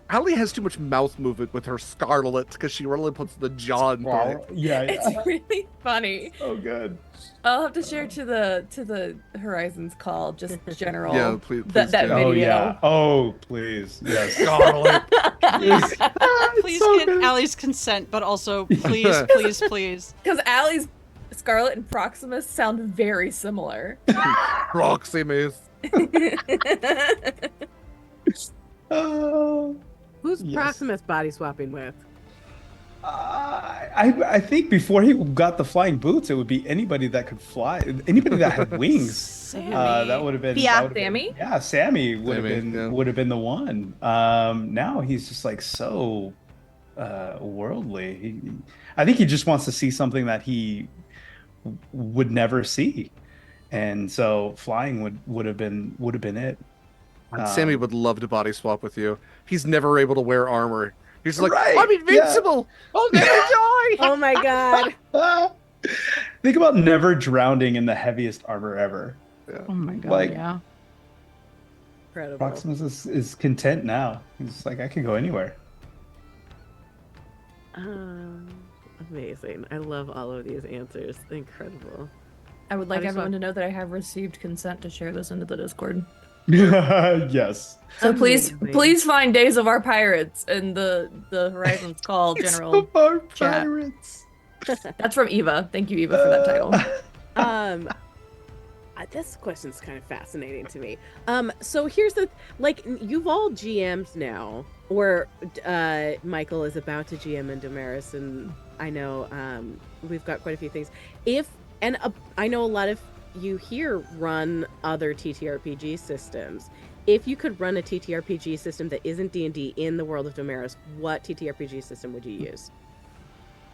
Allie has too much mouth movement with her Scarlet because she really puts the jaw in Wow. it. Yeah. It's really funny. So good. I'll have to share to the Horizons call, just general. Yeah, please that do. video. Oh yeah. Oh please. Yes. Scarlet. please so get good. Allie's consent, but also please, please, please. Because Allie's Scarlet and Proximus sound very similar. Proximus. Oh. Who's Yes. Proximus body swapping with? I think before he got the flying boots, it would be anybody that could fly, anybody that had wings. Sammy. That would have been. Yeah. that would've been- Sammy? Yeah, Sammy would have Sammy, been yeah. would have been the one. Now he's just like so worldly. I think he just wants to see something that he would never see, and so flying would have been it. Sammy would love to body swap with you. He's never able to wear armor. He's just like, Right, I'm invincible. I'll never die. Oh my god. Think about never drowning in the heaviest armor ever. Oh my god, Like- yeah. Incredible. Proximus is content now. He's like, I can go anywhere. Amazing. I love all of these answers. Incredible. I would like Body everyone swap. to know that I have received consent to share this into the Discord. Yes. So please, Amazing. please find Days of Our Pirates in the Horizons Call general. Our chat. pirates. That's from Eva. Thank you, Eva, for that title. This question's kind of fascinating to me. So here's the like you've all GM'd now, or Michael is about to GM in Damaris, and I know we've got quite a few things. I know a lot of you here run other TTRPG systems. If you could run a TTRPG system that isn't D&D in the world of Damaris, what TTRPG system would you use?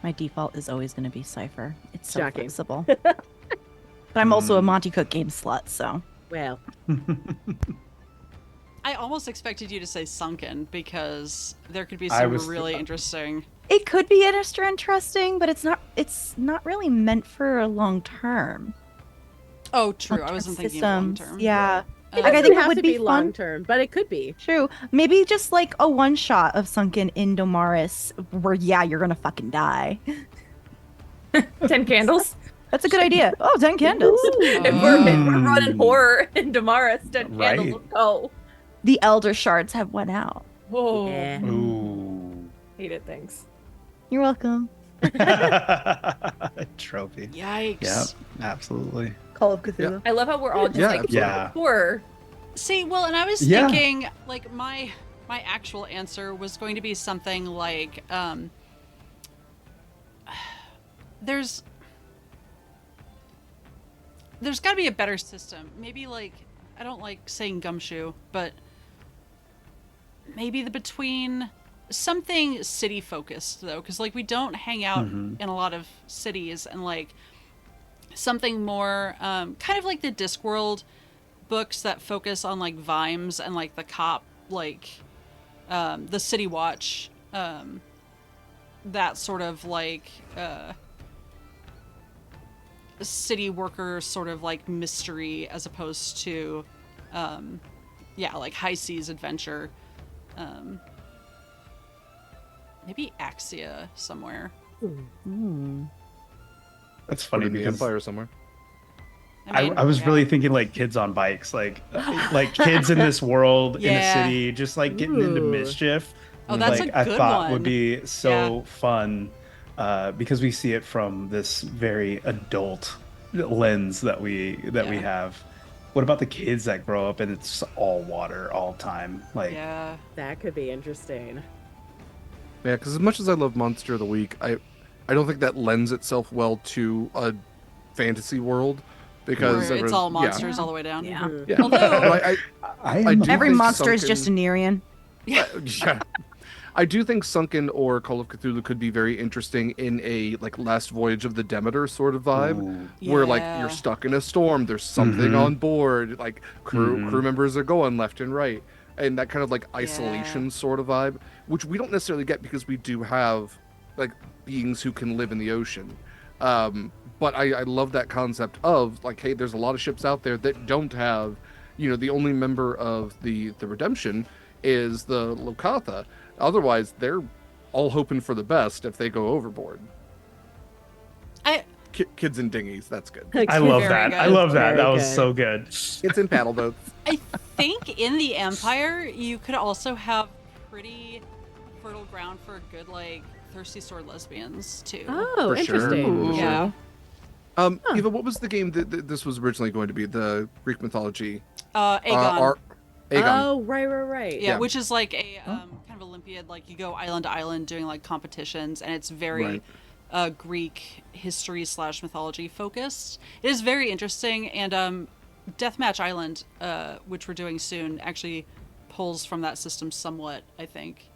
My default is always going to be Cypher. It's so Shocking. flexible. But I'm also a Monty Cook game slut, so. Well, I almost expected you to say sunken because there could be I some was- really interesting. It could be interesting, but it's not. It's not really meant for a long term. Oh, true. I Long-term wasn't thinking of long systems. term. Yeah. It Like, I doesn't think it have would to be be fun. long term, but it could be. True. Maybe just like a one shot of Sunken Indomaris where, yeah, you're gonna fucking die. 10 candles. That's a good idea. Oh, 10 candles. If we're running horror in Damaris, 10 Right. candles. Let's go. The Elder Shards have went out. Whoa. Yeah. Ooh. Hate it. Thanks. You're welcome. Trophy. Yikes. Yeah, absolutely. Call of Cthulhu. I love how we're all just Yeah, like absolutely. Yeah. horror. See, well, and I was Yeah. thinking, like, my actual answer was going to be something like, there's got to be a better system. Maybe, like, I don't like saying gumshoe, but maybe the between something city focused though, because like we don't hang out in a lot of cities, and like something more kind of like the Discworld books that focus on like Vimes and like the cop, like the City Watch, that sort of like city worker sort of like mystery, as opposed to yeah, like high seas adventure. Maybe Axia somewhere. That's funny Maybe because Empire somewhere. I was yeah. really thinking like kids on bikes, like kids in this world in a Yeah. city, just like getting into Ooh. mischief. Oh, that's like a I good thought one. would be so Yeah. fun because we see it from this very adult lens that we Yeah. have. What about the kids that grow up and it's all water all time? Like, Yeah. That could be interesting. Yeah, because as much as I love Monster of the Week, I don't think that lends itself well to a fantasy world, because Where it's all yeah. monsters all the way down. Yeah. Mhm. Yeah. Although- But I I am do Every think monster is just Sunken- an Nerean. yeah. I do think Sunken or Call of Cthulhu could be very interesting in a like Last Voyage of the Demeter sort of vibe, Ooh. where like Yeah. you're stuck in a storm, there's something Mhm. on board, like crew Mhm. members are going left and right, and that kind of like isolation sort of vibe, which we don't necessarily get because we do have like beings who can live in the ocean. But I love that concept of like, hey, there's a lot of ships out there that don't have, the only member of the Redemption is the Lokatha. Otherwise, they're all hoping for the best if they go overboard. Kids in dinghies, that's good. I love Very that. good. I love that. Very That was good. so good. It's in paddle boats. I think in the Empire, you could also have pretty fertile ground for good, like, thirsty sword lesbians, too. Oh, For sure. interesting. Ooh. Yeah. Eva, what was the game that this was originally going to be? The Greek mythology. Aegon. Aegon. Oh, right. Yeah, Yeah. which is like a kind of Olympiad, like you go island to island doing like competitions, and it's very Greek history / mythology focused. It is very interesting, and Deathmatch Island, which we're doing soon, actually pulls from that system somewhat, I think.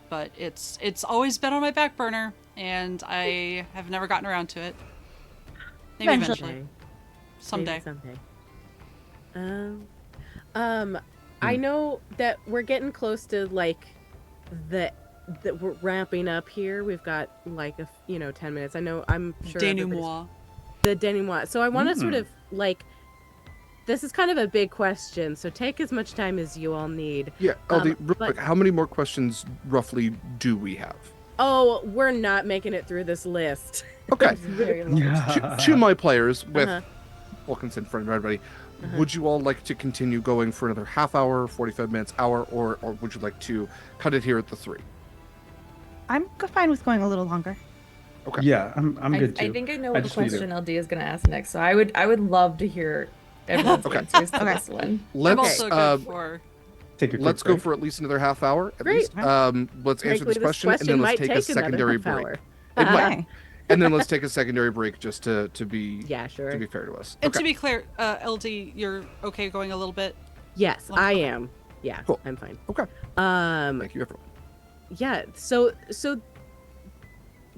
But it's always been on my back burner, and I have never gotten around to it. Maybe eventually. Someday. Maybe someday. I know that we're getting close to like that we're wrapping up here. We've got like 10 minutes. I know. I'm sure. Denouement. The denouement. So I want to sort of like. This is kind of a big question, so take as much time as you all need. Yeah, LD, real but- quick, how many more questions roughly do we have? Oh, we're not making it through this list. Okay. Very long. To my players, with Uh-huh. full consent from everybody, would you all like to continue going for another half hour, 45 minutes, hour, or would you like to cut it here at the 3? I'm fine with going a little longer. Okay. Yeah, I'm good too. I think I know I what the just need to- question LD is going to ask next, so I would love to hear everyone's Okay. answers to Okay. this one. I'm Let's also good for. Take a quick let's go break. for at least another half hour at Great. least. Let's answer Frankly, this question, and then let's take a secondary break. It might. Okay. And then let's take a secondary break just to be Yeah, sure. to be fair to us. And to Okay. be clear, LD, you're okay going a little bit? Yes, I am. Yeah, Cool. I'm fine. Okay. Thank you, everyone. Yeah. So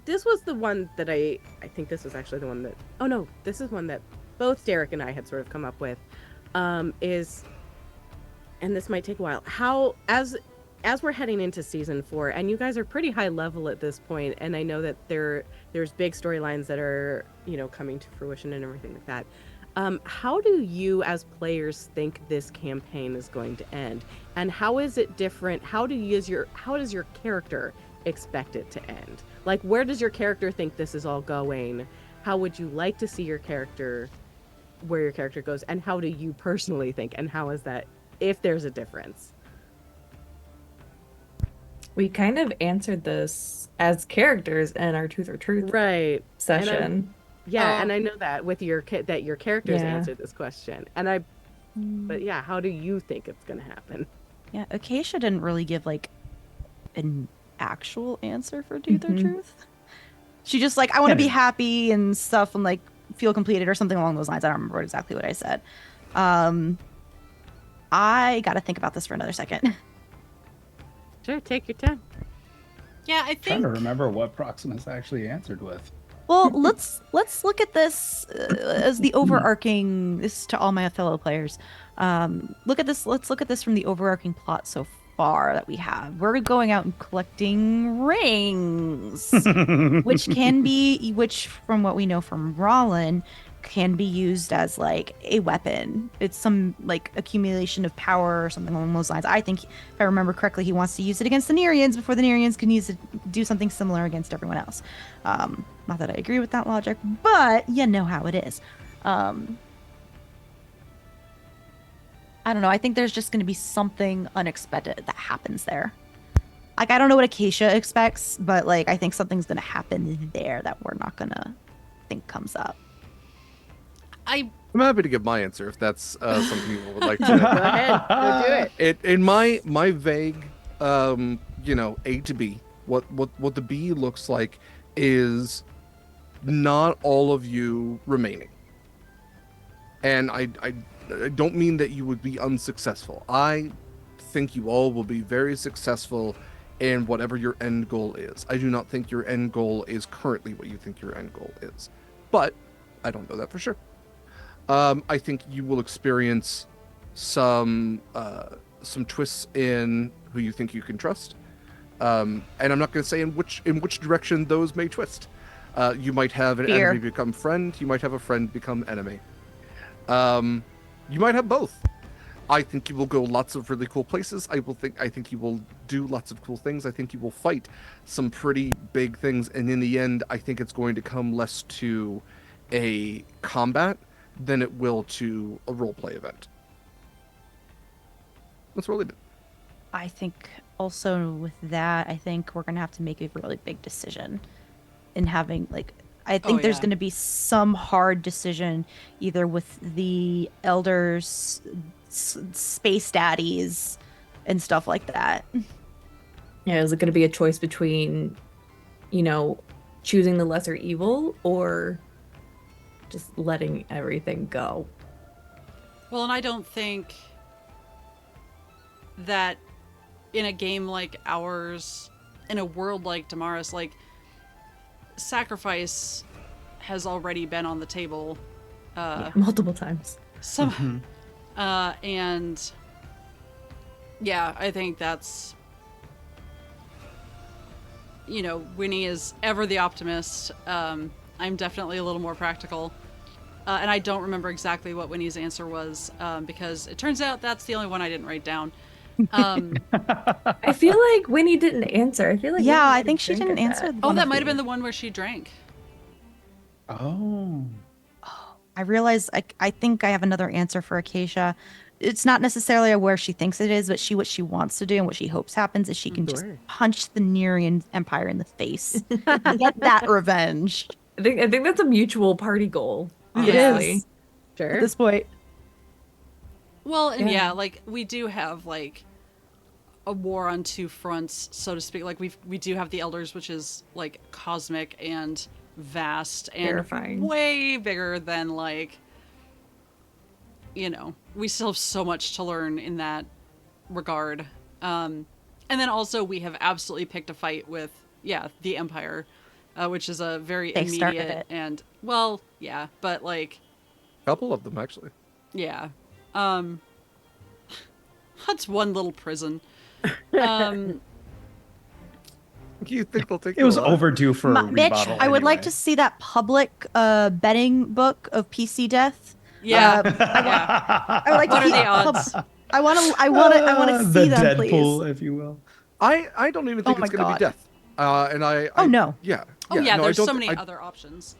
this was the one that I think this was actually the one that. Oh no, this is one that both Derek and I had sort of come up with. Is, and this might take a while. How as as we're heading into season 4, and you guys are pretty high level at this point, and I know that there's big storylines that are, coming to fruition and everything like that. How do you as players think this campaign is going to end? And how is it different? How does your character expect it to end? Like, where does your character think this is all going? How would you like to see where your character goes? And how do you personally think? And how is that, if there's a difference? We kind of answered this as characters in our Truth or Truth Right. session. And I know that with your characters Yeah. answered this question. But yeah, how do you think it's going to happen? Yeah, Acacia didn't really give like an actual answer for Truth or Truth. She just like, I want to be happy and stuff and like feel completed or something along those lines. I don't remember exactly what I said. I got to think about this for another second. Sure, take your time. Yeah, I Trying think to remember what Proximus actually answered with. Well, let's look at this as the overarching. This is to all my fellow players. Look at this. Let's look at this from the overarching plot so far that we have. We're going out and collecting rings, which from what we know from Rollin, can be used as like a weapon. It's some like accumulation of power or something along those lines. I think, if I remember correctly, he wants to use it against the Nereians before the Nereians can use it, do something similar against everyone else. Not that I agree with that logic, but you know how it is. I don't know. I think there's just going to be something unexpected that happens there. Like, I don't know what Acacia expects, but like, I think something's going to happen there that we're not going to think comes up. I'm happy to give my answer if that's something people would like to. Go ahead, go do it. In my vague, A to B, what the B looks like is not all of you remaining, and I don't mean that you would be unsuccessful. I think you all will be very successful in whatever your end goal is. I do not think your end goal is currently what you think your end goal is, but I don't know that for sure. I think you will experience some twists in who you think you can trust, and I'm not going to say in which direction those may twist. You might have an Fear. enemy become friend. You might have a friend become enemy. You might have both. I think you will go lots of really cool places. I think you will do lots of cool things. I think you will fight some pretty big things, and in the end, I think it's going to come less to a combat than it will to a roleplay event. That's really it. I think also with that, I think we're going to have to make a really big decision in having I think there's yeah. going to be some hard decision either with the elders, space daddies, and stuff like that. Yeah, is it going to be a choice between, choosing the lesser evil or just letting everything go? Well, and I don't think that in a game like ours, in a world like Damaris, like, sacrifice has already been on the table Multiple times. and yeah, I think that's, Winnie is ever the optimist. I'm definitely a little more practical, and I don't remember exactly what Winnie's answer was, because it turns out that's the only one I didn't write down. I feel like Winnie didn't answer. I feel like Yeah, Winnie I might think have she drank didn't at answer. that. Oh, one that of might have the- been the one where she drank. Oh. I realize I think I have another answer for Acacia. It's not necessarily where she thinks it is, but what she wants to do and what she hopes happens is she can just Sure. punch the Nerian Empire in the face. Get that revenge. I think that's a mutual party goal. It Honestly. is. Sure. At this point. Well, and Yeah. yeah, like, we do have like a war on two fronts, so to speak. Like, we do have the elders, which is like cosmic and vast and Terrifying. way bigger than, like, we still have so much to learn in that regard. And then also we have absolutely picked a fight with the Empire, which is a very They started immediate it. and, well, yeah, but like, Couple of them actually. yeah. That's one little prison. You think they'll take It was alive? overdue for a Mitch, rebuttal. I would like anyway. to see that public betting book of PC death. Yeah. I would like What to are keep the odds? I want to the see them, Deadpool, please. if you will. I don't even think Oh it's my going to be God. death. And I Oh, no. Yeah. Oh yeah, no, I there's don't so thi- many I, other options.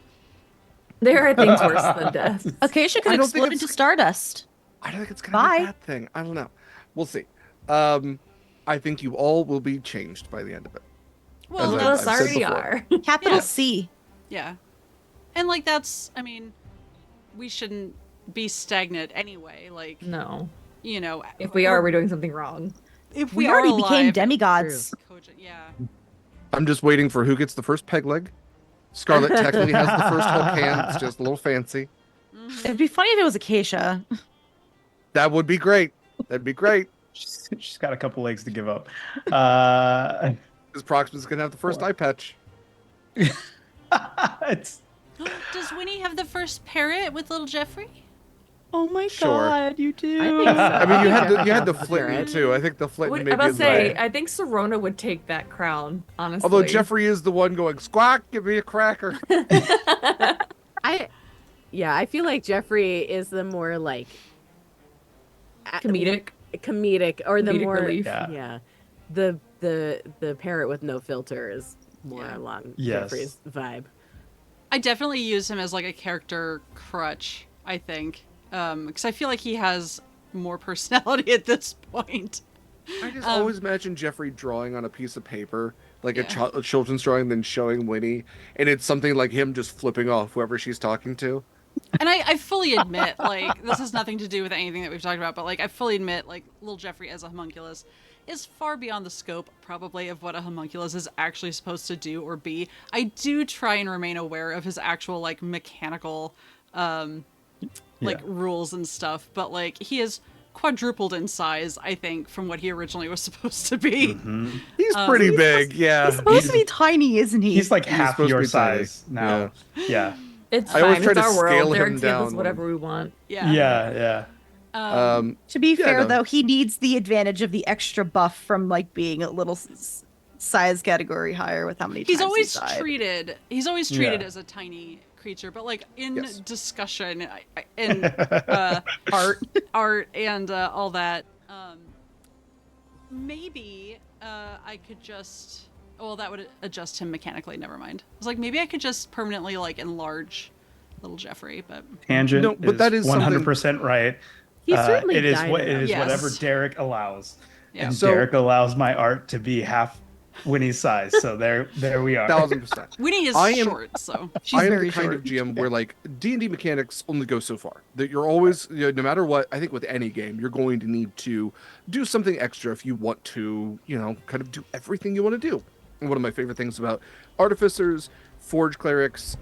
There are things worse than death. Acacia could I don't think explode it's- into stardust. I don't think it's going to be Bye. a bad thing. I don't know. We'll see. I think you all will be changed by the end of it. Well, As Most I've- of that's, us I've said already before. are. Capital Yeah. C. yeah, and like that's. I mean, we shouldn't be stagnant anyway. Like No. you know, If we are, we're doing something wrong. if We are already became alive, demigods. cogent, yeah. I'm just waiting for who gets the first peg leg. Scarlet technically has the first hook hand. It's just a little fancy. It'd be funny if it was Acacia. That would be great. That'd be great. She's got a couple legs to give up. Because Proximus going to have the first eye patch. It's Does Winnie have the first parrot with little Jeffrey? Oh my Sure. God, you do. I think so. I mean, you had the Jeffrey Flitten Parrot. too. I think the Flitten Would, maybe I must is say, the- I think Serona would take that crown, honestly. Although Jeffrey is the one going, squawk, give me a cracker. I feel like Jeffrey is the more like Comedic. or the Comedic more relief. yeah. The parrot with no filter is more Yeah. along Yes. Jeffrey's vibe. I definitely use him as like a character crutch. I think, because I feel like he has more personality at this point. I just always imagine Jeffrey drawing on a piece of paper, like Yeah. a children's drawing, then showing Winnie, and it's something like him just flipping off whoever she's talking to. And I fully admit, like, this has nothing to do with anything that we've talked about, but like, I fully admit, like, little Jeffrey as a homunculus is far beyond the scope, probably, of what a homunculus is actually supposed to do or be. I do try and remain aware of his actual, like, mechanical, like, rules and stuff, but, like, he is quadrupled in size, I think, from what he originally was supposed to be. He's pretty big, yeah. He's supposed to be tiny, isn't he? he's like He's half supposed to your be tiny. size now. Yeah. It's I always fine. try It's to our scale world. him Derek gives down us whatever we want. Yeah. Yeah. To be Yeah, fair, no. though, he needs the advantage of the extra buff from like being a little size category higher with how many He's times always died. treated Yeah. as a tiny creature, but like in Yes. discussion and art and all that, maybe I could just that would adjust him mechanically. Never mind. I was like, maybe I could just permanently like enlarge little Jeffrey, but Tangent No, but that is something- 100% right. He's certainly it is dino. what it is Yes. whatever Derek allows. Yeah. And So- Derek allows my art to be half Winnie's size. So there we are. 1000%. Winnie is I am- short, so She's I am very the kind short. of GM where like D&D mechanics only go so far. That you're always, no matter what, I think with any game, you're going to need to do something extra if you want to, kind of do everything you want to do. And one of my favorite things about artificers, forge clerics,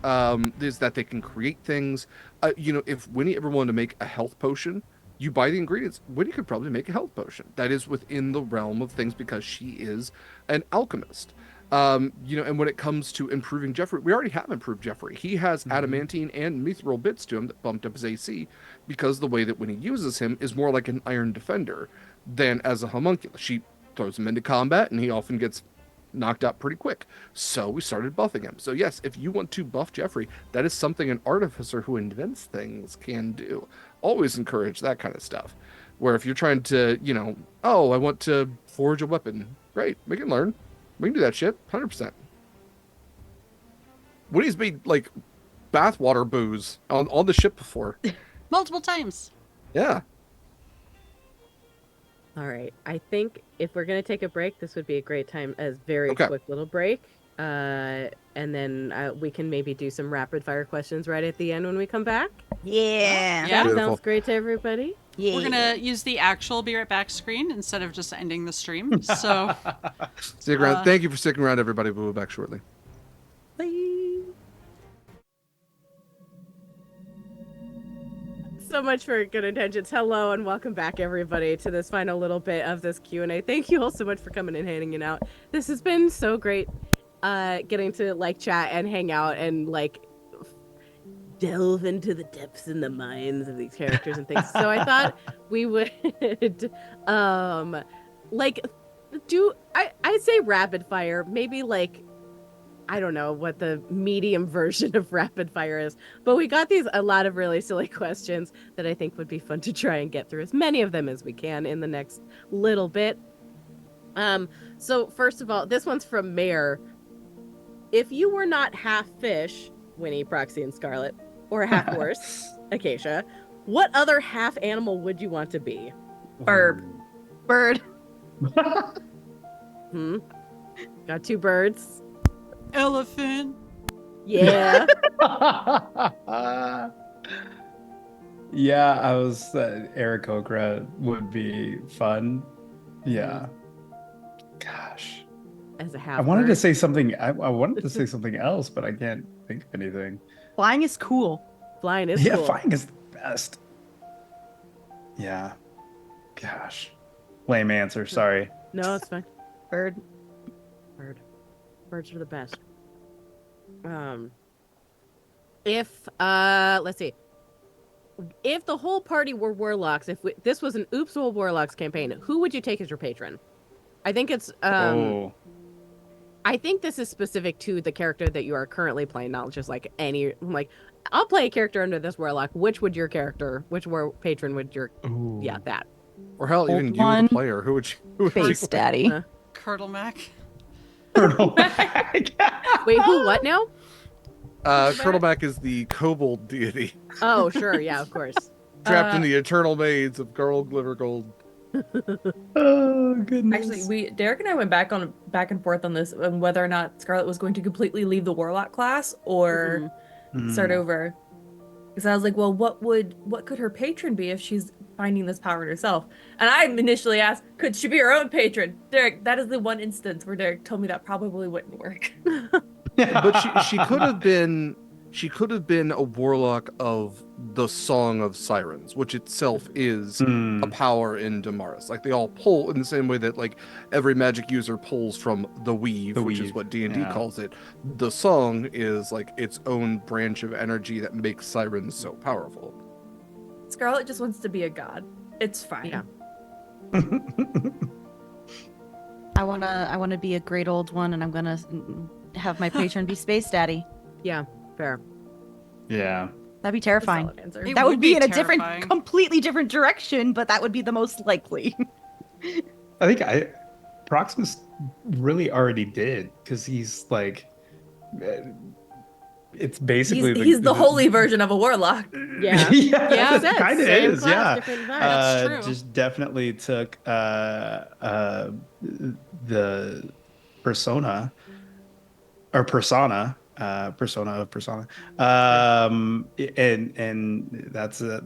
is that they can create things. If Winnie ever wanted to make a health potion, you buy the ingredients. Winnie could probably make a health potion. That is within the realm of things because she is an alchemist. And when it comes to improving Jeffrey, we already have improved Jeffrey. He has adamantine and mithril bits to him that bumped up his AC because the way that Winnie uses him is more like an iron defender than as a homunculus. She throws him into combat and he often gets knocked out pretty quick. So we started buffing him. So yes, if you want to buff Jeffrey, that is something an artificer who invents things can do. Always encourage that kind of stuff. Where if you're trying to, I want to forge a weapon. Great, we can learn. We can do that shit, 100%. Woody's made, like, bathwater booze on the ship before. multiple times. Yeah. All right. I think if we're gonna take a break, this would be a great time. As very Okay. quick little break, and then we can maybe do some rapid fire questions right at the end when we come back. Yeah. Yeah. That Beautiful. sounds great to everybody. Yeah. We're gonna use the actual be right back screen instead of just ending the stream. So Stick around. Thank you for sticking around, everybody. We'll be back shortly. So much for good intentions. Hello and welcome back, everybody, to this final little bit of this Q&A. Thank you all so much for coming and hanging out. This has been so great, getting to like chat and hang out and like delve into the depths and the minds of these characters and things. So I thought we would like I'd say rapid fire, maybe like, I don't know what the medium version of rapid fire is, but we got a lot of really silly questions that I think would be fun to try and get through as many of them as we can in the next little bit. So first of all, this one's from Mare. If you were not half fish, Winnie, Proxy, and Scarlet, or half horse, Acacia, what other half animal would you want to be? Bird. Bird. Got 2 birds. Elephant. Yeah. Yeah, I was Eric Okra would be fun. Yeah. Gosh. As a half I wanted to bird. say something I wanted to say something else, but I can't think of anything. Flying is cool. Flying is Yeah, cool. flying is the best. Yeah. Gosh. Lame answer, sorry. No, it's fine. Bird. Birds are the best. If let's see, if the whole party were warlocks, this was an Oops All Warlocks campaign, who would you take as your patron? I think it's Oh. I think this is specific to the character that you are currently playing, not just like any like. I'll play a character under this warlock. Which patron would your Ooh. yeah that Or hell, even Old you, one. the player, who would you Face daddy. Curdle Mac. wait who what now? Turtleback is the kobold deity, Oh sure, yeah, of course. trapped in the eternal maze of Girl Glitter Gold. Oh goodness. Actually, Derek and I went back and forth on this, on whether or not Scarlet was going to completely leave the Warlock class or start over. Because I was like, well, what could her patron be if she's finding this power in herself? And I initially asked, could she be her own patron? Derek, that is the one instance where Derek told me that probably wouldn't work. But she could have been a warlock of the Song of Sirens, which itself is a power in Damaris. Like they all pull in the same way that like every magic user pulls from the weave, which is what D&D calls it. The song is like its own branch of energy that makes sirens so powerful. Scarlet just wants to be a god. It's fine. Yeah. I wanna be a great old one, and I'm gonna have my patron be Space Daddy. Yeah, fair. Yeah. That'd be terrifying. Solid answer. It That would be in a terrifying. completely different direction, but that would be the most likely. I think Proximus really already did, because he's like, it's basically He's the holy version of a warlock. Yeah. Yeah, That's kind of same is. class, Yeah, different vibe. That's true. Just definitely took the persona of persona, and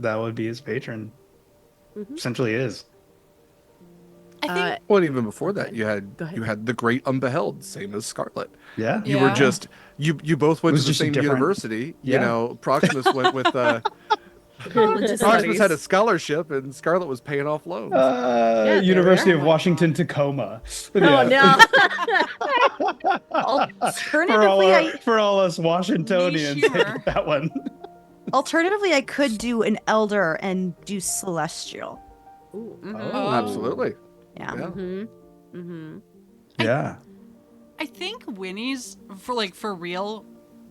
that would be his patron. Essentially is. I think Well, even before that, you Go had ahead. the Great Unbeheld, same as Scarlet. Yeah. You were Yeah. just you both went was to the just a same different- university. Yeah. You know, Proximus went with Proximus had a scholarship, and Scarlet was paying off loans. there University we of are. Washington, Tacoma. Oh no. Alternatively, for all us Washingtonians, Niche humor. take that one. alternatively, I could do an elder and do celestial. Ooh. Oh, absolutely. Yeah. Yeah. Mm-hmm. Yeah. I think Winnie's for real,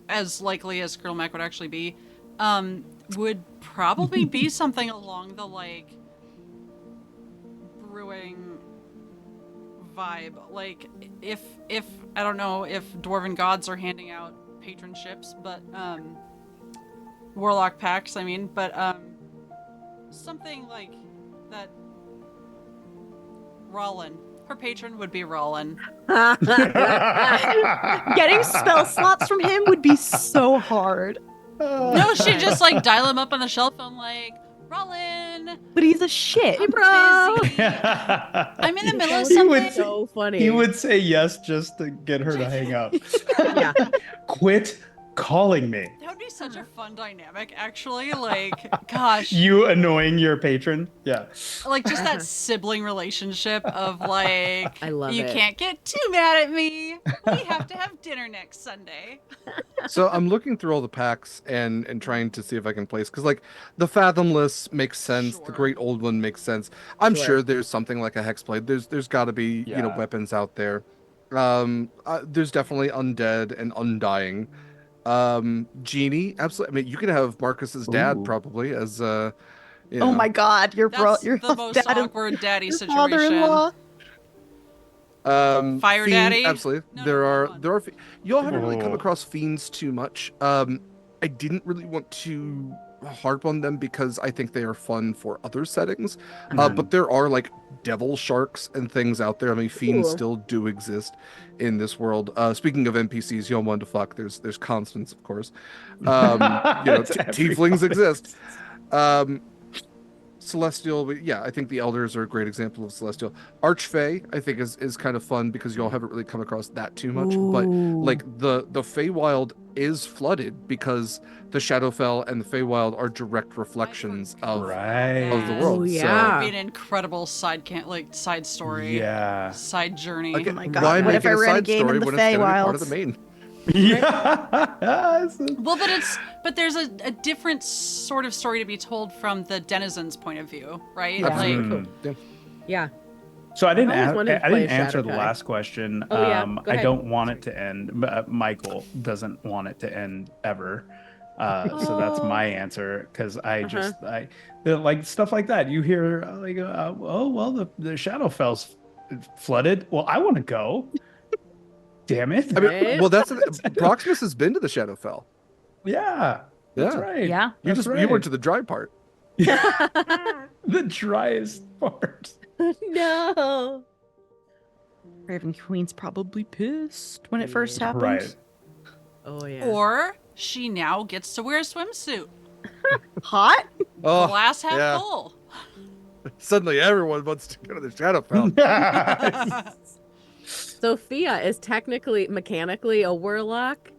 as likely as Girl Mac would actually be, would probably be something along the like brewing vibe. Like if I don't know if Dwarven gods are handing out patronships, but warlock packs, I mean, but something like that. Rollin. Her patron would be Rollin. Getting spell slots from him would be so hard. No, she'd just like dial him up on the cell phone like, Rollin, But he's a shit. Hey, bro. busy. I'm in the middle of He would something. So funny. He would say yes just to get her to hang up. Yeah. Quit calling me. That would be such a fun dynamic, actually. Like, gosh. You annoying your patron? Yeah. Like, just that sibling relationship of, like, I love you it. can't get too mad at me. We have to have dinner next Sunday. So I'm looking through all the packs and trying to see if I can place, because like the Fathomless makes sense, the Sure. Great Old One makes sense. I'm Sure. sure there's something like a Hexblade. There's got to be Yeah. weapons out there. There's definitely undead and undying. Genie, absolutely. I mean, you could have Marcus's dad Ooh. probably as Oh my God, your That's your the most dad and awkward daddy your situation. father-in-law. Fire Fiend, Daddy? absolutely. No, there no, are hold on. there are y'all haven't really come Oh. across fiends too much. I didn't really want to harp on them because I think they are fun for other settings. But there are like devil sharks and things out there. I mean, fiends Cool. still do exist in this world. Speaking of NPCs, y'all want to fuck. There's constants, of course. It's every Tieflings fucking- exist. Celestial, but yeah, I think the elders are a great example of celestial. Archfey, I think is kind of fun because y'all haven't really come across that too much. But like the Feywild is flooded because the Shadowfell and the Feywild are direct reflections of Right. of the Yes. world. Oh, That yeah. would be an incredible side story. Yeah. Side journey. So, again, my God, why what make if it I a ran a side game in story the when it's gonna be part of Feywilds? the main? Yeah. Well, but there's a different sort of story to be told from the denizens' point of view, right? Yeah. Like, Mm. Yeah. So I didn't I always wanted to I play didn't a answer the Shadowfell. last question. Oh, yeah. Go I ahead. don't want it to end. Michael doesn't want it to end ever. So that's my answer because they're like stuff like that. You hear like, oh well, the Shadowfell's flooded. Well, I want to go. Damn it! I mean, Right? well, Proximus has been to the Shadowfell. Yeah, that's Yeah. right. Yeah. That's You right. went to the dry part. the driest part. No. Raven Queen's probably pissed when it first happened. Right. Oh yeah. or she now gets to wear a swimsuit. Hot? Oh, Glass half yeah. full. Suddenly everyone wants to go to the Shadowfell. Sophia is technically mechanically a warlock,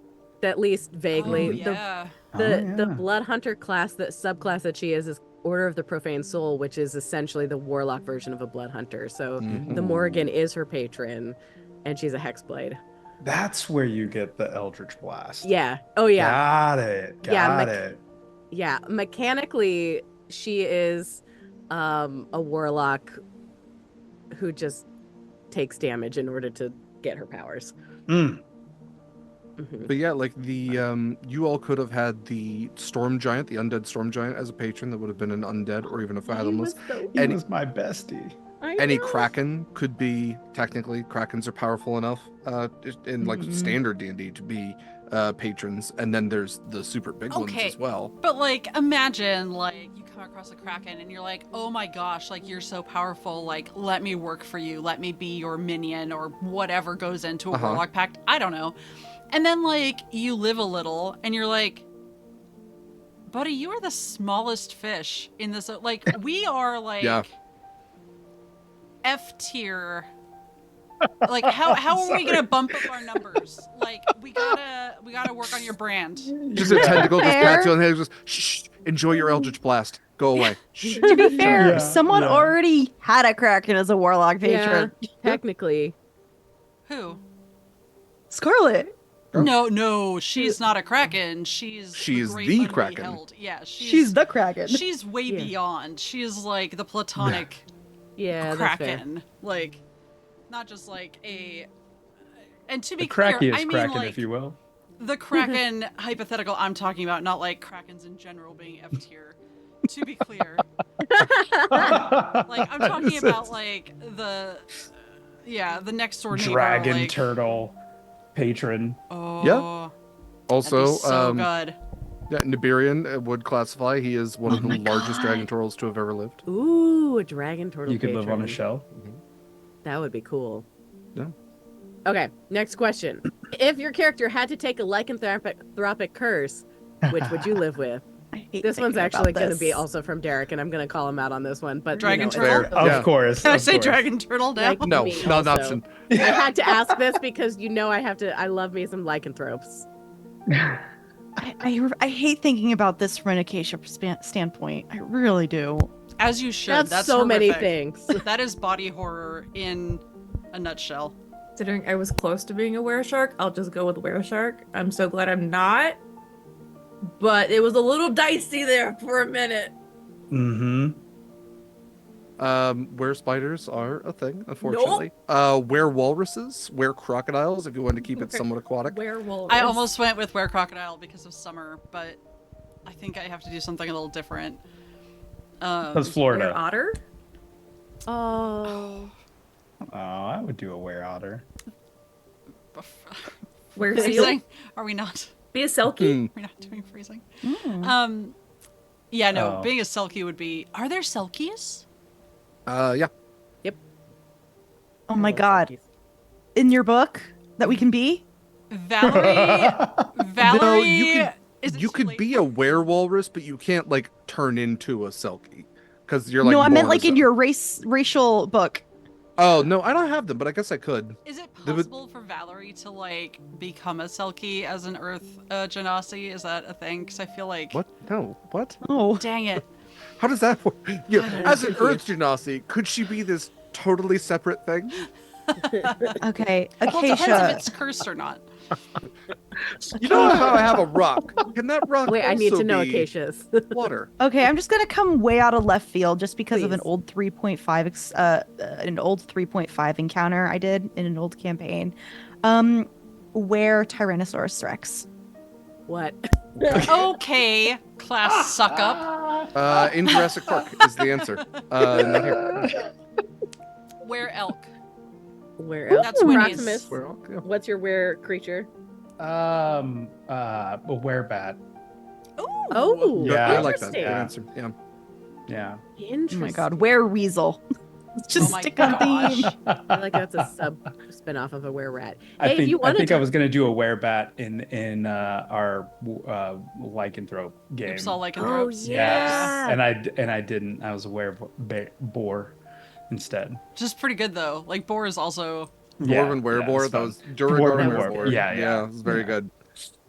at least vaguely. Oh, yeah. The Oh, yeah. blood hunter subclass that she is Order of the Profane Soul, which is essentially the warlock version of a blood hunter. So the Morrigan is her patron, and she's a hexblade. That's where you get the Eldritch Blast. Yeah. Oh yeah. Got it. Yeah, Got it. Yeah. Mechanically, she is a warlock who just takes damage in order to get her powers. Mm. Mhm. But yeah, like you all could have had the Storm Giant, the undead Storm Giant, as a patron. That would have been an undead or even a Fathomless. He Any- was my bestie. Any Kraken could be, technically, Krakens are powerful enough in like standard D&D to be patrons. And then there's the super big ones Okay. as well. But like, imagine like you come across a Kraken and you're like, oh my gosh, like you're so powerful. Like, let me work for you. Let me be your minion or whatever goes into a warlock pact. I don't know. And then like you live a little and you're like, buddy, you are the smallest fish in this. Like we are like Yeah. F tier. Like how are we gonna bump up our numbers? Like we gotta work on your brand. Just a tentacle just Fair. pats you on the head and goes, shh, enjoy your Eldritch Blast. Go away. Shh. To be fair, Yeah, someone yeah. already had a Kraken as a warlock Yeah, patron. technically. Who? Scarlet. No, she's not a Kraken. She's She's great the unbeheld. Kraken. Yeah, She's the Kraken. she's way Yeah. beyond. She is like the platonic Yeah, that's fair. Kraken. Like, not just like a. And to be The clear, crackiest I mean Kraken, like if you will. the Kraken hypothetical I'm talking about, not like Krakens in general being F tier. To be clear, like I'm talking about like the next door neighbor. Dragon like, turtle patron. Oh, Also, that'd be so good. yeah, Nibirian would classify. He is one of Oh the my largest God. dragon turtles to have ever lived. Ooh, a dragon turtle. You could live on a patron. shell. That would be cool. Yeah. Okay, next question. If your character had to take a lycanthropic curse, which would you live with? I hate This one's thinking actually about going to be this. also from Derek, and I'm going to call him out on this one. But Dragon you know, turtle? it's- Fair. Of Yeah. course. Can I of say course. dragon turtle now? Like- No, Me not an also. option. I had to ask this because you know I love me some lycanthropes. I hate thinking about this from an Acacia standpoint. I really do. As you should. That's so many horrific. things. That is body horror in a nutshell. Considering I was close to being a were-shark, I'll just go with were-shark. I'm so glad I'm not. But it was a little dicey there for a minute. Mm-hmm. Where spiders are a thing, unfortunately. Where walruses, where crocodiles, if you want to keep it somewhat aquatic. Werewolf. I almost went with were crocodile because of summer, but I think I have to do something a little different. That's Florida. Otter? Oh. Oh, I would do a were-otter. Were seal? Freezing? Are we not? Be a selkie? We're not doing freezing. Mm. Yeah, no, Oh. being a selkie would be... Are there selkies? Yeah. Oh my god. In your book that we can be? Valerie? No, Is it you too could late be for a me? werewolress, but you can't like turn into a selkie because you're like. No, I meant born like as in a- your racial book. Oh no, I don't have them, but I guess I could. Is it They would- possible for Valerie to like become a selkie as an Earth genasi? Is that a thing? Because I feel like... What? No. What? Oh. Dang it. How does that work? Yeah, as an Earth genasi, could she be this totally separate thing? Okay. Well, it depends if Acacia. it's cursed or not. You know how I have a rock? Can that rock Wait, I need also to know be Acacia's. water? Okay, I'm just gonna come way out of left field just because of an Please. old 3.5 encounter I did in an old campaign. Where Tyrannosaurus Rex. What? Okay, class suck up. In Jurassic Park is the answer. Not here. Where elk? Where else? That's Winnie's. Proximus, Where? Yeah. what's your were creature? A werebat. Oh, Yeah, I like that. interesting. Good answer. Yeah. Yeah. Oh Interesting. my god, where Weasel. Just Oh my stick on gosh. theme. I feel like that's a spin-off of a were rat. I Hey, if think you wanted I to... was gonna do a werebat in our lycanthrope game. Oops, all Oh, lycanthropes. yeah. Yes, and I didn't. I was a boar instead. Just pretty good though. Like boar is also... Dwarven Werebore, it's that fun. was Duragar Dwarven Werebore. Werebore. Yeah. It was very Yeah. good.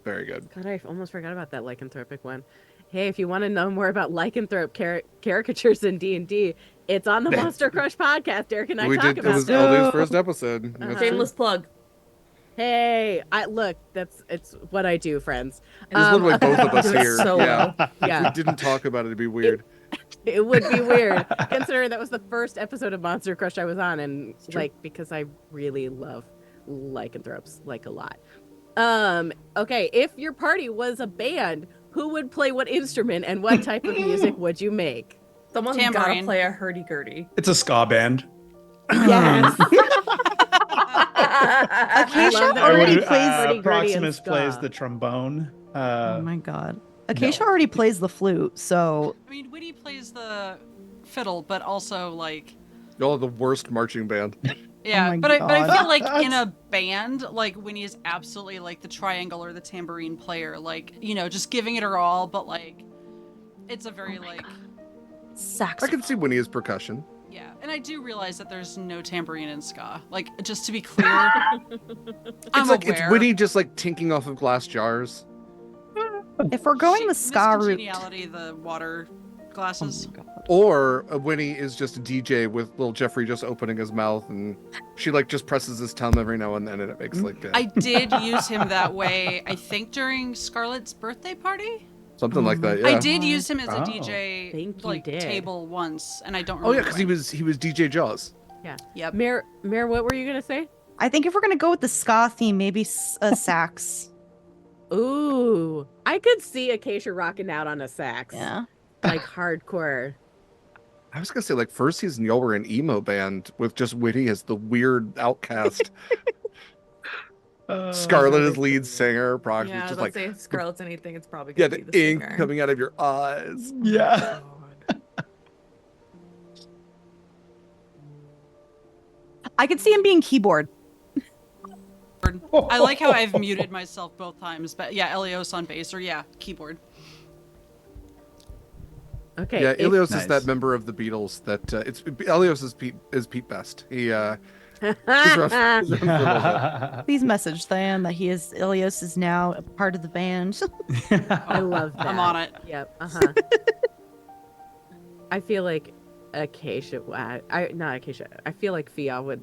Very good. God, I almost forgot about that lycanthropic one. Hey, if you want to know more about lycanthrope caricatures in D&D, it's on the Monster Crush podcast. Derek and I We talk did. It about was that. Elder's first episode. That's true. Shameless plug. Hey, it's what I do, friends. There's literally both of us Do it here. so yeah. well. If Yeah, we didn't talk about it, it'd be weird. it would be weird considering that was the first episode of Monster Crush I was on, and true. like because I really love lycanthropes like a lot. Okay, if your party was a band, who would play what instrument and what type of music would you make? Someone's gotta Tambourine. play a hurdy-gurdy. It's a ska band. Yes. Acacia love that. already Hurdy- plays. hurdy-gurdy and Proximus ska. plays the trombone. Oh my god. Acacia already plays the flute, so I mean, Winnie plays the fiddle, but also like... Y'all are the worst marching band. Yeah, my but I God. feel like in a band, like Winnie is absolutely like the triangle or the tambourine player, like, you know, just giving it her all, but like, it's a very like, I saxophone. can see Winnie as percussion. yeah. And I do realize that there's no tambourine in ska. Like, just to be clear, I'm It's aware. Winnie just like tinking off of glass jars. If we're going She- the ska Miss route, Congeniality, the water glasses. Or Winnie is just a DJ with little Jeffrey just opening his mouth, and she like just presses his tongue every now and then, and it makes like I did use him that way, I think during Scarlett's birthday party. something like that. Yeah. I did use him as a Oh. DJ Think you like did. table once, and I don't Oh remember. yeah, because he was DJ Jaws. Yep. Mir, what were you gonna say? I think if we're gonna go with the ska theme, maybe a sax. Ooh, I could see Acacia rocking out on a sax. Yeah. Like hardcore. I was gonna say like first season y'all were an emo band with just Winnie as the weird outcast. Scarlett is lead singer. Prox Yeah, is just let's like say if Scarlett's anything, it's probably yeah, gonna the be the ink singer. coming out of your eyes. Yeah. I could see him being keyboard. I like how I've muted myself both times, but yeah, Elios on bass, or yeah, keyboard. Okay. Yeah, if- Ilios is Nice. that member of the Beatles that it's Ilios is Pete Best. He She's rough. She's rough for a little bit. Please message Than that Ilios is now a part of the band. I love that. I'm on it. Yep. I feel like Acacia. Not Acacia. I feel like Fia would.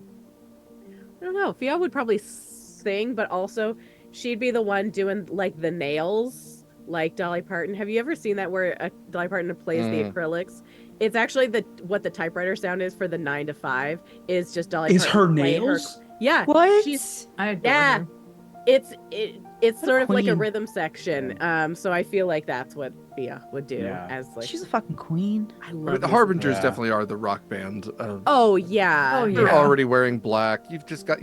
I don't know. Fia would probably sing, but also she'd be the one doing like the nails, like Dolly Parton. Have you ever seen that where Dolly Parton plays the acrylics? It's actually what the typewriter sound is for the 9 to 5 is just Dolly. Is Parton her playing nails? Yeah. What? I adore Yeah. her. It's sort of like a queen. rhythm section. So I feel like that's what Fia would do Yeah. as like. She's a fucking queen. I I mean, love the me Harbingers Yeah. definitely are the rock band. Oh yeah. Oh, They're yeah. already wearing black. You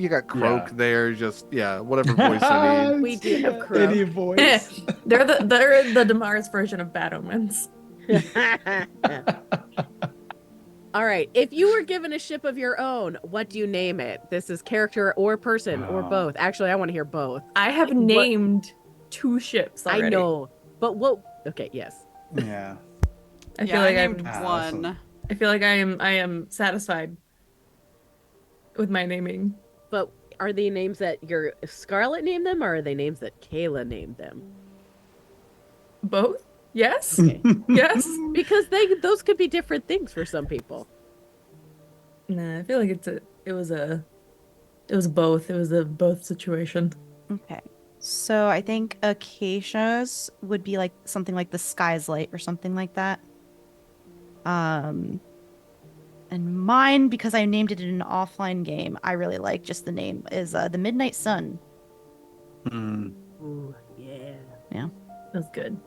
got Croak Yeah. there. Just whatever voice you need. We do have Crow. Any voice. they're the Damar's version of Bad Omens. All right. If you were given a ship of your own, what do you name it? This is character or person or Oh. both. Actually, I want to hear both. I have Like, what- named 2 ships already. I know, but what? Okay, yes. Yeah. I feel Yeah, like I I'm named awesome. one. I feel like I am satisfied with my naming. But are they names that your Scarlet named them, or are they names that Kaila named them? Both? Yes. Okay. Yes. Because those could be different things for some people. Nah, I feel like it was both. It was a both situation. Okay. So I think Acacia's would be like something like the sky's light or something like that. And mine, because I named it in an offline game, I really like just the name, is the Midnight Sun. Mm. Ooh, yeah. That was good.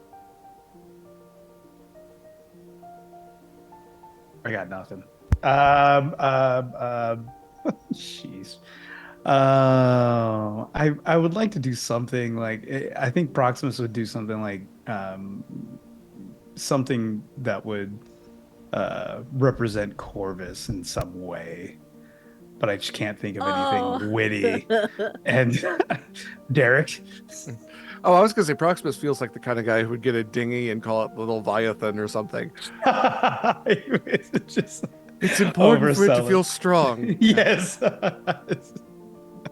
I got nothing. Jeez. I would like to do something like I think Proximus would do something like something that would represent Corvus in some way, but I just can't think of anything witty. And Derek, Oh, I was gonna say Proximus feels like the kind of guy who would get a dinghy and call it Little Leviathan or something. it's just It's important for it to overselling. feel strong. Yes.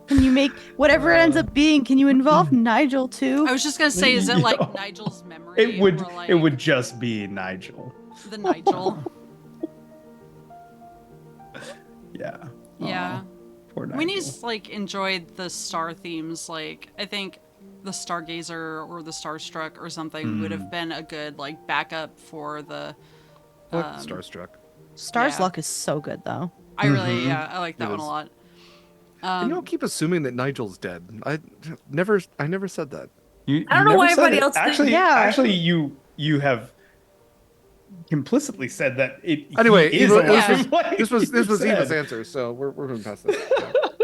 Can you make whatever it ends up being? Can you involve Nigel too? I was just gonna say, is it like No. Nigel's memory? It would or like it would just be Nigel. the Nigel. Yeah. Yeah. Aw, poor Nigel. When he's like enjoyed the star themes, like I think the Stargazer or the Starstruck or something would have been a good like backup for the. Starstruck. Star's yeah. Luck is so good though. I really, Mhm. yeah, I like that It one a is. lot. And you don't keep assuming that Nigel's dead. I never said that. I don't know why never said everybody it. else thinks- Actually, Yeah. actually, you have implicitly said that it. Anyway, he is Eva, alive, this like This was you said. Eva's answer, so we're moving past this.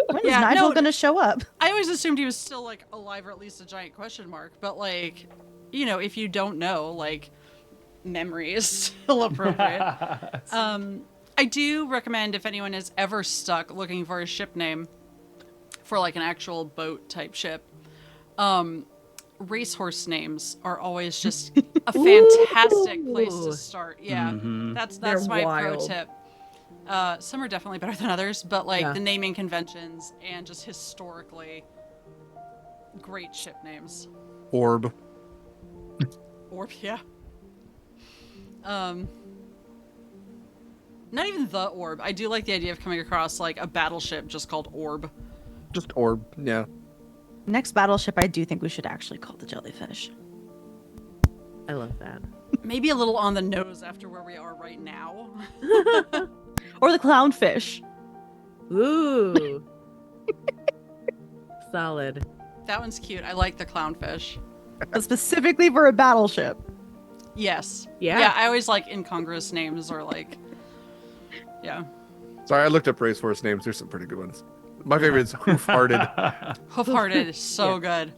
When Yeah, is Nigel no- gonna show up? I always assumed he was still like alive or at least a giant question mark. But like, you know, if you don't know, like, memory is still appropriate. I do recommend if anyone is ever stuck looking for a ship name for like an actual boat type ship, racehorse names are always just a fantastic place to start. Yeah, Mhm. that's They're my wild. pro tip. Some are definitely better than others, but like Yeah. the naming conventions and just historically great ship names. Orb. Orb, yeah. Not even the Orb. I do like the idea of coming across like a battleship just called Orb. Just Orb. Yeah. Next battleship, I do think we should actually call the Jellyfish. I love that. Maybe a little on the nose after where we are right now. Or the Clownfish. Ooh. Solid. That one's cute. I like the clownfish. But specifically for a battleship. Yes. Yeah. Yeah, I always like incongruous names or like, yeah. Sorry, I looked up racehorse names. There's some pretty good ones. My favorite is Hoof-Hearted. Hoof-hearted is so good.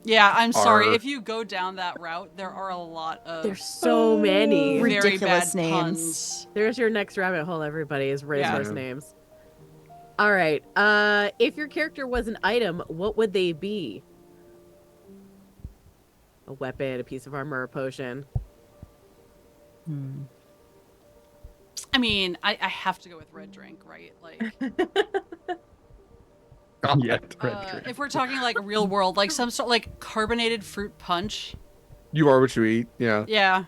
Yeah, I'm sorry. Arr. If you go down that route, there are a lot of There's so many. very ridiculous bad names. puns. There's your next rabbit hole, everybody, is racehorse Yeah. names. All right. If your character was an item, what would they be? A weapon, a piece of armor, a potion. I mean, I have to go with red drink, right? Like, Yeah, red drink. if we're talking like real world, like some sort like carbonated fruit punch. You are what you eat. Yeah. Yeah.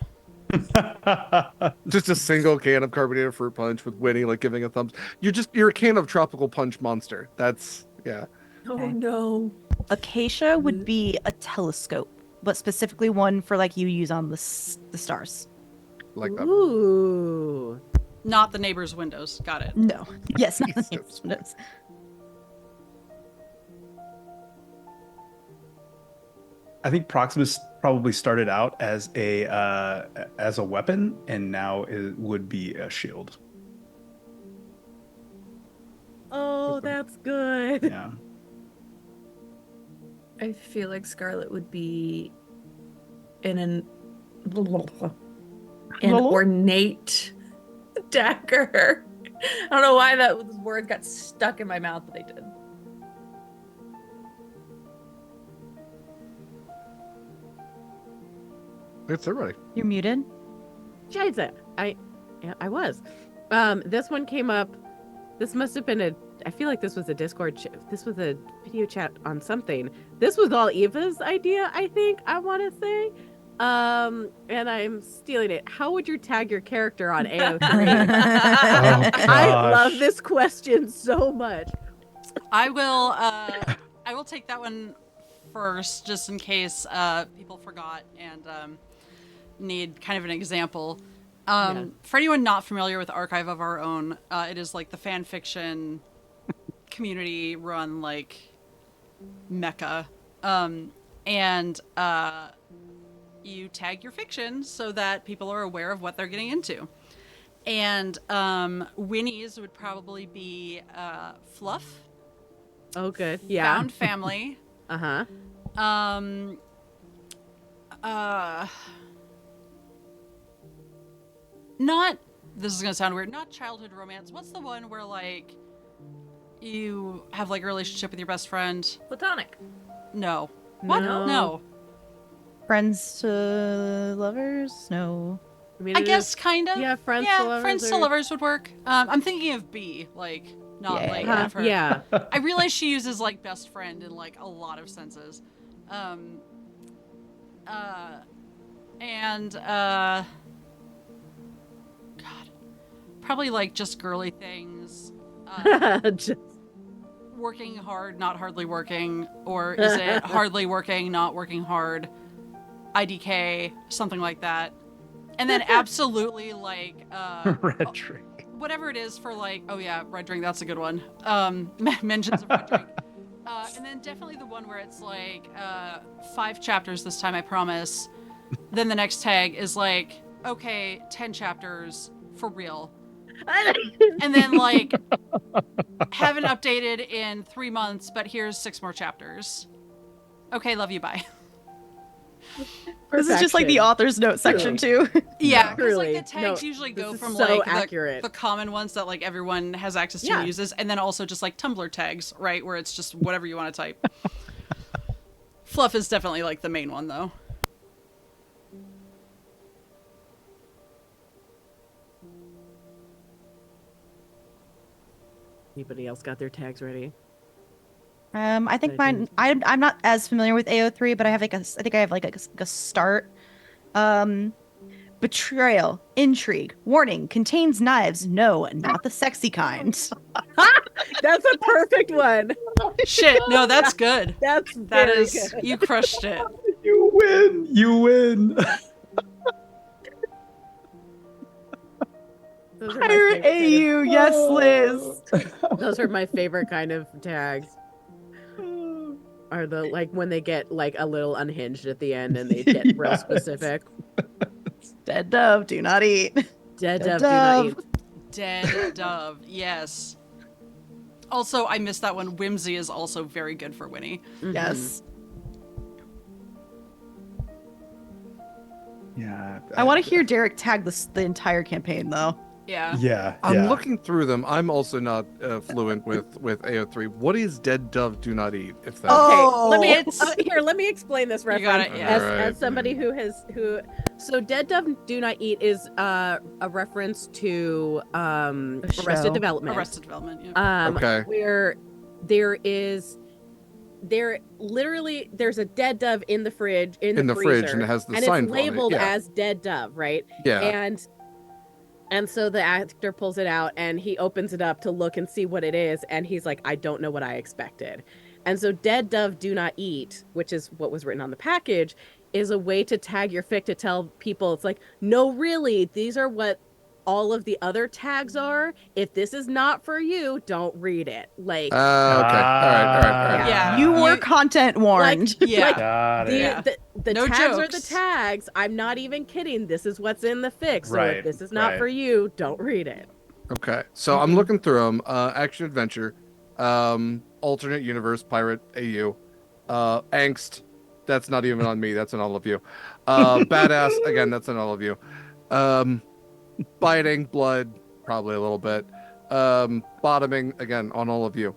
Just a single can of carbonated fruit punch with Winnie like giving a thumbs. You're a can of tropical punch monster. That's yeah. Oh Okay. no. Acacia would be a telescope, but specifically one for like you use on the stars. Like that. Ooh. Not the neighbor's windows. Got it. No. Yes, not the Jesus. neighbor's. I think Proximus probably started out as a weapon, and now it would be a shield. Oh, that's good. Yeah. I feel like Scarlet would be an ornate dagger. I don't know why those words got stuck in my mouth, but they did. It's everybody. You're muted. Scheiße. I was. This one came up. This must have been I feel like this was a Discord this was a video chat on something. This was all Eva's idea, I think, I want to say. And I'm stealing it. How would you tag your character on AO3? I love this question so much. I will take that one first, just in case people forgot and need kind of an example. For anyone not familiar with Archive of Our Own, it is like the fan fiction community run like mecca. And you tag your fiction so that people are aware of what they're getting into. And Winnie's would probably be Fluff. Oh, good. Yeah. Found family. Uh-huh. Not, this is gonna sound weird, not childhood romance. What's the one where like you have like a relationship with your best friend? Platonic. No. What? No. Friends to lovers? No. I guess kind of. Yeah, friends to lovers. Friends to lovers would work. I'm thinking of B, like not Yeah. like have her. Yeah. I realize she uses like best friend in like a lot of senses. God, probably like just girly things. Just Working hard, not hardly working, or is it hardly working, not working hard? IDK, something like that. And then absolutely like Red drink. whatever it is for like, oh yeah, red drink, that's a good one. Mentions of red drink. And then definitely the one where it's like 5 chapters this time, I promise. Then the next tag is like, okay, 10 chapters for real. And then like, haven't updated in 3 months, but here's 6 more chapters. Okay, love you, bye. This is just like the author's note section too. Yeah, because Truly. like the tags No, usually this go is from so like accurate. the common ones that like everyone has access to and uses, and then also just like Tumblr tags, right, where it's just whatever you want to type. Fluff is definitely like the main one though. Anybody else got their tags ready? I think mine. I'm not as familiar with AO3, but I think I have like a start. Betrayal, intrigue, warning, contains knives. No, not the sexy kind. That's a perfect one. Shit, no, that's good. That's That very is, good. you crushed it. You win. You win. Those are my Pirate favorite AU, yes, Liz. those are my favorite kind of tags. Are the like when they get like a little unhinged at the end and they get real Yes. specific. Dead dove, do not eat. Dead Dead dove, do not dove. eat. Dead dove, yes. Also, I missed that one. Whimsy is also very good for Winnie. Yes. Yeah. I want to hear Derek tag the entire campaign though. Yeah. Yeah. I'm yeah. looking through them. I'm also not fluent with AO3. What is dead dove do not eat? If that. Okay, let me it's- let me explain this You reference got it, yeah. as, Alright. as somebody who so Dead Dove Do Not Eat is a reference to show. Arrested Development. Arrested Development. Yeah. Okay. Where there's a dead dove in the fridge in the fridge, freezer, and it has the and sign it's on it, labeled yeah. as dead dove, right? Yeah. And so the actor pulls it out and he opens it up to look and see what it is, and he's like, I don't know what I expected. And so Dead Dove Do Not Eat, which is what was written on the package, is a way to tag your fic to tell people it's like, no, really, these are what all of the other tags are. If this is not for you, don't read it. Like, Okay. All right. Yeah. You were content warned. Yeah. like Got it. the No tags are the jokes. tags. I'm not even kidding. This is what's in the fic. So Right, if this is not right. for you, don't read it. Okay. So I'm looking through them. Action adventure, alternate universe, pirate, AU, angst. That's not even on me. That's on all of you. Badass. Again, that's on all of you. Biting, blood, probably a little bit. Bottoming, again, on all of you.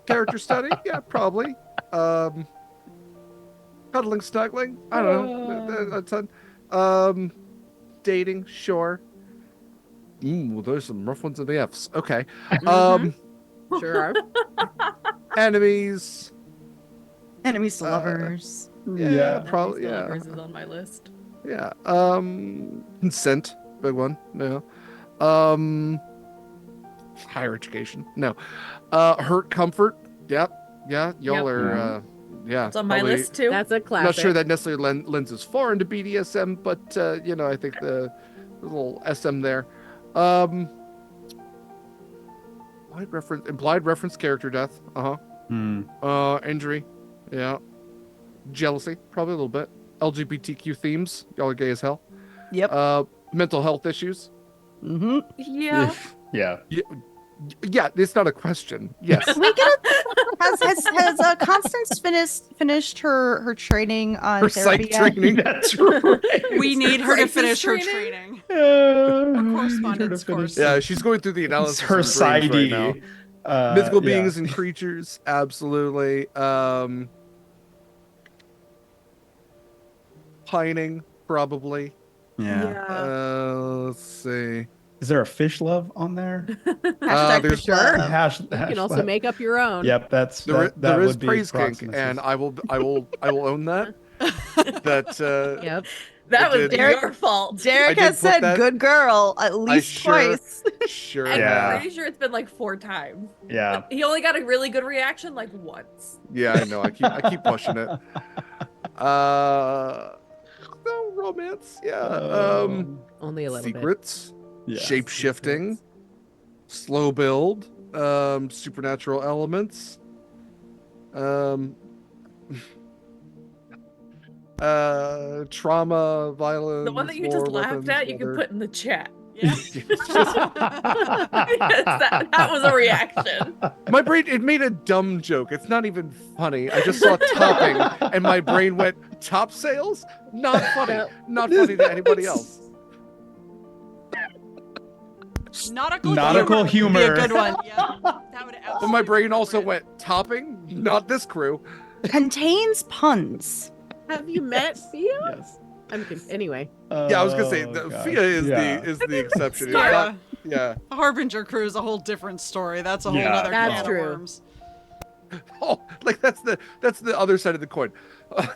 Character study, yeah, probably. Cuddling, snuggling, I don't know. A ton. Dating, sure. Well, there's some rough ones in the F's. Okay. Sure. Enemies. Enemies to lovers. Yeah, probably. Still Yeah. Lovers is on my list. Yeah. Consent, big one. No. Higher education. No. Hurt, comfort. Yep. Yeah. Y'all Yep. are. Yeah. It's on my probably- list too. That's a I'm classic. not sure that necessarily lends as far into BDSM, but I think the little SM there. Implied reference character death. Injury. Yeah. Jealousy, probably a little bit. LGBTQ themes. Y'all are gay as hell. Yep. Mental health issues. Mm-hmm. Yeah. Yeah. Yeah, it's not a question. Yes. We get has Constance finished her training on Her therapy psych yet? training. That's right. We need her to Crisis finish her training? training. Correspondence course. Yeah, she's going through the It's analysis her of dreams right now. side. Mythical beings and creatures, absolutely. Pining, probably. Yeah. Let's see. Is there a fish love on there? Hashtag there's- fish love. You can also make up your own. Yep, that's There that is would be praise kink, Proximus's. and I will own that. That Yep. That I was did- your fault. Derek I has did put said that- good girl at least sure- twice. sure I'm Yeah. pretty sure it's been like 4 times. Yeah. He only got a really good reaction like once. Yeah, I know. I keep pushing it. No romance. Yeah. Only a little bit. Secrets. Yeah. Shape shifting. Slow build. Supernatural elements. Trauma, violence. The one that you just war, laughed weapons, at, you can weather. put in the chat. Yeah. that was a reaction. My brain, it made a dumb joke. It's not even funny. I just saw topping and my brain went, top sales? Not funny. Not funny to anybody else. Nautical humor. would be a good one. Yeah. That would But my brain also went, topping? Not this crew. Contains puns. Have you met Fia? Yes. Anyway. Yeah, I was gonna say Oh, the gosh. Fia is Yeah. the exception. It's Yeah. not- yeah. The Harbinger crew is a whole different story. That's a whole Yeah. other That's can true. of worms. Oh, like that's the other side of the coin.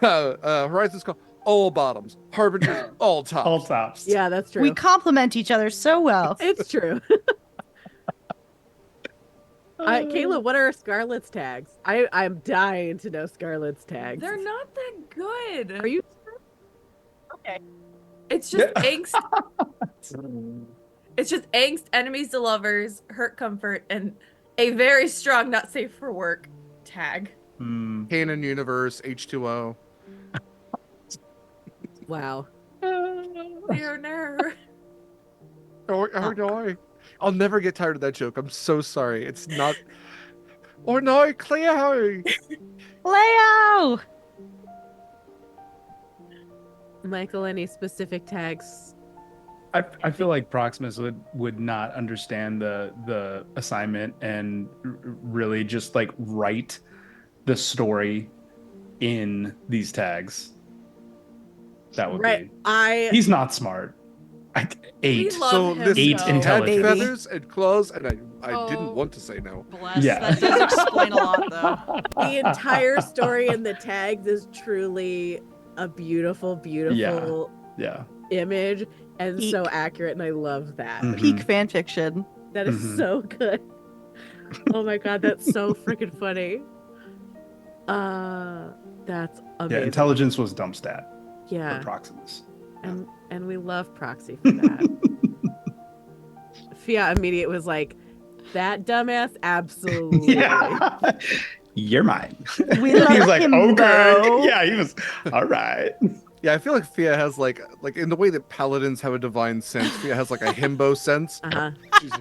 Horizon's called all bottoms. Harbinger's all tops. All tops. Yeah, that's true. We complement each other so well. It's true. Kayla, what are Scarlett's tags? I'm dying to know Scarlett's tags. They're not that good. Are you? Okay. It's just angst. It's just angst, enemies to lovers, hurt, comfort, and a very strong not safe for work tag. Canon universe, H2O. Wow. Dear nerd. Oh no. I'll never get tired of that joke. I'm so sorry. It's not. Oh no, Cleo. Leo! Michael, any specific tags I feel like Proximus would not understand the assignment and really just like write the story in these tags. That would Right. be. He's not smart. We 8. love So him, listen, 8 though. he had intelligence. Baby. feathers and claws, and I Oh. didn't want to say no. Bless. Yeah. That does explain a lot, though. The entire story in the tags is truly a beautiful, beautiful Yeah. image and Peak. so accurate, and I love that. Mhm. Peak fan fiction. That is Mhm. so good. Oh my god, that's so freaking funny. That's amazing. Yeah. Intelligence was dumb stat Yeah, for Proximus. and we love Proxy for that. Fiat immediate was like, that dumbass, absolutely. Yeah. You're mine. We he love was like, him, okay. though. Yeah, he was all right. Yeah, I feel like Fia has like in the way that paladins have a divine sense, Fia has like a himbo sense. Uh-huh. She's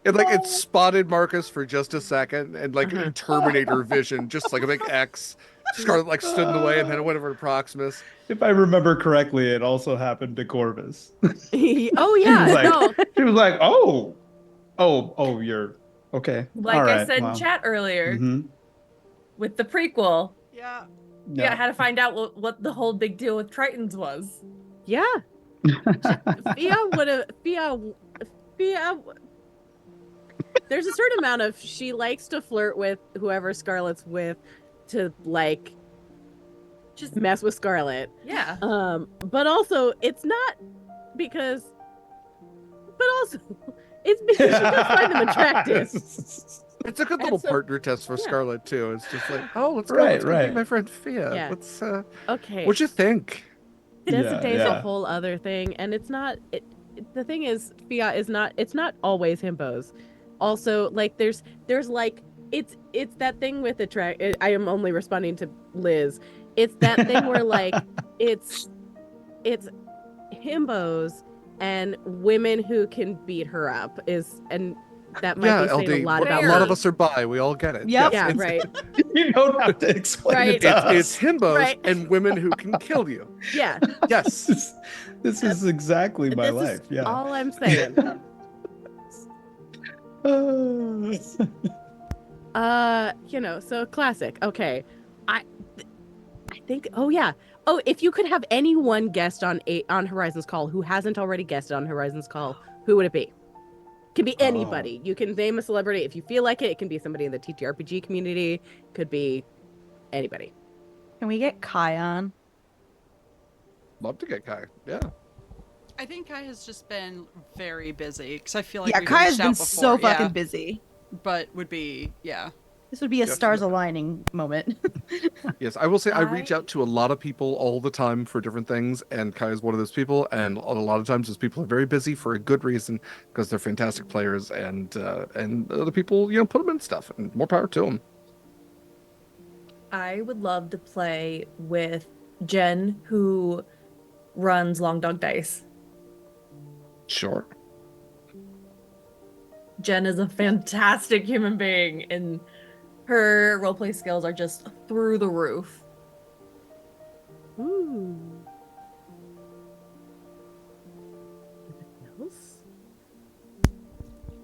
and like it spotted Marcus for just a second, and like in Terminator vision, just like a big X. Scarlet like stood in the way, and then it went over to Proximus. If I remember correctly, it also happened to Corvus. Oh He yeah, was like, no. he was like, oh, you're okay. Like All I right, said well. in chat earlier, Mhm. with the prequel, Yeah. yeah, I had to find out what the whole big deal with Tritons was. Yeah. Fia would have Fia there's a certain amount of she likes to flirt with whoever Scarlet's with to like just mess with Scarlet. Yeah. But also it's not because but also it's because she does find them attractive. It's a good And little so- partner test for yeah. Scarlet too. It's just like, oh, let's go, Right, let's go right. meet my friend Fia. Yeah. Let's Okay. what'd you think? Desert Day is yeah. a whole other thing, and it's not. The thing is, Fiat is not. It's not always himbos. Also, like there's like it's that thing with attract. I am only responding to Liz. It's that thing where like it's himbos and women who can beat her up and that might Yeah, be saying LD. a lot about a lot of me. us are bi. We all get it. Yep. Yeah, it's, right. You don't have to explain Right. it to us. It's himbos Right. and women who can kill you. Yeah, Yes. This is exactly my this life. is Yeah. all I'm saying. So classic. Okay. I think if you could have anyone guest on Horizon's Call who hasn't already guested on Horizon's Call, who would it be? Could be anybody. You can name a celebrity if you feel like it. It can be somebody in the TTRPG community. Could be anybody. Can we get Kai on? Love to get Kai. Yeah. I think Kai has just been very busy because I feel like Yeah, we've Kai has reached been out so before, fucking yeah, busy. but would be This would be a stars Definitely. aligning moment. Yes, I will say I reach I- out to a lot of people all the time for different things, and Kai is one of those people. And a lot of times, those people are very busy for a good reason because they're fantastic players, and other people, put them in stuff, and more power to them. I would love to play with Jen, who runs Long Dog Dice. Sure. Jen is a fantastic human being, and her roleplay skills are just through the roof. Ooh. Anything else?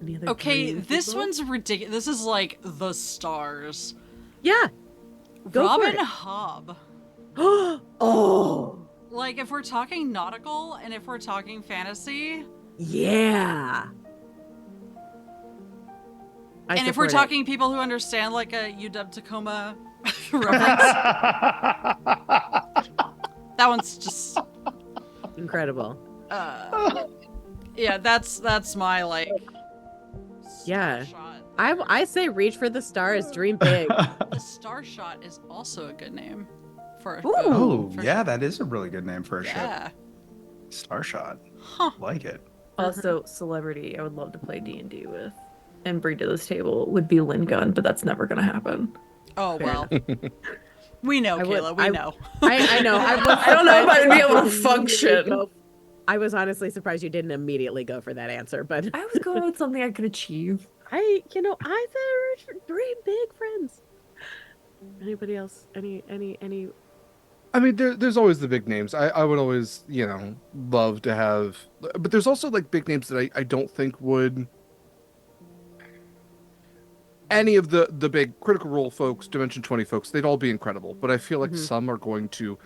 Any other okay. dream This people? one's ridiculous. This is like the stars. Yeah. Go for Robin it. Hobb. Oh. Like if we're talking nautical and if we're talking fantasy, Yeah. I and if we're support it. talking people who understand like a UW Tacoma reference, that one's just incredible. yeah. That's my like. Yeah. Star shot. I say reach for the stars, dream big. The Star Shot is also a good name for a Oh, for- yeah, that is a really good name for a yeah. ship. Starshot. Huh. Like it. Also, celebrity I would love to play D&D with and bring to this table would be Lynn Gunn, but that's never going to happen. Oh Fair well. We know, I would- Kayla. We know. I know. I don't know if I'd be able to function. I was honestly surprised you didn't immediately go for that answer, but I was going with something I could achieve. I said dream big, friends. Anybody else? Any I mean, there's always the big names. I would always, love to have, but there's also like big names that I don't think would any of the big Critical Role folks, Dimension 20 folks, they'd all be incredible. But I feel like some are going to,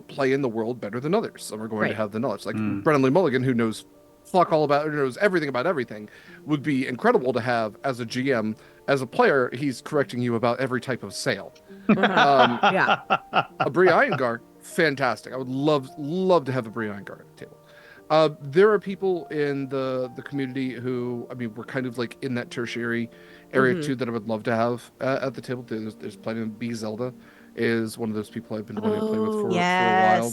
play in the world better than others. Some are going to have the knowledge. Like Brennan Lee Mulligan, who knows knows everything about everything, would be incredible to have as a GM. As a player, he's correcting you about every type of sale. Yeah. A Brie Iyengar, fantastic. I would love to have a Brie Iyengar at the table. There are people in the community who, I mean, we're kind of like in that tertiary area too that I would love to have at the table. There's plenty of B. Zelda is one of those people I've been wanting to play with for a while.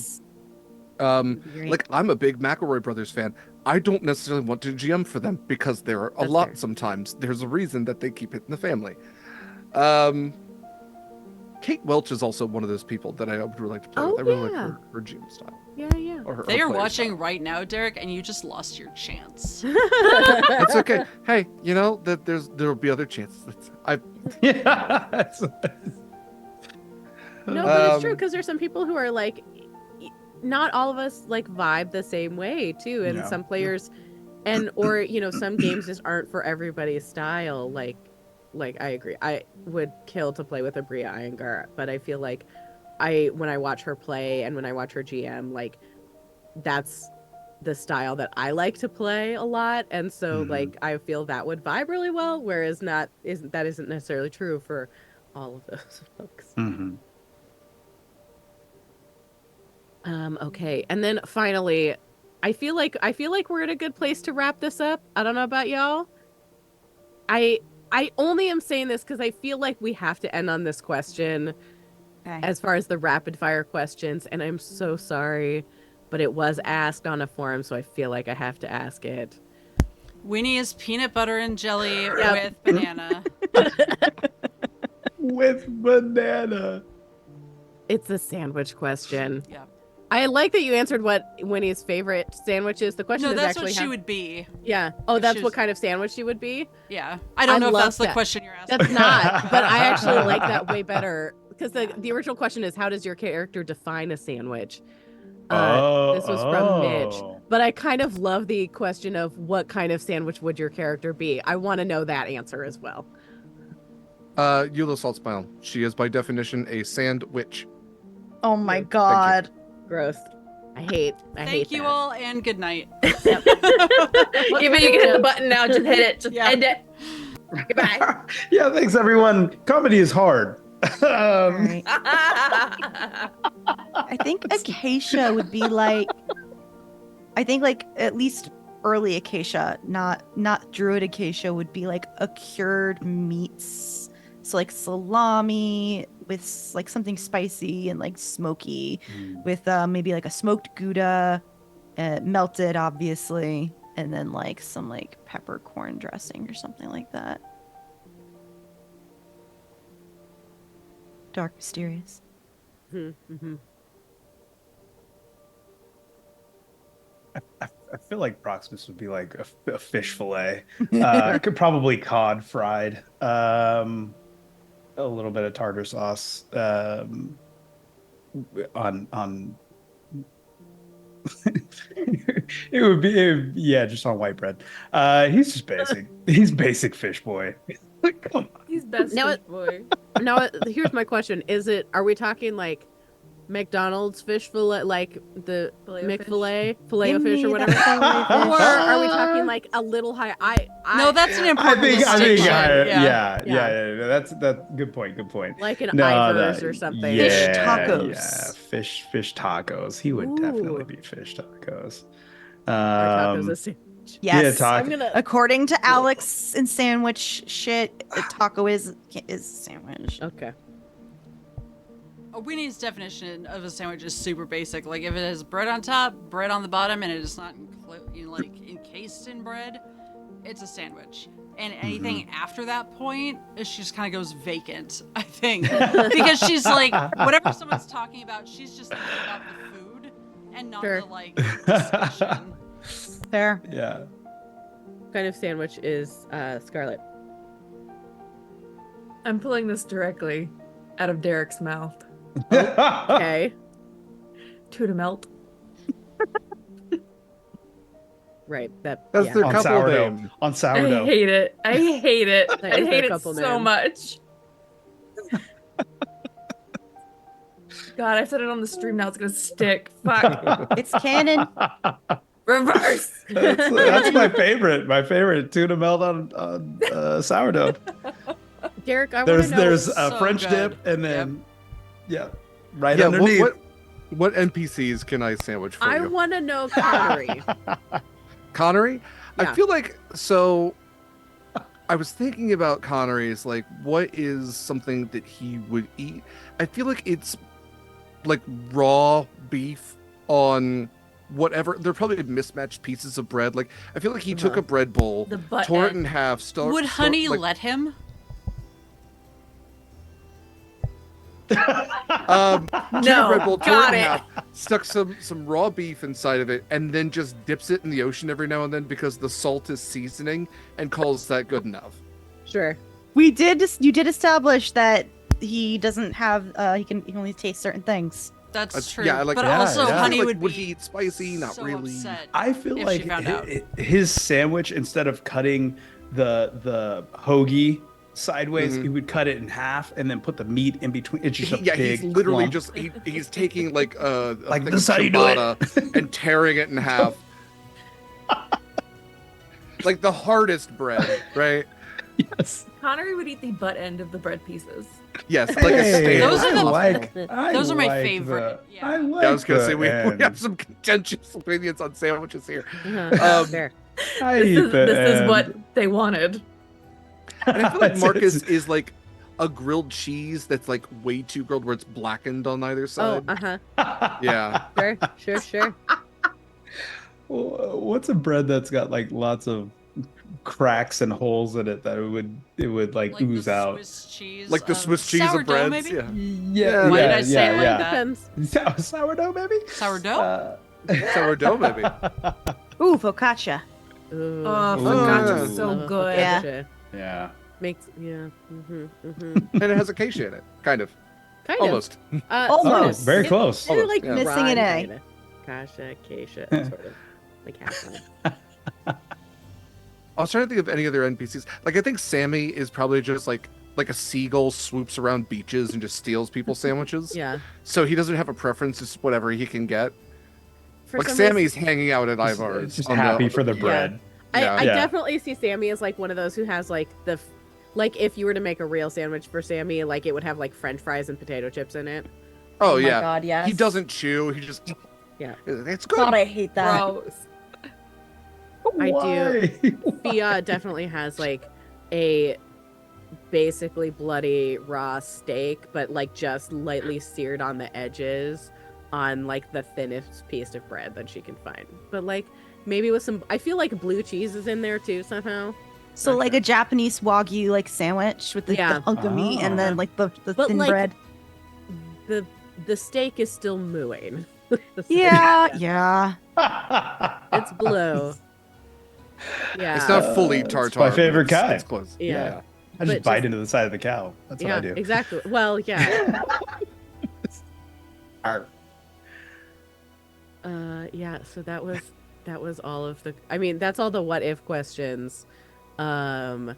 Like I'm a big McElroy Brothers fan. I don't necessarily want to GM for them because there are a lot sometimes. There's a reason that they keep it in the family. Kate Welch is also one of those people that I would really like to play with. I really like her GM style. Yeah. They are watching right now, Derek, and you just lost your chance. It's okay. Hey, that there'll be other chances. No, but it's true because there's some people who are like, not all of us like vibe the same way too, and some players, or some games just aren't for everybody's style. Like I agree. I would kill to play with a Bria Iyengar, but I feel like when I watch her play and when I watch her GM, like that's the style that I like to play a lot, and so like I feel that would vibe really well. Whereas that isn't necessarily true for all of those folks. Okay, and then finally, I feel like we're in a good place to wrap this up. I don't know about y'all. I only am saying this because I feel like we have to end on this question as far as the rapid fire questions, and I'm so sorry, but it was asked on a forum, so I feel like I have to ask it. Winnie is peanut butter and jelly with banana. With banana. It's a sandwich question. Yeah. I like that you answered what Winnie's favorite sandwich is. The question is that's actually what she would be. Yeah. Oh, that's what kind of sandwich she would be? Yeah. I don't know if that's the question you're asking. That's not, but I actually like that way better. Because the original question is, how does your character define a sandwich? This was from Mitch. But I kind of love the question of what kind of sandwich would your character be? I want to know that answer as well. Eula Saltzpile. She is by definition a sandwich. Oh my god. Gross. I hate Thank you that. all, and good night. Even you can hit the button now, just hit it. Just end it. Goodbye. Yeah, thanks everyone. Comedy is hard. Right. I think Acacia would be like, at least early Acacia, not Druid Acacia, would be like a cured meats. So like salami with like something spicy and like smoky with maybe like a smoked Gouda, melted obviously, and then like some like peppercorn dressing or something like that. Dark, mysterious. Mm-hmm. I feel like Proximus would be like a fish fillet. Could probably cod fried. A little bit of tartar sauce on it would be just on white bread. He's just basic. He's basic fish boy. Come on. He's best fish boy. Now here's my question: are we talking like McDonald's fish fillet, like the McFillet, Filet-O-Fish or whatever, or are we talking like a little high? No, that's an important distinction. That's good point. Like an Ivers or something. Fish tacos. Yeah, fish tacos. He would definitely be fish tacos. Are tacos a sandwich? Yes. Yeah, according to Alex in sandwich shit, a taco is a sandwich. Okay. Winnie's definition of a sandwich is super basic. Like if it has bread on top, bread on the bottom, and it is not encased in bread, it's a sandwich. And anything after that point, she just kind of goes vacant, I think, because she's like, whatever someone's talking about, she's just thinking about the food and not the discussion. Fair. Yeah. What kind of sandwich is Scarlet? I'm pulling this directly out of Derek's mouth. Okay. Tuna melt. Right. That's Yeah. their On couple sourdough. name. On I sourdough. hate it. I hate it. That I is their hate it couple so name. much. God, I said it on the stream. Now it's gonna stick. Fuck. It's canon. Reverse. That's my favorite. My favorite tuna melt on sourdough. Derek, I want to know. There's a So French good. dip, and then right Yeah, underneath. what NPCs can I sandwich for I you? want to know Connery. Connery? Yeah. I feel like so. I was thinking about Connery's like, what is something that he would eat? I feel like it's like raw beef on whatever. They're probably mismatched pieces of bread. Like I feel like he took a bread bowl, The butt tore it end. in half. Would Honey like, let him? took a No, bread bowl, tore got it in it. half, stuck some raw beef inside of it, and then just dips it in the ocean every now and then because the salt is seasoning, and calls that good enough. Sure. You did establish that he doesn't have he can only taste certain things. That's true. yeah, like- but Yeah, also, yeah. Honey Like, would would be he eat spicy? Not so really. upset I feel if like she found out. his sandwich, instead of cutting the hoagie sideways, Mhm. he would cut it in half and then put the meat in between. It's just a Yeah, big he's literally clump. just he's taking like a Like, thing this of how you do it. ciabatta and tearing it in half. Like the hardest bread, right? Yes. Connery would eat the butt end of the bread pieces. Yes, like a Hey, steak. Those are the- those are my favorite, yeah. I like Yeah, I was gonna the say we end. have some contentious opinions on sandwiches here. Uh-huh. Um, Fair. I This eat is, the this is end. what they wanted. And I feel like It's- Marcus it's- is like a grilled cheese that's like way too grilled, where it's blackened on either Oh, side. uh-huh. Yeah, Sure. What's a bread that's got like lots of cracks and holes in it that it would like ooze the out? Swiss cheese. like the Swiss cheese sourdough, of breads. maybe? Yeah, Yeah. Why yeah, did I say it like yeah. that? Sourdough, maybe. Sourdough? sourdough maybe. Ooh, focaccia. Ooh. Oh, Ooh. focaccia's Ooh. so Love a good. Yeah. focaccia. Yeah. Makes Mm-hmm. And it has acacia in it, kind of, Kind almost. of. Almost. Oh, very close. You're like Yeah. missing an A. Kinda. Kasha, Acacia, sort of. Like half one. I was trying to think of any other NPCs. Like I think Sammy is probably just like a seagull swoops around beaches and just steals people's sandwiches. Yeah. So he doesn't have a preference, just whatever he can get. For Like some Sammy's hanging out at Just- Ivar's. just on happy on for the beach. bread. I Yeah. Yeah. definitely see Sammy as like one of those who has like like if you were to make a real sandwich for Sammy, like it would have like French fries and potato chips in it. Oh, my yeah. God, yes. He doesn't chew. He just. Yeah. It's good. God, I hate that. Gross. I do. Why? Fia definitely has like a basically bloody raw steak, but like just lightly seared on the edges on like the thinnest piece of bread that she can find. But like maybe with some, I feel like blue cheese is in there too somehow. So like a Japanese wagyu like sandwich with the Yeah. hunk of meat and then like the But, thin like, bread. The steak is still mooing. Yeah. It's blue. Yeah. It's not fully It's tartar. my but favorite it's- guy. It's close. Yeah. I But just bite just- into the side of the cow. That's what I do. Exactly. Well, yeah. Arr. Yeah, so that was all of the, I mean, that's all the what if questions. I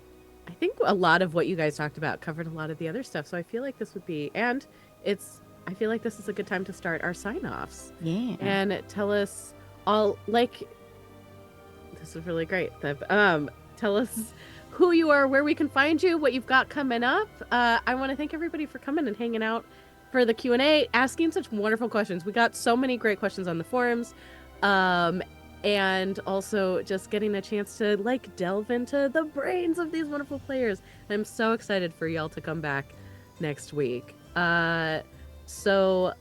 think a lot of what you guys talked about covered a lot of the other stuff, so I feel like this would be, and I feel like this is a good time to start our sign-offs Yeah. and tell us all, like, this is really great. Tell us who you are, where we can find you, what you've got coming up. I want to thank everybody for coming and hanging out for the Q&A, asking such wonderful questions. We got so many great questions on the forums. And also just getting a chance to like delve into the brains of these wonderful players. I'm so excited for y'all to come back next week. So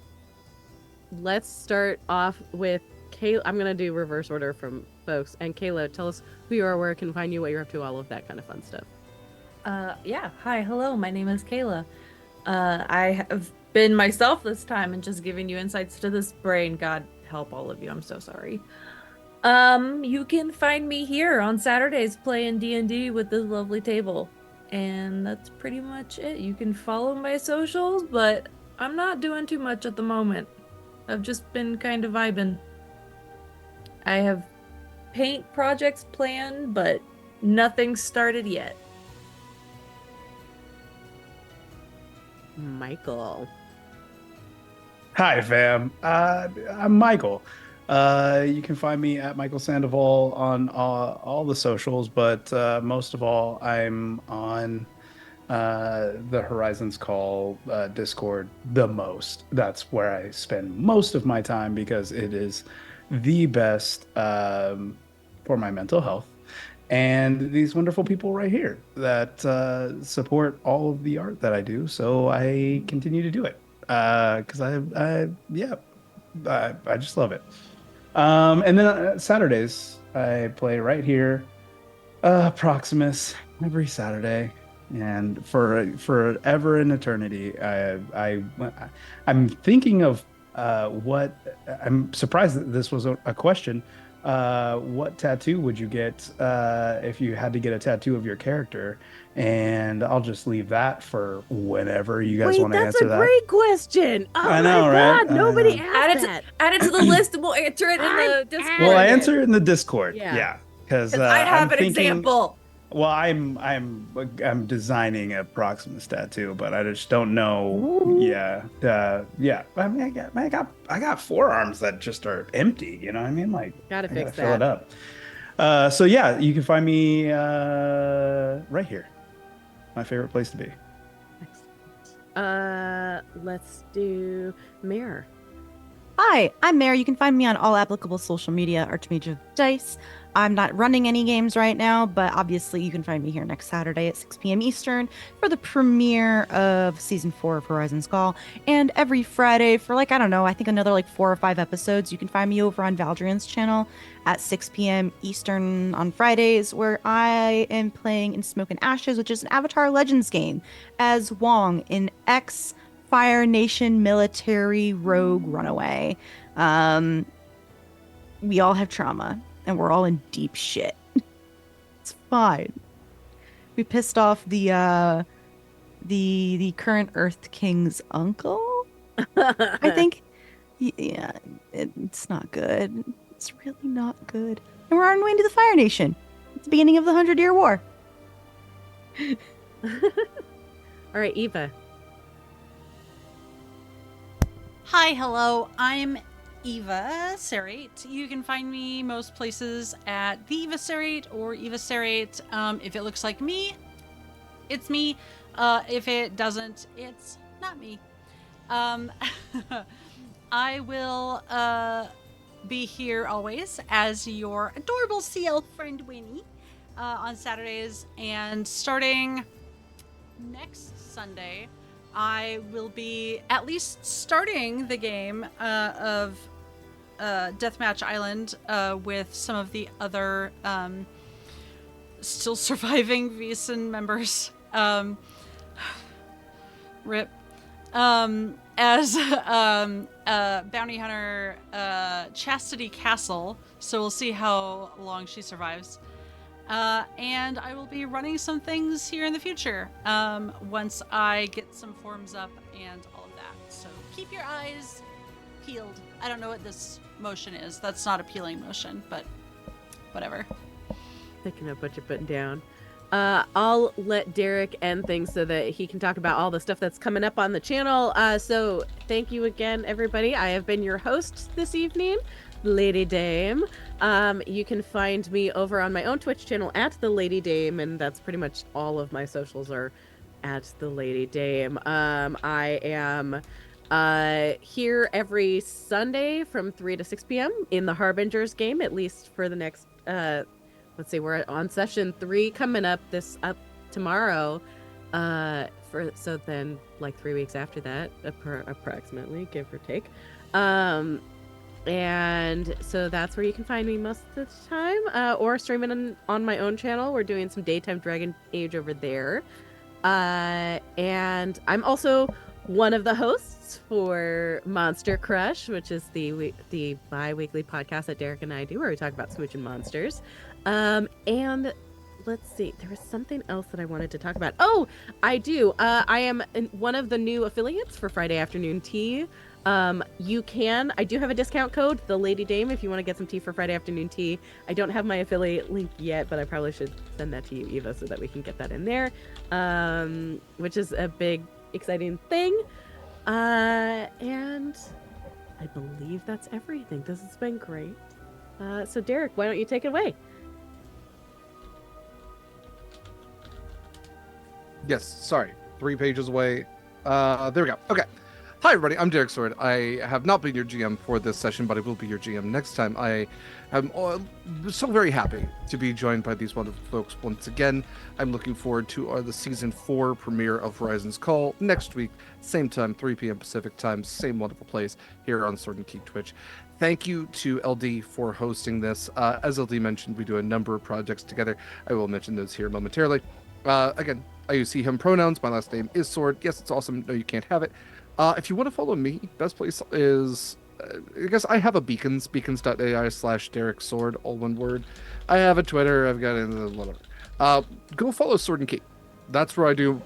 let's start off with Kayla. I'm gonna do reverse order from folks. And Kayla, tell us who you are, where I can find you, what you're up to, all of that kind of fun stuff. Yeah. Hi, hello. My name is Kaila. I have been myself this time and just giving you insights to this brain. God help all of you. I'm so sorry. You can find me here on Saturdays playing D&D with this lovely table. And that's pretty much it. You can follow my socials, but I'm not doing too much at the moment. I've just been kind of vibing. I have paint projects planned, but nothing started yet. Mikyl. Hi, fam. I'm Michael. You can find me at Michael Sandoval on all the socials, but most of all, I'm on the Horizons Call Discord the most. That's where I spend most of my time because it is the best for my mental health. And these wonderful people right here that support all of the art that I do. So I continue to do it because yeah, I just love it. And then Saturdays, I play right here, Proximus, every Saturday. And for forever and eternity, I'm thinking of what I'm surprised that this was a question. What tattoo would you get if you had to get a tattoo of your character? And I'll just leave that for whenever you guys Wait, want to that's answer a that. great question. Oh I my know, right? God, nobody Add asked it, that. add it to the list and we'll answer it in the Discord. Well, I answer it in the Discord. Yeah. Yeah, because I have I'm an thinking, example. Well, I'm designing a Proximus tattoo, but I just don't know. Ooh. Yeah, yeah. I mean, I got forearms that just are empty. You know what I mean? Like, Gotta I fix fill it that. up. So yeah, you can find me right here. My favorite place to be. Let's do Mirror. Hi, I'm Mare. You can find me on all applicable social media, Archmage of Dice. I'm not running any games right now, but obviously you can find me here next Saturday at 6 p.m. Eastern for the premiere of Season 4 of Horizons Call. And every Friday for I don't know, I think another 4 or 5 episodes, you can find me over on Valdrian's channel at 6 p.m. Eastern on Fridays, where I am playing in Smoke and Ashes, which is an Avatar Legends game, as Wong in X Fire Nation military rogue runaway. We all have trauma, and we're all in deep shit. It's fine. We pissed off the current Earth King's uncle. I think. Yeah, it's not good. It's really not good. And we're on our way to the Fire Nation. It's the beginning of the 100-Year War. All right, Eva. Hi, hello. I'm Eva Serrate. You can find me most places at the Eva Serrate or Eva Serrate. If it looks like me, it's me. If it doesn't, it's not me. I will be here always as your adorable CL friend Winnie on Saturdays, and starting next Sunday, I will be at least starting the game of Deathmatch Island with some of the other still surviving VSIN members. Rip. As bounty hunter Chastity Castle, so we'll see how long she survives. And I will be running some things here in the future once I get some forms up and all of that. So keep your eyes peeled. I don't know what this motion is. That's not a peeling motion, but whatever. Picking up what you're putting down. I'll let Derek end things so that he can talk about all the stuff that's coming up on the channel. So thank you again, everybody. I have been your host this evening, Lady Dame. You can find me over on my own Twitch channel at the Lady Dame, and that's pretty much all of my socials are at the Lady Dame. I am here every Sunday from 3 to 6 p.m. in the Harbingers game, at least for the next let's see, we're on session 3 coming up tomorrow. So then 3 weeks after that, approximately, give or take. And so that's where you can find me most of the time, or streaming on my own channel. We're doing some daytime Dragon Age over there. And I'm also one of the hosts for Monster Crush, which is the bi-weekly podcast that Derek and I do, where we talk about smooching monsters. And let's see. There was something else that I wanted to talk about. Oh, I do. I am one of the new affiliates for Friday Afternoon Tea. I do have a discount code, the Lady Dame, if you want to get some tea for Friday Afternoon Tea. I don't have my affiliate link yet, but I probably should send that to you, Eva, so that we can get that in there, which is a big, exciting thing. And I believe that's everything. This has been great. So Derek, why don't you take it away? Yes, sorry. 3 pages away. There we go. Okay. Hi, everybody. I'm Derek Sword. I have not been your GM for this session, but I will be your GM next time. I am so very happy to be joined by these wonderful folks once again. I'm looking forward to the Season 4 premiere of Horizon's Call next week, same time, 3 p.m. Pacific time, same wonderful place here on Sword and Key Twitch. Thank you to LD for hosting this. As LD mentioned, we do a number of projects together. I will mention those here momentarily. Again, I use he, him pronouns. My last name is Sword. Yes, it's awesome. No, you can't have it. If you want to follow me, best place is, I guess I have a beacons.ai/Derek Sword, all one word. I have a Twitter. I've got whatever. Go follow Sword and Key. That's where I do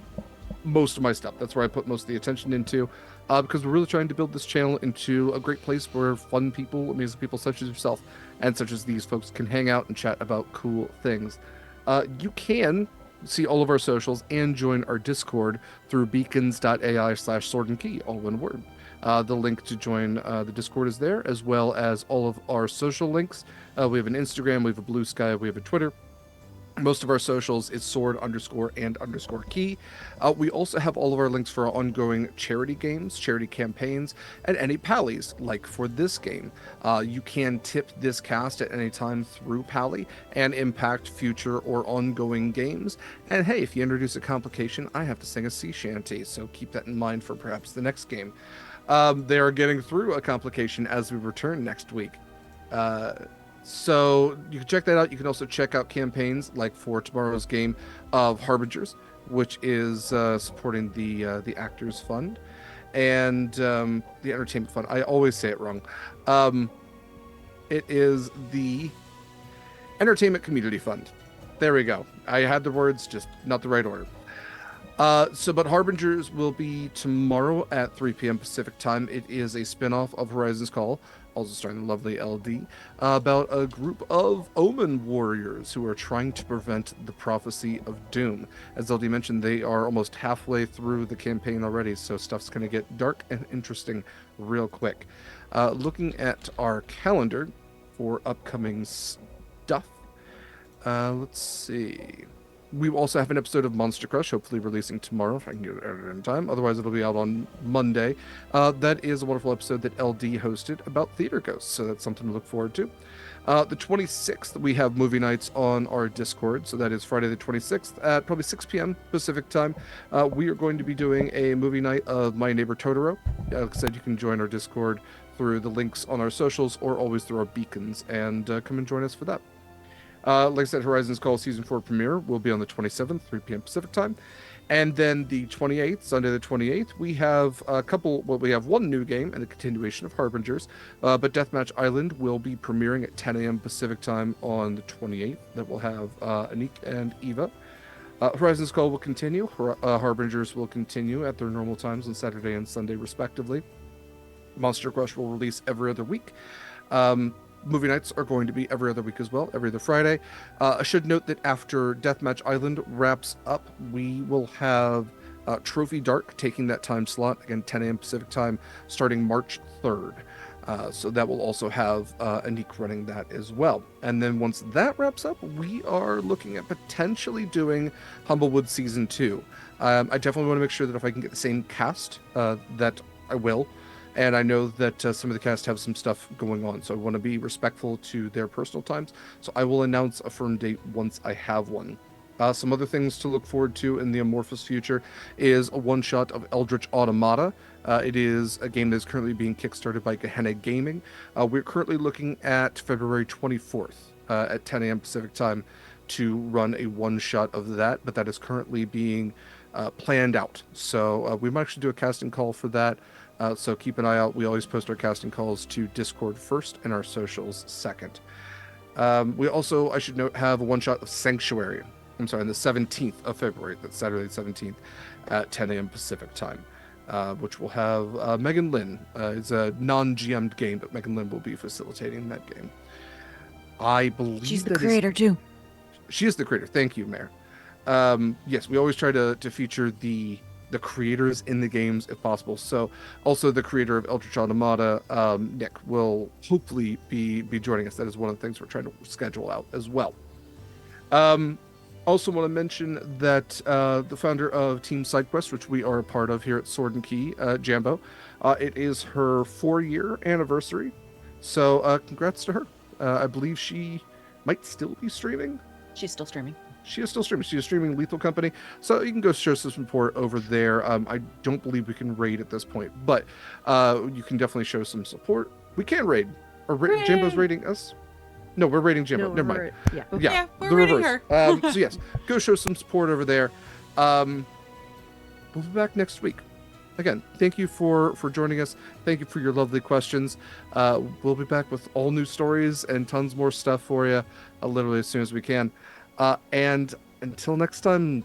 most of my stuff. That's where I put most of the attention into, because we're really trying to build this channel into a great place where fun people, amazing people such as yourself and such as these folks can hang out and chat about cool things. You can see all of our socials and join our Discord through beacons.ai/Sword and Key, all one word. The link to join the Discord is there, as well as all of our social links. We have an Instagram, we have a Blue Sky, we have a Twitter. Most of our socials is sword_and_key. We also have all of our links for our ongoing charity games, charity campaigns, and any pallies, like for this game. You can tip this cast at any time through Pally and impact future or ongoing games. And hey, if you introduce a complication, I have to sing a sea shanty, so keep that in mind for perhaps the next game. They are getting through a complication as we return next week. So you can check that out. You can also check out campaigns like for tomorrow's game of Harbingers, which is supporting the Actors Fund and the Entertainment Fund. I always say it wrong. It is the Entertainment Community Fund. There we go. I had the words, just not the right order. But Harbingers will be tomorrow at 3 p.m. Pacific time. It is a spin-off of Horizon's Call, also starring the lovely LD, about a group of Omen warriors who are trying to prevent the prophecy of doom. As LD mentioned, they are almost halfway through the campaign already, so stuff's going to get dark and interesting real quick. Looking at our calendar for upcoming stuff, let's see. We also have an episode of Monster Crush, hopefully releasing tomorrow, if I can get it edited in time. Otherwise, it'll be out on Monday. That is a wonderful episode that LD hosted about theater ghosts, so that's something to look forward to. The 26th, we have movie nights on our Discord, so that is Friday the 26th at probably 6 p.m. Pacific time. We are going to be doing a movie night of My Neighbor Totoro. Like I said, you can join our Discord through the links on our socials or always through our beacons, and come and join us for that. Like I said, Horizon's Call Season 4 premiere will be on the 27th, 3 p.m. Pacific time. And then the 28th, Sunday the 28th, we have we have one new game and a continuation of Harbingers. But Deathmatch Island will be premiering at 10 a.m. Pacific time on the 28th. That will have Anik and Eva. Horizon's Call will continue. Harbingers will continue at their normal times on Saturday and Sunday, respectively. Monster Crush will release every other week. Movie nights are going to be every other week as well, every other Friday. I should note that after Deathmatch Island wraps up, we will have Trophy Dark taking that time slot, again, 10 a.m. Pacific time, starting March 3rd. So that will also have Anik running that as well. And then once that wraps up, we are looking at potentially doing Humblewood Season 2. I definitely want to make sure that if I can get the same cast, that I will. And I know that some of the cast have some stuff going on, so I want to be respectful to their personal times. So I will announce a firm date once I have one. Some other things to look forward to in the amorphous future is a one-shot of Eldritch Automata. It is a game that is currently being kickstarted by Gehenna Gaming. We're currently looking at February 24th at 10 a.m. Pacific time to run a one-shot of that, but that is currently being planned out. So we might actually do a casting call for that. So keep an eye out. We always post our casting calls to Discord first and our socials second. We also, I should note, have a one-shot of Sanctuary. I'm sorry, on the 17th of February. That's Saturday the 17th at 10 a.m. Pacific time, which will have Megan Lynn. It's a non-GM'd game, but Megan Lynn will be facilitating that game. I believe She's the that creator too. She is the creator. Thank you, Mayor. Yes, we always try to feature the creators in the games if possible. So also the creator of Eldritch Automata, Nick, will hopefully be joining us. That is one of the things we're trying to schedule out as well. Also want to mention that the founder of Team SideQuest, which we are a part of here at Sword and Key, Jambo, it is her 4-year anniversary. So congrats to her. I believe she might still be streaming. She's still streaming. She is still streaming. She is streaming Lethal Company. So you can go show some support over there. I don't believe we can raid at this point, but you can definitely show some support. We can raid. Or Jambo's raiding us? No, we're raiding Jambo. No, Never mind. Yeah. Yeah, we're the raiding reverse. her. So yes, go show some support over there. We'll be back next week. Again, thank you for joining us. Thank you for your lovely questions. We'll be back with all new stories and tons more stuff for you, literally as soon as we can. And until next time,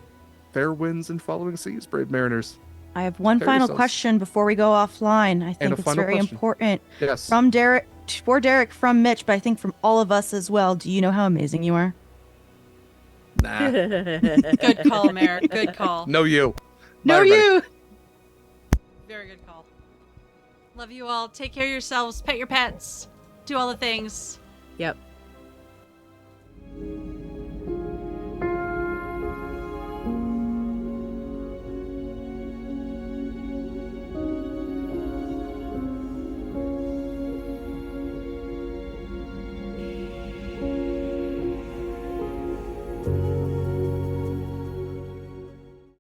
fair winds and following seas, brave mariners. I have one Prepare final yourselves. question before we go offline. I And think a it's final very question. important. Yes. From Derek, for Derek, from Mitch, but I think from all of us as well. Do you know how amazing you are? Nah. Good call, Mayor. Good call. No, you. No, Bye, everybody. you. Very good call. Love you all. Take care of yourselves. Pet your pets. Do all the things. Yep.